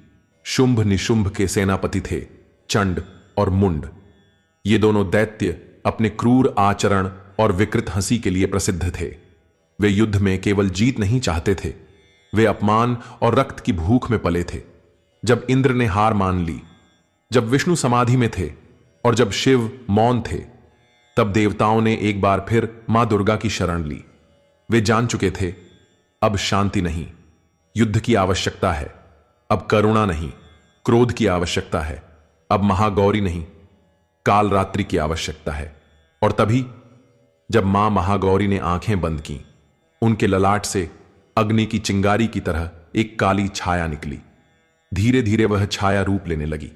शुंभ निशुंभ के सेनापति थे चंड और मुंड। ये दोनों दैत्य अपने क्रूर आचरण और विकृत हंसी के लिए प्रसिद्ध थे। वे युद्ध में केवल जीत नहीं चाहते थे, वे अपमान और रक्त की भूख में पले थे। जब इंद्र ने हार मान ली, जब विष्णु समाधि में थे और जब शिव मौन थे, तब देवताओं ने एक बार फिर मां दुर्गा की शरण ली। वे जान चुके थे अब शांति नहीं, युद्ध की आवश्यकता है। अब करुणा नहीं, क्रोध की आवश्यकता है। अब महागौरी नहीं, काल रात्रि की आवश्यकता है। और तभी जब मां महागौरी ने आंखें बंद की, उनके ललाट से अग्नि की चिंगारी की तरह एक काली छाया निकली। धीरे धीरे वह छाया रूप लेने लगी।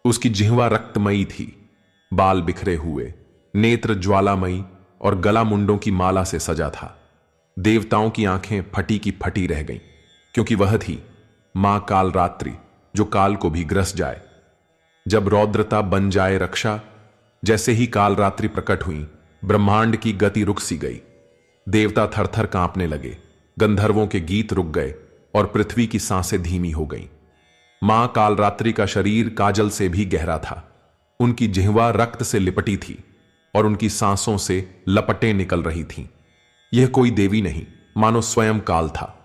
उसकी जिह्वा रक्तमयी थी, बाल बिखरे हुए, नेत्र ज्वालामयी और गला मुंडों की माला से सजा था। देवताओं की आंखें फटी की फटी रह गईं, क्योंकि वह थी मां काल रात्रि, जो काल को भी ग्रस जाए। जब रौद्रता बन जाए रक्षा, जैसे ही काल रात्रि प्रकट हुई, ब्रह्मांड की गति रुक सी गई। देवता थरथर कांपने लगे, गंधर्वों के गीत रुक गए और पृथ्वी की सांसें धीमी हो गईं। मां काल रात्रि का शरीर काजल से भी गहरा था। उनकी जिह्वा रक्त से लिपटी थी और उनकी सांसों से लपटें निकल रही थीं। यह कोई देवी नहीं, मानो स्वयं काल था।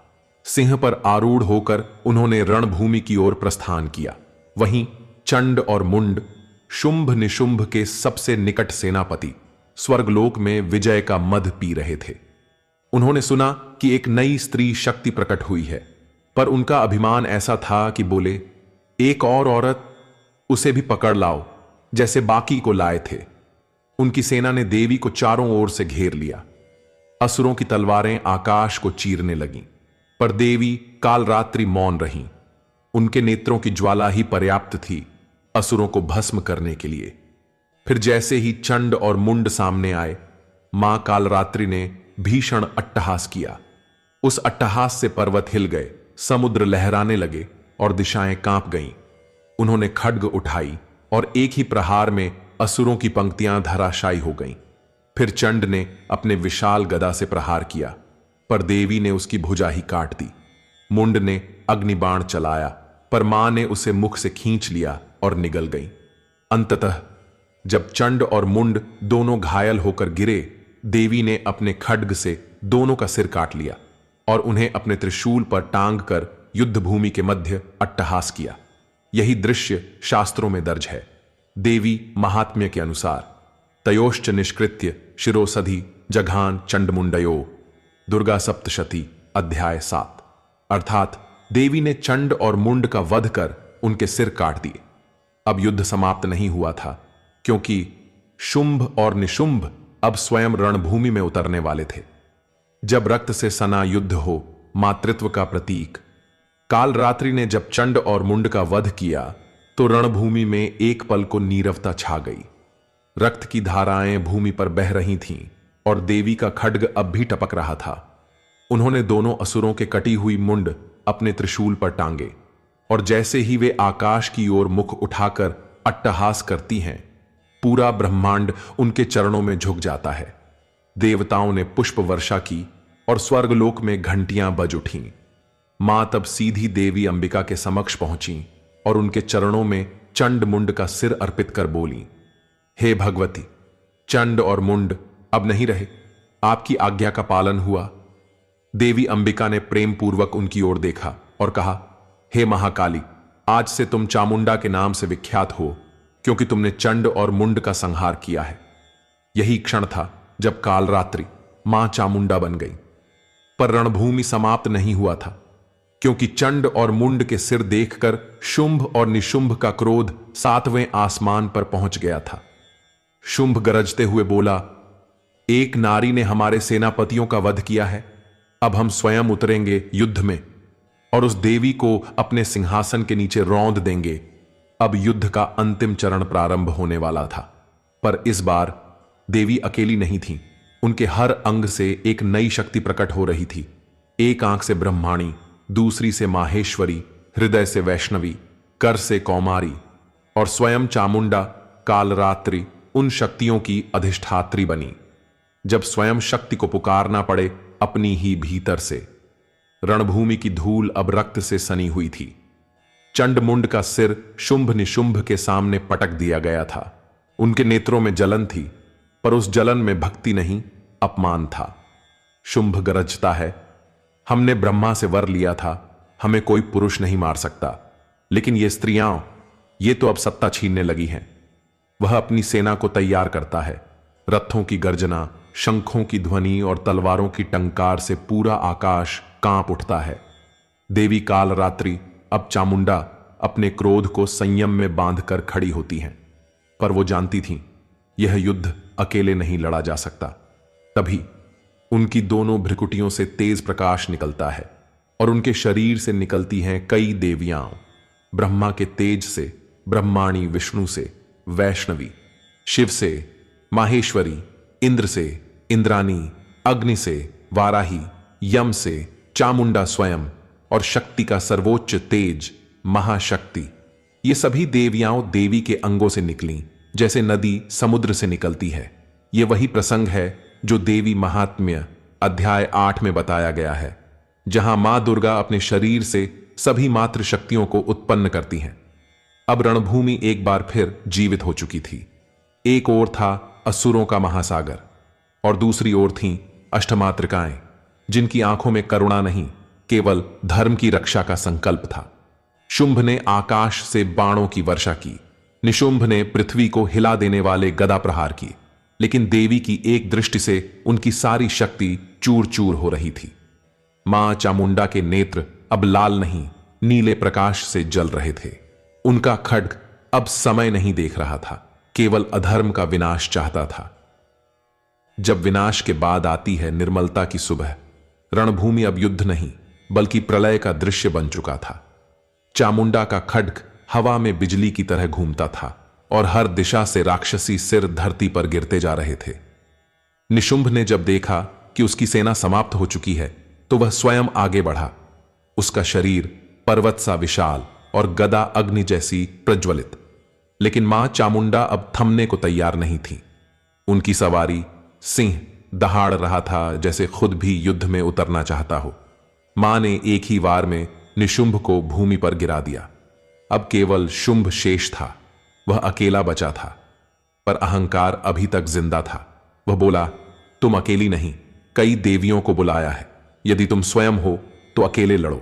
सिंह पर आरूढ़ होकर उन्होंने रणभूमि की ओर प्रस्थान किया। वहीं चंड और मुंड, शुंभ निशुंभ के सबसे निकट सेनापति, स्वर्गलोक में विजय का मद पी रहे थे। उन्होंने सुना कि एक नई स्त्री शक्ति प्रकट हुई है, पर उनका अभिमान ऐसा था कि बोले, एक और औरत, उसे भी पकड़ लाओ जैसे बाकी को लाए थे। उनकी सेना ने देवी को चारों ओर से घेर लिया। असुरों की तलवारें आकाश को चीरने लगीं, पर देवी काल रात्रि मौन रहीं। उनके नेत्रों की ज्वाला ही पर्याप्त थी असुरों को भस्म करने के लिए। फिर जैसे ही चंड और मुंड सामने आए, मां काल रात्रि ने भीषण अट्टहास किया। उस अट्टहास से पर्वत हिल गए, समुद्र लहराने लगे और दिशाएं कांप गईं। उन्होंने खड्ग उठाई और एक ही प्रहार में असुरों की पंक्तियां धराशायी हो गईं। फिर चंड ने अपने विशाल गदा से प्रहार किया, पर देवी ने उसकी भुजा ही काट दी। मुंड ने अग्निबाण चलाया, पर मां ने उसे मुख से खींच लिया और निगल गई। अंततः जब चंड और मुंड दोनों घायल होकर गिरे, देवी ने अपने खड्ग से दोनों का सिर काट लिया और उन्हें अपने त्रिशूल पर टांग कर युद्ध भूमि के मध्य अट्टहास किया। यही दृश्य शास्त्रों में दर्ज है। देवी महात्म्य के अनुसार, तयोश्च निष्कृत्य शिरोसधि जघान चंडमुंडयो, दुर्गा सप्तशती, अध्याय 7। अर्थात देवी ने चंड और मुंड का वध कर उनके सिर काट दिए। अब युद्ध समाप्त नहीं हुआ था, क्योंकि शुंभ और निशुंभ अब स्वयं रणभूमि में उतरने वाले थे। जब रक्त से सना युद्ध हो, मातृत्व का प्रतीक, काल रात्रि ने जब चंड और मुंड का वध किया, तो रणभूमि में एक पल को नीरवता छा गई। रक्त की धाराएं भूमि पर बह रही थीं और देवी का खड्ग अब भी टपक रहा था। उन्होंने दोनों असुरों के कटी हुई मुंड अपने त्रिशूल पर टांगे और जैसे ही वे आकाश की ओर मुख उठाकर अट्टहास करती हैं, पूरा ब्रह्मांड उनके चरणों में झुक जाता है। देवताओं ने पुष्प वर्षा की और स्वर्गलोक में घंटियां बज उठीं। मां तब सीधी देवी अंबिका के समक्ष पहुंची और उनके चरणों में चंड मुंड का सिर अर्पित कर बोली, हे भगवती, चंड और मुंड अब नहीं रहे, आपकी आज्ञा का पालन हुआ। देवी अंबिका ने प्रेम पूर्वक उनकी ओर देखा और कहा, हे महाकाली, आज से तुम चामुंडा के नाम से विख्यात हो, क्योंकि तुमने चंड और मुंड का संहार किया है। यही क्षण था जब काल रात्रि मां चामुंडा बन गई। पर रणभूमि समाप्त नहीं हुआ था, क्योंकि चंड और मुंड के सिर देखकर शुंभ और निशुंभ का क्रोध 7वें आसमान पर पहुंच गया था। शुंभ गरजते हुए बोला, एक नारी ने हमारे सेनापतियों का वध किया है। अब हम स्वयं उतरेंगे युद्ध में और उस देवी को अपने सिंहासन के नीचे रौंद देंगे। अब युद्ध का अंतिम चरण प्रारंभ होने वाला था, पर इस बार देवी अकेली नहीं थी। उनके हर अंग से एक नई शक्ति प्रकट हो रही थी। एक आंख से ब्रह्माणी, दूसरी से माहेश्वरी, हृदय से वैष्णवी, कर से कौमारी और स्वयं चामुंडा कालरात्रि उन शक्तियों की अधिष्ठात्री बनी। जब स्वयं शक्ति को पुकारना पड़े अपनी ही भीतर से। रणभूमि की धूल अब रक्त से सनी हुई थी। चंडमुंड का सिर शुंभ निशुंभ के सामने पटक दिया गया था। उनके नेत्रों में जलन थी, पर उस जलन में भक्ति नहीं, अपमान था। शुंभ गरजता है, हमने ब्रह्मा से वर लिया था, हमें कोई पुरुष नहीं मार सकता, लेकिन ये स्त्रियां, ये तो अब सत्ता छीनने लगी हैं। वह अपनी सेना को तैयार करता है। रथों की गर्जना, शंखों की ध्वनि और तलवारों की टंकार से पूरा आकाश कांप उठता है। देवी कालरात्रि अब चामुंडा अपने क्रोध को संयम में बांधकर खड़ी होती हैं, पर वो जानती थीं यह युद्ध अकेले नहीं लड़ा जा सकता। तभी उनकी दोनों भ्रिकुटियों से तेज प्रकाश निकलता है और उनके शरीर से निकलती हैं कई देवियां। ब्रह्मा के तेज से ब्रह्माणी, विष्णु से वैष्णवी, शिव से माहेश्वरी, इंद्र से इंद्रानी, अग्नि से वाराही, यम से चामुंडा स्वयं और शक्ति का सर्वोच्च तेज महाशक्ति। ये सभी देवियां देवी के अंगों से निकलीं, जैसे नदी समुद्र से निकलती है। ये वही प्रसंग है जो देवी महात्म्य अध्याय 8 में बताया गया है, जहां मां दुर्गा अपने शरीर से सभी मातृ शक्तियों को उत्पन्न करती हैं। अब रणभूमि एक बार फिर जीवित हो चुकी थी। एक ओर था असुरों का महासागर और दूसरी ओर थीं अष्टमातृकाएं, जिनकी आंखों में करुणा नहीं, केवल धर्म की रक्षा का संकल्प था। शुंभ ने आकाश से बाणों की वर्षा की, निशुंभ ने पृथ्वी को हिला देने वाले गदा प्रहार की, लेकिन देवी की एक दृष्टि से उनकी सारी शक्ति चूर चूर हो रही थी। मां चामुंडा के नेत्र अब लाल नहीं, नीले प्रकाश से जल रहे थे। उनका खड्ग अब समय नहीं देख रहा था, केवल अधर्म का विनाश चाहता था। जब विनाश के बाद आती है निर्मलता की सुबह, रणभूमि अब युद्ध नहीं बल्कि प्रलय का दृश्य बन चुका था। चामुंडा का खड्ग हवा में बिजली की तरह घूमता था और हर दिशा से राक्षसी सिर धरती पर गिरते जा रहे थे। निशुंभ ने जब देखा कि उसकी सेना समाप्त हो चुकी है, तो वह स्वयं आगे बढ़ा। उसका शरीर पर्वत सा विशाल और गदा अग्नि जैसी प्रज्वलित, लेकिन मां चामुंडा अब थमने को तैयार नहीं थी। उनकी सवारी सिंह दहाड़ रहा था, जैसे खुद भी युद्ध में उतरना चाहता हो। मां ने एक ही वार में निशुंभ को भूमि पर गिरा दिया। अब केवल शुंभ शेष था, वह अकेला बचा था, पर अहंकार अभी तक जिंदा था। वह बोला, तुम अकेली नहीं, कई देवियों को बुलाया है, यदि तुम स्वयं हो तो अकेले लड़ो।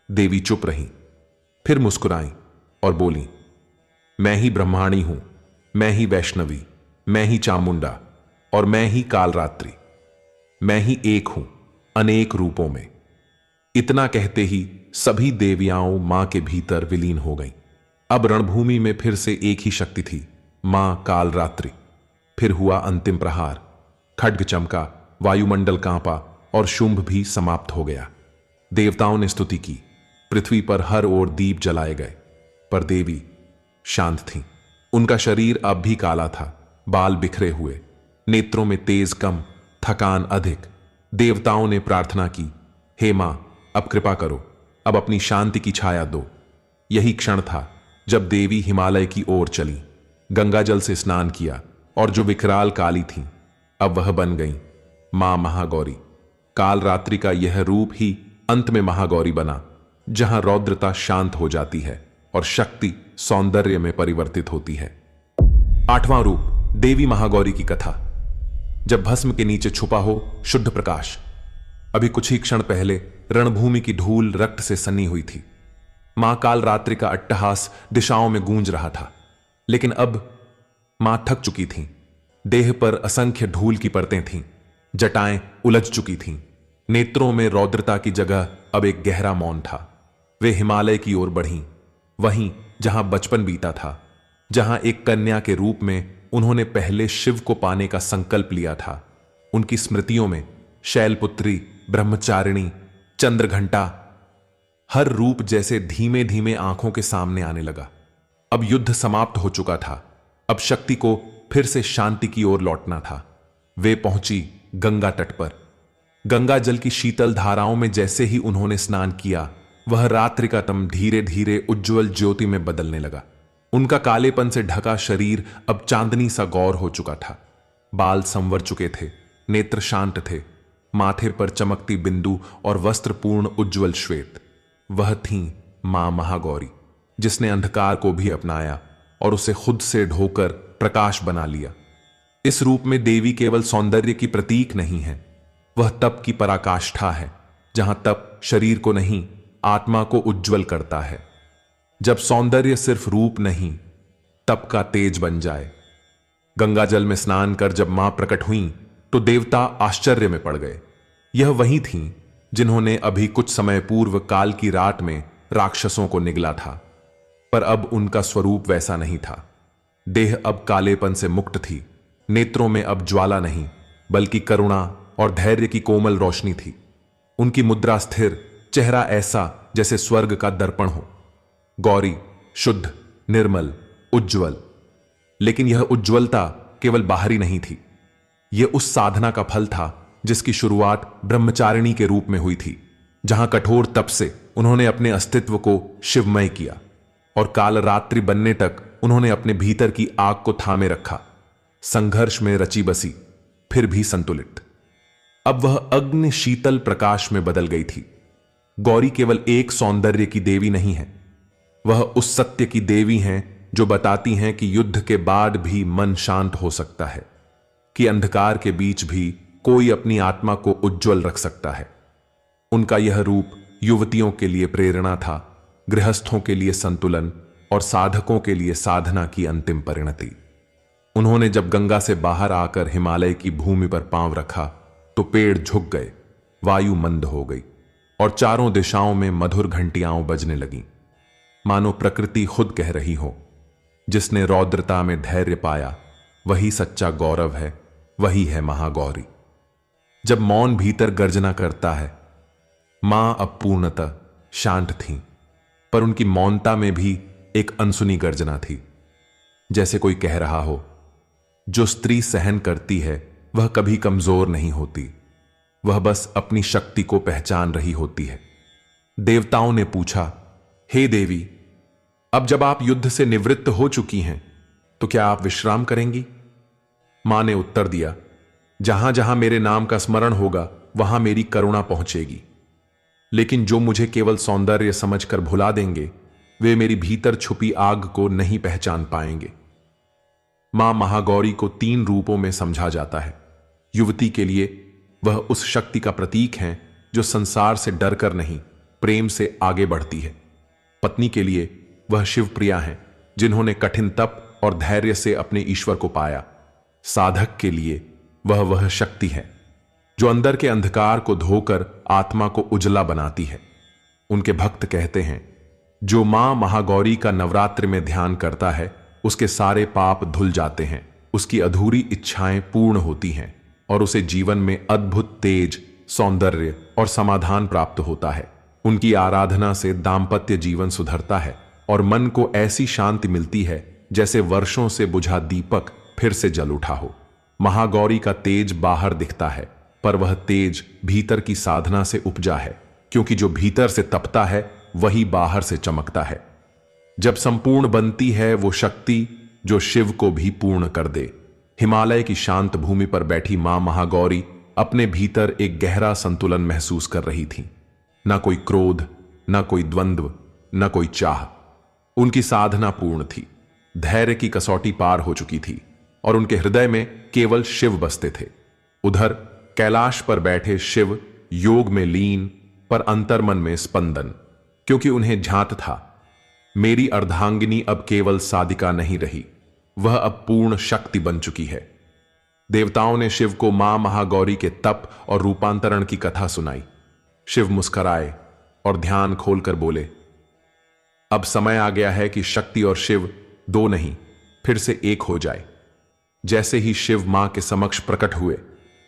देवी चुप रहीं, फिर मुस्कुराईं और बोली, मैं ही ब्रह्माणी हूं, मैं ही वैष्णवी, मैं ही चामुंडा और मैं ही कालरात्रि। मैं ही एक हूं अनेक रूपों में। इतना कहते ही सभी देवियाओं मां के भीतर विलीन हो गईं। अब रणभूमि में फिर से एक ही शक्ति थी, मां कालरात्रि। फिर हुआ अंतिम प्रहार, खड्ग चमका, वायुमंडल कांपा और शुंभ भी समाप्त हो गया। देवताओं ने स्तुति की, पृथ्वी पर हर ओर दीप जलाए गए, पर देवी शांत थीं। उनका शरीर अब भी काला था, बाल बिखरे हुए, नेत्रों में तेज कम, थकान अधिक। देवताओं ने प्रार्थना की, हे मां, अब कृपा करो, अब अपनी शांति की छाया दो। यही क्षण था जब देवी हिमालय की ओर चली, गंगा जल से स्नान किया और जो विकराल काली थीं, अब वह बन गईं मां महागौरी। कालरात्रि का यह रूप ही अंत में महागौरी बना, जहां रौद्रता शांत हो जाती है और शक्ति सौंदर्य में परिवर्तित होती है। 8वां रूप, देवी महागौरी की कथा। जब भस्म के नीचे छुपा हो शुद्ध प्रकाश। अभी कुछ ही क्षण पहले रणभूमि की धूल रक्त से सनी हुई थी। मां कालरात्रि का अट्टहास दिशाओं में गूंज रहा था, लेकिन अब मां थक चुकी थीं। देह पर असंख्य धूल की परतें थीं, जटाएं उलझ चुकी थीं। नेत्रों में रौद्रता की जगह अब एक गहरा मौन था। वे हिमालय की ओर बढ़ीं, वहीं जहां बचपन बीता था, जहां एक कन्या के रूप में उन्होंने पहले शिव को पाने का संकल्प लिया था। उनकी स्मृतियों में शैलपुत्री ब्रह्मचारिणी, चंद्रघंटा, हर रूप जैसे धीमे धीमे आंखों के सामने आने लगा। अब युद्ध समाप्त हो चुका था। अब शक्ति को फिर से शांति की ओर लौटना था। वे पहुंची गंगा तट पर। गंगा जल की शीतल धाराओं में जैसे ही उन्होंने स्नान किया, वह रात्रि का तम धीरे धीरे उज्ज्वल ज्योति में बदलने लगा। उनका कालेपन से ढका शरीर अब चांदनी सा गौर हो चुका था। बाल संवर चुके थे, नेत्र शांत थे, माथे पर चमकती बिंदु और वस्त्र पूर्ण उज्ज्वल श्वेत। वह थीं मां महागौरी, जिसने अंधकार को भी अपनाया और उसे खुद से ढोकर प्रकाश बना लिया। इस रूप में देवी केवल सौंदर्य की प्रतीक नहीं है, वह तप की पराकाष्ठा है, जहां तप शरीर को नहीं आत्मा को उज्ज्वल करता है। जब सौंदर्य सिर्फ रूप नहीं, तप का तेज बन जाए। गंगा जल में स्नान कर जब मां प्रकट हुईं, तो देवता आश्चर्य में पड़ गए। यह वही थीं जिन्होंने अभी कुछ समय पूर्व काल की रात में राक्षसों को निगला था, पर अब उनका स्वरूप वैसा नहीं था। देह अब कालेपन से मुक्त थी, नेत्रों में अब ज्वाला नहीं बल्कि करुणा और धैर्य की कोमल रोशनी थी। उनकी मुद्रा स्थिर, चेहरा ऐसा जैसे स्वर्ग का दर्पण हो। गौरी शुद्ध, निर्मल, उज्ज्वल। लेकिन यह उज्ज्वलता केवल बाहरी नहीं थी, यह उस साधना का फल था जिसकी शुरुआत ब्रह्मचारिणी के रूप में हुई थी, जहां कठोर तप से उन्होंने अपने अस्तित्व को शिवमय किया और कालरात्रि बनने तक उन्होंने अपने भीतर की आग को थामे रखा, संघर्ष में रची बसी, फिर भी संतुलित। अब वह अग्नि शीतल प्रकाश में बदल गई थी। गौरी केवल एक सौंदर्य की देवी नहीं है, वह उस सत्य की देवी हैं जो बताती हैं कि युद्ध के बाद भी मन शांत हो सकता है, कि अंधकार के बीच भी कोई अपनी आत्मा को उज्ज्वल रख सकता है। उनका यह रूप युवतियों के लिए प्रेरणा था, गृहस्थों के लिए संतुलन और साधकों के लिए साधना की अंतिम परिणति। उन्होंने जब गंगा से बाहर आकर हिमालय की भूमि पर पांव रखा, तो पेड़ झुक गए, वायु मंद हो गई और चारों दिशाओं में मधुर घंटियां बजने लगीं, मानो प्रकृति खुद कह रही हो, जिसने रौद्रता में धैर्य पाया वही सच्चा गौरव है, वही है महागौरी। जब मौन भीतर गर्जना करता है, मां अब पूर्णतः शांत थीं, पर उनकी मौनता में भी एक अनसुनी गर्जना थी, जैसे कोई कह रहा हो, जो स्त्री सहन करती है वह कभी कमजोर नहीं होती, वह बस अपनी शक्ति को पहचान रही होती है। देवताओं ने पूछा, हे देवी, अब जब आप युद्ध से निवृत्त हो चुकी हैं, तो क्या आप विश्राम करेंगी? मां ने उत्तर दिया, जहां जहां मेरे नाम का स्मरण होगा वहां मेरी करुणा पहुंचेगी, लेकिन जो मुझे केवल सौंदर्य समझकर भुला देंगे, वे मेरी भीतर छुपी आग को नहीं पहचान पाएंगे। मां महागौरी को 3 रूपों में समझा जाता है। युवती के लिए वह उस शक्ति का प्रतीक है जो संसार से डरकर नहीं, प्रेम से आगे बढ़ती है। पत्नी के लिए वह शिवप्रिया हैं, जिन्होंने कठिन तप और धैर्य से अपने ईश्वर को पाया। साधक के लिए वह शक्ति है जो अंदर के अंधकार को धोकर आत्मा को उजला बनाती है। उनके भक्त कहते हैं, जो मां महागौरी का नवरात्रि में ध्यान करता है, उसके सारे पाप धुल जाते हैं, उसकी अधूरी इच्छाएं पूर्ण होती हैं और उसे जीवन में अद्भुत तेज, सौंदर्य और समाधान प्राप्त होता है। उनकी आराधना से दाम्पत्य जीवन सुधरता है और मन को ऐसी शांति मिलती है जैसे वर्षों से बुझा दीपक फिर से जल उठा हो। महागौरी का तेज बाहर दिखता है, पर वह तेज भीतर की साधना से उपजा है, क्योंकि जो भीतर से तपता है वही बाहर से चमकता है। जब संपूर्ण बनती है वो शक्ति जो शिव को भी पूर्ण कर दे। हिमालय की शांत भूमि पर बैठी मां महागौरी अपने भीतर एक गहरा संतुलन महसूस कर रही थी। ना कोई क्रोध, ना कोई द्वंद्व, ना कोई चाह। उनकी साधना पूर्ण थी, धैर्य की कसौटी पार हो चुकी थी और उनके हृदय में केवल शिव बसते थे। उधर कैलाश पर बैठे शिव योग में लीन, पर अंतर्मन में स्पंदन, क्योंकि उन्हें झांत था, मेरी अर्धांगिनी अब केवल साधिका नहीं रही, वह अब पूर्ण शक्ति बन चुकी है। देवताओं ने शिव को मां महागौरी के तप और रूपांतरण की कथा सुनाई। शिव मुस्कुराए और ध्यान खोलकर बोले, अब समय आ गया है कि शक्ति और शिव 2 नहीं, फिर से एक हो जाए। जैसे ही शिव मां के समक्ष प्रकट हुए,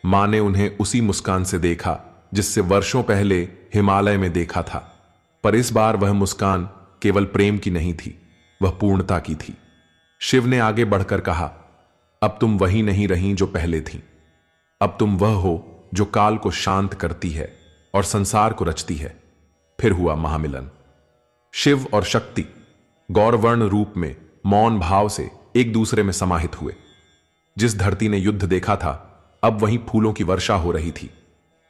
मां ने उन्हें उसी मुस्कान से देखा जिससे वर्षों पहले हिमालय में देखा था, पर इस बार वह मुस्कान केवल प्रेम की नहीं थी, वह पूर्णता की थी। शिव ने आगे बढ़कर कहा, अब तुम वही नहीं रही जो पहले थी। अब तुम वह हो जो काल को शांत करती है और संसार को रचती है। फिर हुआ महामिलन। शिव और शक्ति गौरवर्ण रूप में मौन भाव से एक दूसरे में समाहित हुए। जिस धरती ने युद्ध देखा था, अब वहीं फूलों की वर्षा हो रही थी।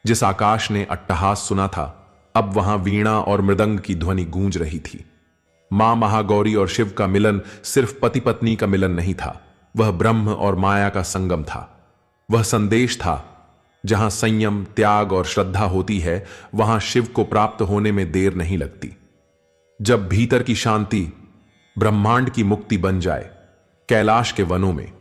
जिस आकाश ने अट्टहास सुना था, अब वहां वीणा और मृदंग की ध्वनि गूंज रही थी। मां महागौरी और शिव का मिलन सिर्फ पति पत्नी का मिलन नहीं था, वह ब्रह्म और माया का संगम था। वह संदेश था, जहां संयम, त्याग और श्रद्धा होती है, वहां शिव को प्राप्त होने में देर नहीं लगती। जब भीतर की शांति ब्रह्मांड की मुक्ति बन जाए, कैलाश के वनों में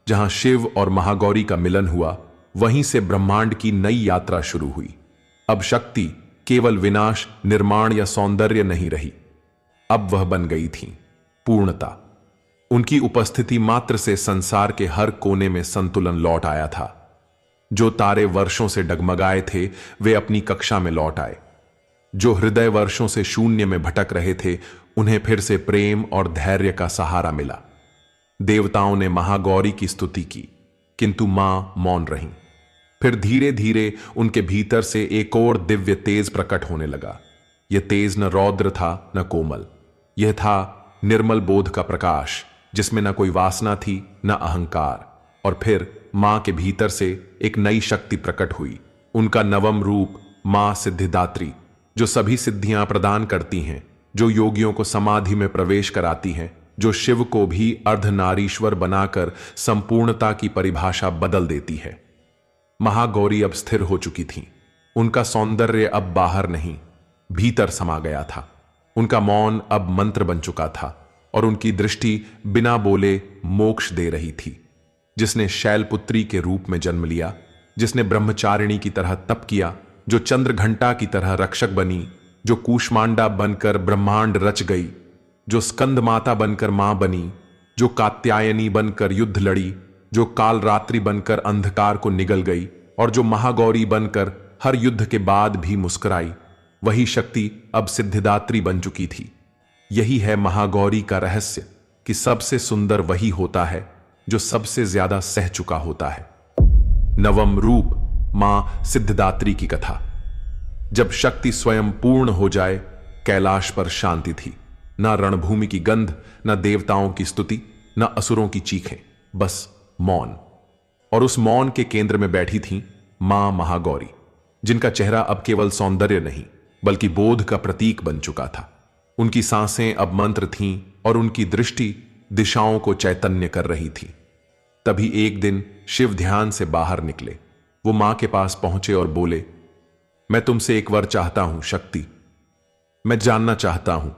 जहां शिव और महागौरी का मिलन हुआ, वहीं से ब्रह्मांड की नई यात्रा शुरू हुई। अब शक्ति केवल विनाश, निर्माण या सौंदर्य नहीं रही, अब वह बन गई थी पूर्णता। उनकी उपस्थिति मात्र से संसार के हर कोने में संतुलन लौट आया था। जो तारे वर्षों से डगमगाए थे, वे अपनी कक्षा में लौट आए। जो हृदय वर्षों से शून्य में भटक रहे थे, उन्हें फिर से प्रेम और धैर्य का सहारा मिला। देवताओं ने महागौरी की स्तुति की, किंतु मां मौन रहीं। फिर धीरे धीरे उनके भीतर से एक और दिव्य तेज प्रकट होने लगा। यह तेज न रौद्र था न कोमल, यह था निर्मल बोध का प्रकाश, जिसमें न कोई वासना थी न अहंकार। और फिर मां के भीतर से एक नई शक्ति प्रकट हुई, उनका नवम रूप मां सिद्धिदात्री, जो सभी सिद्धियां प्रदान करती हैं, जो योगियों को समाधि में प्रवेश कराती हैं, जो शिव को भी अर्धनारीश्वर बनाकर संपूर्णता की परिभाषा बदल देती है। महागौरी अब स्थिर हो चुकी थीं। उनका सौंदर्य अब बाहर नहीं, भीतर समा गया था। उनका मौन अब मंत्र बन चुका था और उनकी दृष्टि बिना बोले मोक्ष दे रही थी। जिसने शैलपुत्री के रूप में जन्म लिया, जिसने ब्रह्मचारिणी की तरह तप किया, जो चंद्रघंटा की तरह रक्षक बनी, जो कूष्मांडा बनकर ब्रह्मांड रच गई, जो स्कंद माता बनकर मां बनी, जो कात्यायनी बनकर युद्ध लड़ी, जो काल रात्रि बनकर अंधकार को निगल गई और जो महागौरी बनकर हर युद्ध के बाद भी मुस्कुराई, वही शक्ति अब सिद्धिदात्री बन चुकी थी। यही है महागौरी का रहस्य कि सबसे सुंदर वही होता है जो सबसे ज्यादा सह चुका होता है। नवम रूप मां सिद्धिदात्री की कथा। जब शक्ति स्वयं पूर्ण हो जाए, कैलाश पर शांति थी। न रणभूमि की गंध, न देवताओं की स्तुति, न असुरों की चीखें, बस मौन। और उस मौन के केंद्र में बैठी थीं मां महागौरी, जिनका चेहरा अब केवल सौंदर्य नहीं बल्कि बोध का प्रतीक बन चुका था। उनकी सांसें अब मंत्र थीं और उनकी दृष्टि दिशाओं को चैतन्य कर रही थी। तभी एक दिन शिव ध्यान से बाहर निकले। वो मां के पास पहुंचे और बोले, मैं तुमसे एक वर चाहता हूं शक्ति। मैं जानना चाहता हूं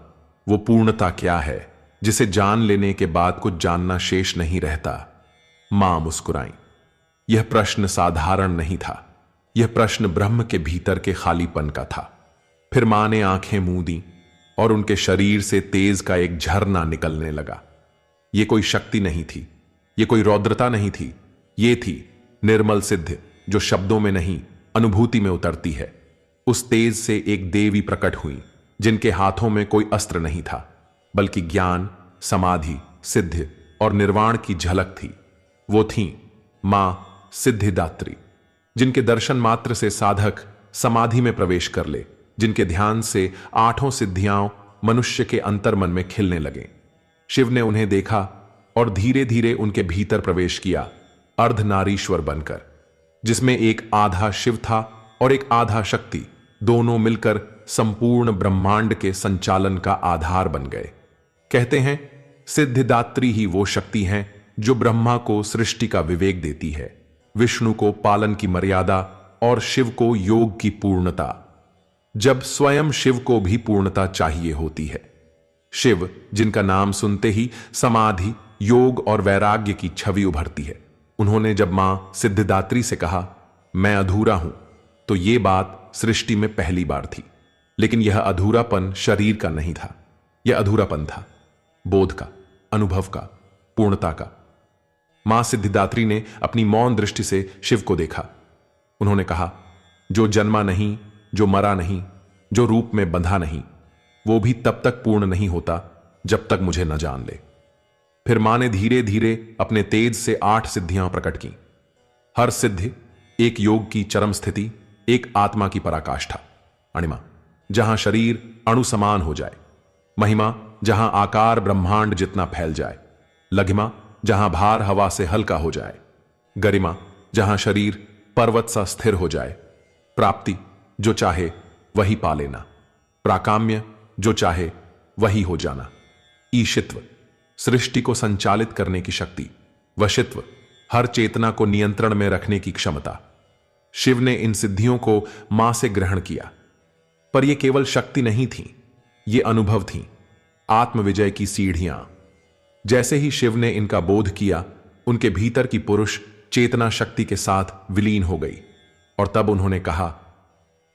वो पूर्णता क्या है, जिसे जान लेने के बाद कुछ जानना शेष नहीं रहता। मां मुस्कुराई। यह प्रश्न साधारण नहीं था, यह प्रश्न ब्रह्म के भीतर के खालीपन का था। फिर मां ने आंखें मूंदी और उनके शरीर से तेज का एक झरना निकलने लगा। यह कोई शक्ति नहीं थी, यह कोई रौद्रता नहीं थी, यह थी निर्मल सिद्ध, जो शब्दों में नहीं अनुभूति में उतरती है। उस तेज से एक देवी प्रकट हुई, जिनके हाथों में कोई अस्त्र नहीं था, बल्कि ज्ञान, समाधि, सिद्ध और निर्वाण की झलक थी। वो थीं मां सिद्धिदात्री, जिनके दर्शन मात्र से साधक समाधि में प्रवेश कर ले, जिनके ध्यान से आठों सिद्धियां मनुष्य के अंतर्मन में खिलने लगे। शिव ने उन्हें देखा और धीरे धीरे उनके भीतर प्रवेश किया, अर्धनारीश्वर बनकर, जिसमें एक आधा शिव था और एक आधा शक्ति, दोनों मिलकर संपूर्ण ब्रह्मांड के संचालन का आधार बन गए। कहते हैं सिद्धिदात्री ही वो शक्ति हैं जो ब्रह्मा को सृष्टि का विवेक देती है, विष्णु को पालन की मर्यादा और शिव को योग की पूर्णता, जब स्वयं शिव को भी पूर्णता चाहिए होती है। शिव, जिनका नाम सुनते ही समाधि, योग और वैराग्य की छवि उभरती है। उन्होंने जब मां सिद्धिदात्री से कहा, मैं अधूरा हूं, तो यह बात सृष्टि में पहली बार थी। लेकिन यह अधूरापन शरीर का नहीं था, यह अधूरापन था बोध का, अनुभव का, पूर्णता का। मां सिद्धिदात्री ने अपनी मौन दृष्टि से शिव को देखा। उन्होंने कहा, जो जन्मा नहीं, जो मरा नहीं, जो रूप में बंधा नहीं, वो भी तब तक पूर्ण नहीं होता जब तक मुझे न जान ले। फिर मां ने धीरे धीरे अपने तेज से 8 सिद्धियां प्रकट की। हर सिद्धि एक योग की चरम स्थिति, एक आत्मा की पराकाष्ठा। अणिमा, जहां शरीर अणु समान हो जाए। महिमा, जहां आकार ब्रह्मांड जितना फैल जाए। लघिमा, जहां भार हवा से हल्का हो जाए। गरिमा, जहां शरीर पर्वत सा स्थिर हो जाए। प्राप्ति, जो चाहे वही पा लेना। प्राकाम्य, जो चाहे वही हो जाना। ईशित्व, सृष्टि को संचालित करने की शक्ति। वशित्व, हर चेतना को नियंत्रण में रखने की क्षमता। शिव ने इन सिद्धियों को मां से ग्रहण किया, पर यह केवल शक्ति नहीं थी, ये अनुभव थी, आत्मविजय की सीढ़ियां। जैसे ही शिव ने इनका बोध किया, उनके भीतर की पुरुष चेतना शक्ति के साथ विलीन हो गई, और तब उन्होंने कहा,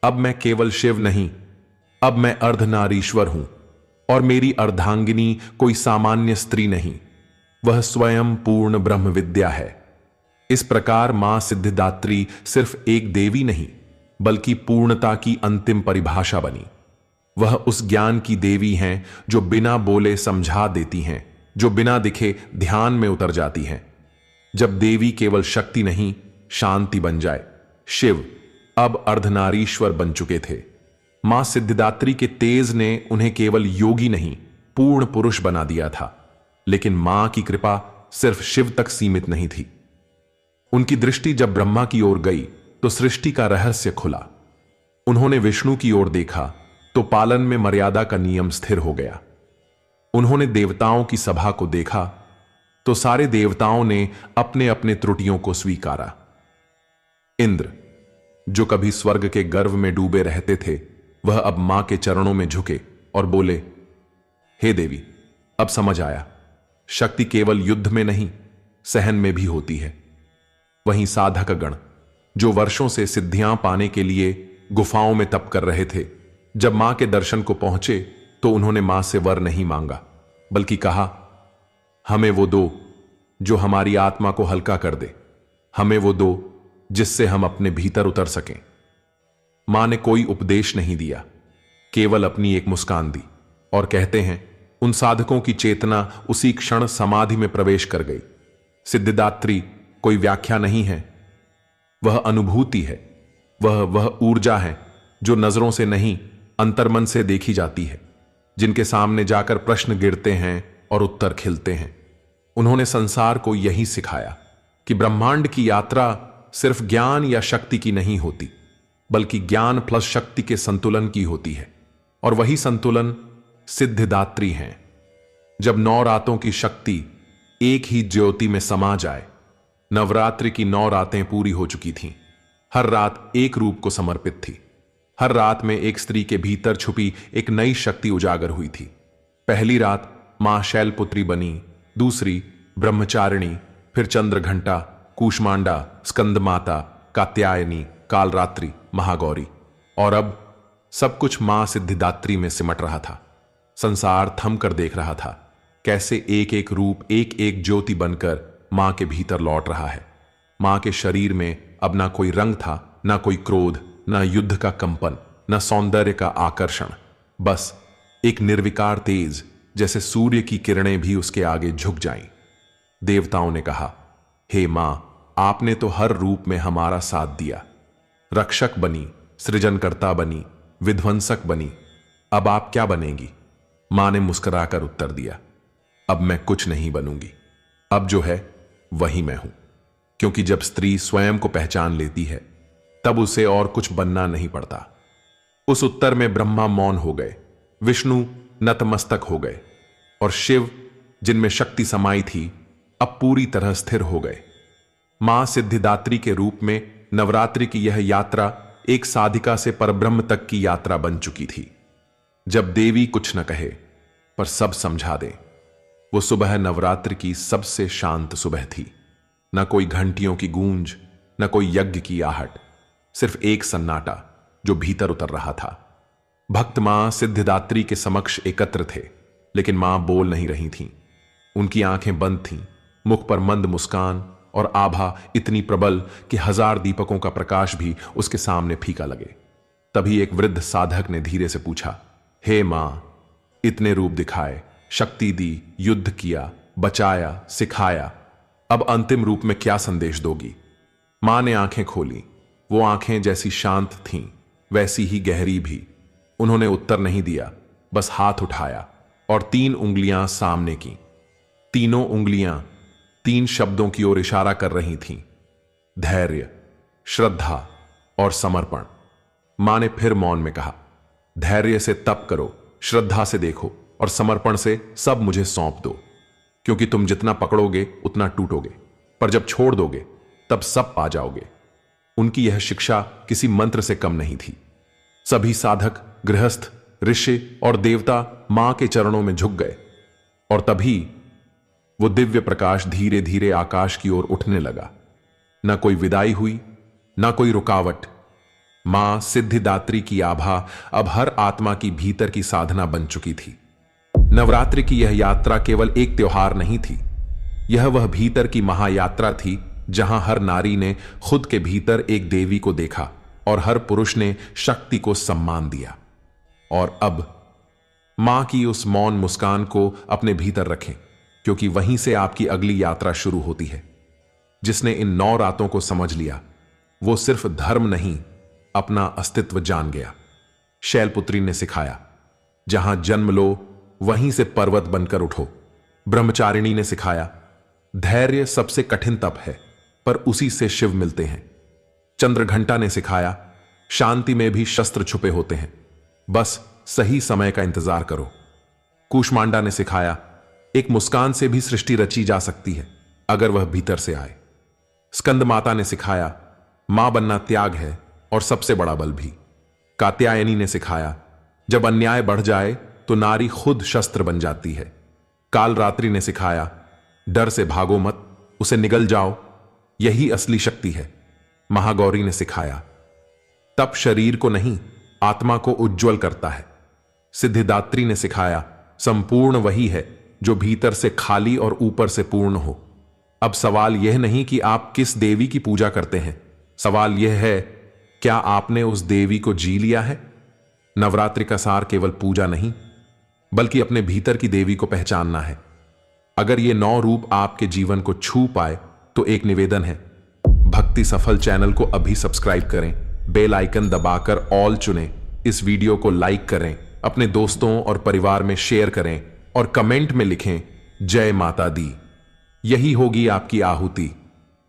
अब मैं केवल शिव नहीं, अब मैं अर्धनारीश्वर हूं, और मेरी अर्धांगिनी कोई सामान्य स्त्री नहीं, वह स्वयं पूर्ण ब्रह्म विद्या है। इस प्रकार मां सिद्धिदात्री सिर्फ एक देवी नहीं, बल्कि पूर्णता की अंतिम परिभाषा बनी। वह उस ज्ञान की देवी हैं जो बिना बोले समझा देती हैं, जो बिना दिखे ध्यान में उतर जाती हैं। जब देवी केवल शक्ति नहीं, शांति बन जाए। शिव अब अर्धनारीश्वर बन चुके थे। मां सिद्धिदात्री के तेज ने उन्हें केवल योगी नहीं, पूर्ण पुरुष बना दिया था। लेकिन मां की कृपा सिर्फ शिव तक सीमित नहीं थी। उनकी दृष्टि जब ब्रह्मा की ओर गई तो सृष्टि का रहस्य खुला। उन्होंने विष्णु की ओर देखा तो पालन में मर्यादा का नियम स्थिर हो गया। उन्होंने देवताओं की सभा को देखा तो सारे देवताओं ने अपने अपने त्रुटियों को स्वीकारा। इंद्र, जो कभी स्वर्ग के गर्व में डूबे रहते थे, वह अब मां के चरणों में झुके और बोले, हे देवी, अब समझ आया, शक्ति केवल युद्ध में नहीं, सहन में भी होती है। वहीं साधक गण, जो वर्षों से सिद्धियां पाने के लिए गुफाओं में तप कर रहे थे, जब मां के दर्शन को पहुंचे तो उन्होंने मां से वर नहीं मांगा, बल्कि कहा, हमें वो दो जो हमारी आत्मा को हल्का कर दे, हमें वो दो जिससे हम अपने भीतर उतर सकें। मां ने कोई उपदेश नहीं दिया, केवल अपनी एक मुस्कान दी, और कहते हैं, उन साधकों की चेतना उसी क्षण समाधि में प्रवेश कर गई। सिद्धिदात्री कोई व्याख्या नहीं है, वह अनुभूति है, वह ऊर्जा है जो नजरों से नहीं, अंतर्मन से देखी जाती है, जिनके सामने जाकर प्रश्न गिरते हैं और उत्तर खिलते हैं। उन्होंने संसार को यही सिखाया कि ब्रह्मांड की यात्रा सिर्फ ज्ञान या शक्ति की नहीं होती, बल्कि ज्ञान प्लस शक्ति के संतुलन की होती है, और वही संतुलन सिद्धिदात्री हैं। जब 9 रातों की शक्ति एक ही ज्योति में समा जाए, नवरात्रि की 9 रातें पूरी हो चुकी थीं। हर रात एक रूप को समर्पित थी। हर रात में एक स्त्री के भीतर छुपी एक नई शक्ति उजागर हुई थी। पहली रात मां शैलपुत्री बनी, दूसरी ब्रह्मचारिणी, फिर चंद्रघंटा, कूष्मांडा, स्कंदमाता, कात्यायनी, कालरात्रि, महागौरी, और अब सब कुछ मां सिद्धिदात्री में सिमट रहा था। संसार थम कर देख रहा था, कैसे एक एक रूप, एक एक ज्योति बनकर मां के भीतर लौट रहा है। मां के शरीर में अब ना कोई रंग था, ना कोई क्रोध, ना युद्ध का कंपन, ना सौंदर्य का आकर्षण, बस एक निर्विकार तेज, जैसे सूर्य की किरणें भी उसके आगे झुक जाईं। देवताओं ने कहा, हे मां, आपने तो हर रूप में हमारा साथ दिया, रक्षक बनी, सृजनकर्ता बनी, विध्वंसक बनी, अब आप क्या बनेंगी? मां ने मुस्कुराकर उत्तर दिया, अब मैं कुछ नहीं बनूंगी, अब जो है वही मैं हूं। क्योंकि जब स्त्री स्वयं को पहचान लेती है, तब उसे और कुछ बनना नहीं पड़ता। उस उत्तर में ब्रह्मा मौन हो गए, विष्णु नतमस्तक हो गए, और शिव, जिनमें शक्ति समाई थी, अब पूरी तरह स्थिर हो गए। मां सिद्धिदात्री के रूप में नवरात्रि की यह यात्रा एक साधिका से परब्रह्म तक की यात्रा बन चुकी थी। जब देवी कुछ न कहे पर सब समझा दे, वो सुबह नवरात्रि की सबसे शांत सुबह थी। न कोई घंटियों की गूंज, न कोई यज्ञ की आहट, सिर्फ एक सन्नाटा जो भीतर उतर रहा था। भक्त मां सिद्धिदात्री के समक्ष एकत्र थे, लेकिन मां बोल नहीं रही थीं। उनकी आंखें बंद थीं, मुख पर मंद मुस्कान, और आभा इतनी प्रबल कि 1000 दीपकों का प्रकाश भी उसके सामने फीका लगे। तभी एक वृद्ध साधक ने धीरे से पूछा, हे मां, इतने रूप दिखाए, शक्ति दी, युद्ध किया, बचाया, सिखाया, अब अंतिम रूप में क्या संदेश दोगी? मां ने आंखें खोली। वो आंखें जैसी शांत थीं, वैसी ही गहरी भी। उन्होंने उत्तर नहीं दिया, बस हाथ उठाया और 3 उंगलियां सामने की। तीनों उंगलियां 3 शब्दों की ओर इशारा कर रही थीं, धैर्य, श्रद्धा और समर्पण। मां ने फिर मौन में कहा, धैर्य से तप करो, श्रद्धा से देखो और समर्पण से सब मुझे सौंप दो, क्योंकि तुम जितना पकड़ोगे उतना टूटोगे, पर जब छोड़ दोगे तब सब पा जाओगे। उनकी यह शिक्षा किसी मंत्र से कम नहीं थी। सभी साधक, गृहस्थ, ऋषि और देवता मां के चरणों में झुक गए और तभी वो दिव्य प्रकाश धीरे धीरे आकाश की ओर उठने लगा। न कोई विदाई हुई, न कोई रुकावट। मां सिद्धिदात्री की आभा अब हर आत्मा की भीतर की साधना बन चुकी थी। नवरात्रि की यह यात्रा केवल एक त्योहार नहीं थी, यह वह भीतर की महायात्रा थी जहां हर नारी ने खुद के भीतर एक देवी को देखा और हर पुरुष ने शक्ति को सम्मान दिया। और अब मां की उस मौन मुस्कान को अपने भीतर रखें, क्योंकि वहीं से आपकी अगली यात्रा शुरू होती है। जिसने इन 9 रातों को समझ लिया, वो सिर्फ धर्म नहीं, अपना अस्तित्व जान गया। शैलपुत्री ने सिखाया, जहां जन्म लो वहीं से पर्वत बनकर उठो। ब्रह्मचारिणी ने सिखाया, धैर्य सबसे कठिन तप है, पर उसी से शिव मिलते हैं। चंद्रघंटा ने सिखाया, शांति में भी शस्त्र छुपे होते हैं, बस सही समय का इंतजार करो। कूष्मांडा ने सिखाया, एक मुस्कान से भी सृष्टि रची जा सकती है, अगर वह भीतर से आए। स्कंद माता ने सिखाया, मां बनना त्याग है और सबसे बड़ा बल भी। कात्यायनी ने सिखाया, जब अन्याय बढ़ जाए तो नारी खुद शस्त्र बन जाती है। कालरात्रि ने सिखाया, डर से भागो मत, उसे निगल जाओ, यही असली शक्ति है। महागौरी ने सिखाया, तप शरीर को नहीं, आत्मा को उज्ज्वल करता है। सिद्धिदात्री ने सिखाया, संपूर्ण वही है जो भीतर से खाली और ऊपर से पूर्ण हो। अब सवाल यह नहीं कि आप किस देवी की पूजा करते हैं, सवाल यह है, क्या आपने उस देवी को जी लिया है? नवरात्रि का सार केवल पूजा नहीं, बल्कि अपने भीतर की देवी को पहचानना है। अगर ये 9 रूप आपके जीवन को छू पाए तो एक निवेदन है, भक्ति सफल चैनल को अभी सब्सक्राइब करें, बेल आइकन दबाकर ऑल चुनें, इस वीडियो को लाइक करें, अपने दोस्तों और परिवार में शेयर करें और कमेंट में लिखें, जय माता दी। यही होगी आपकी आहुति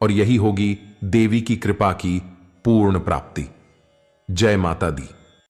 और यही होगी देवी की कृपा की पूर्ण प्राप्ति। जय माता दी।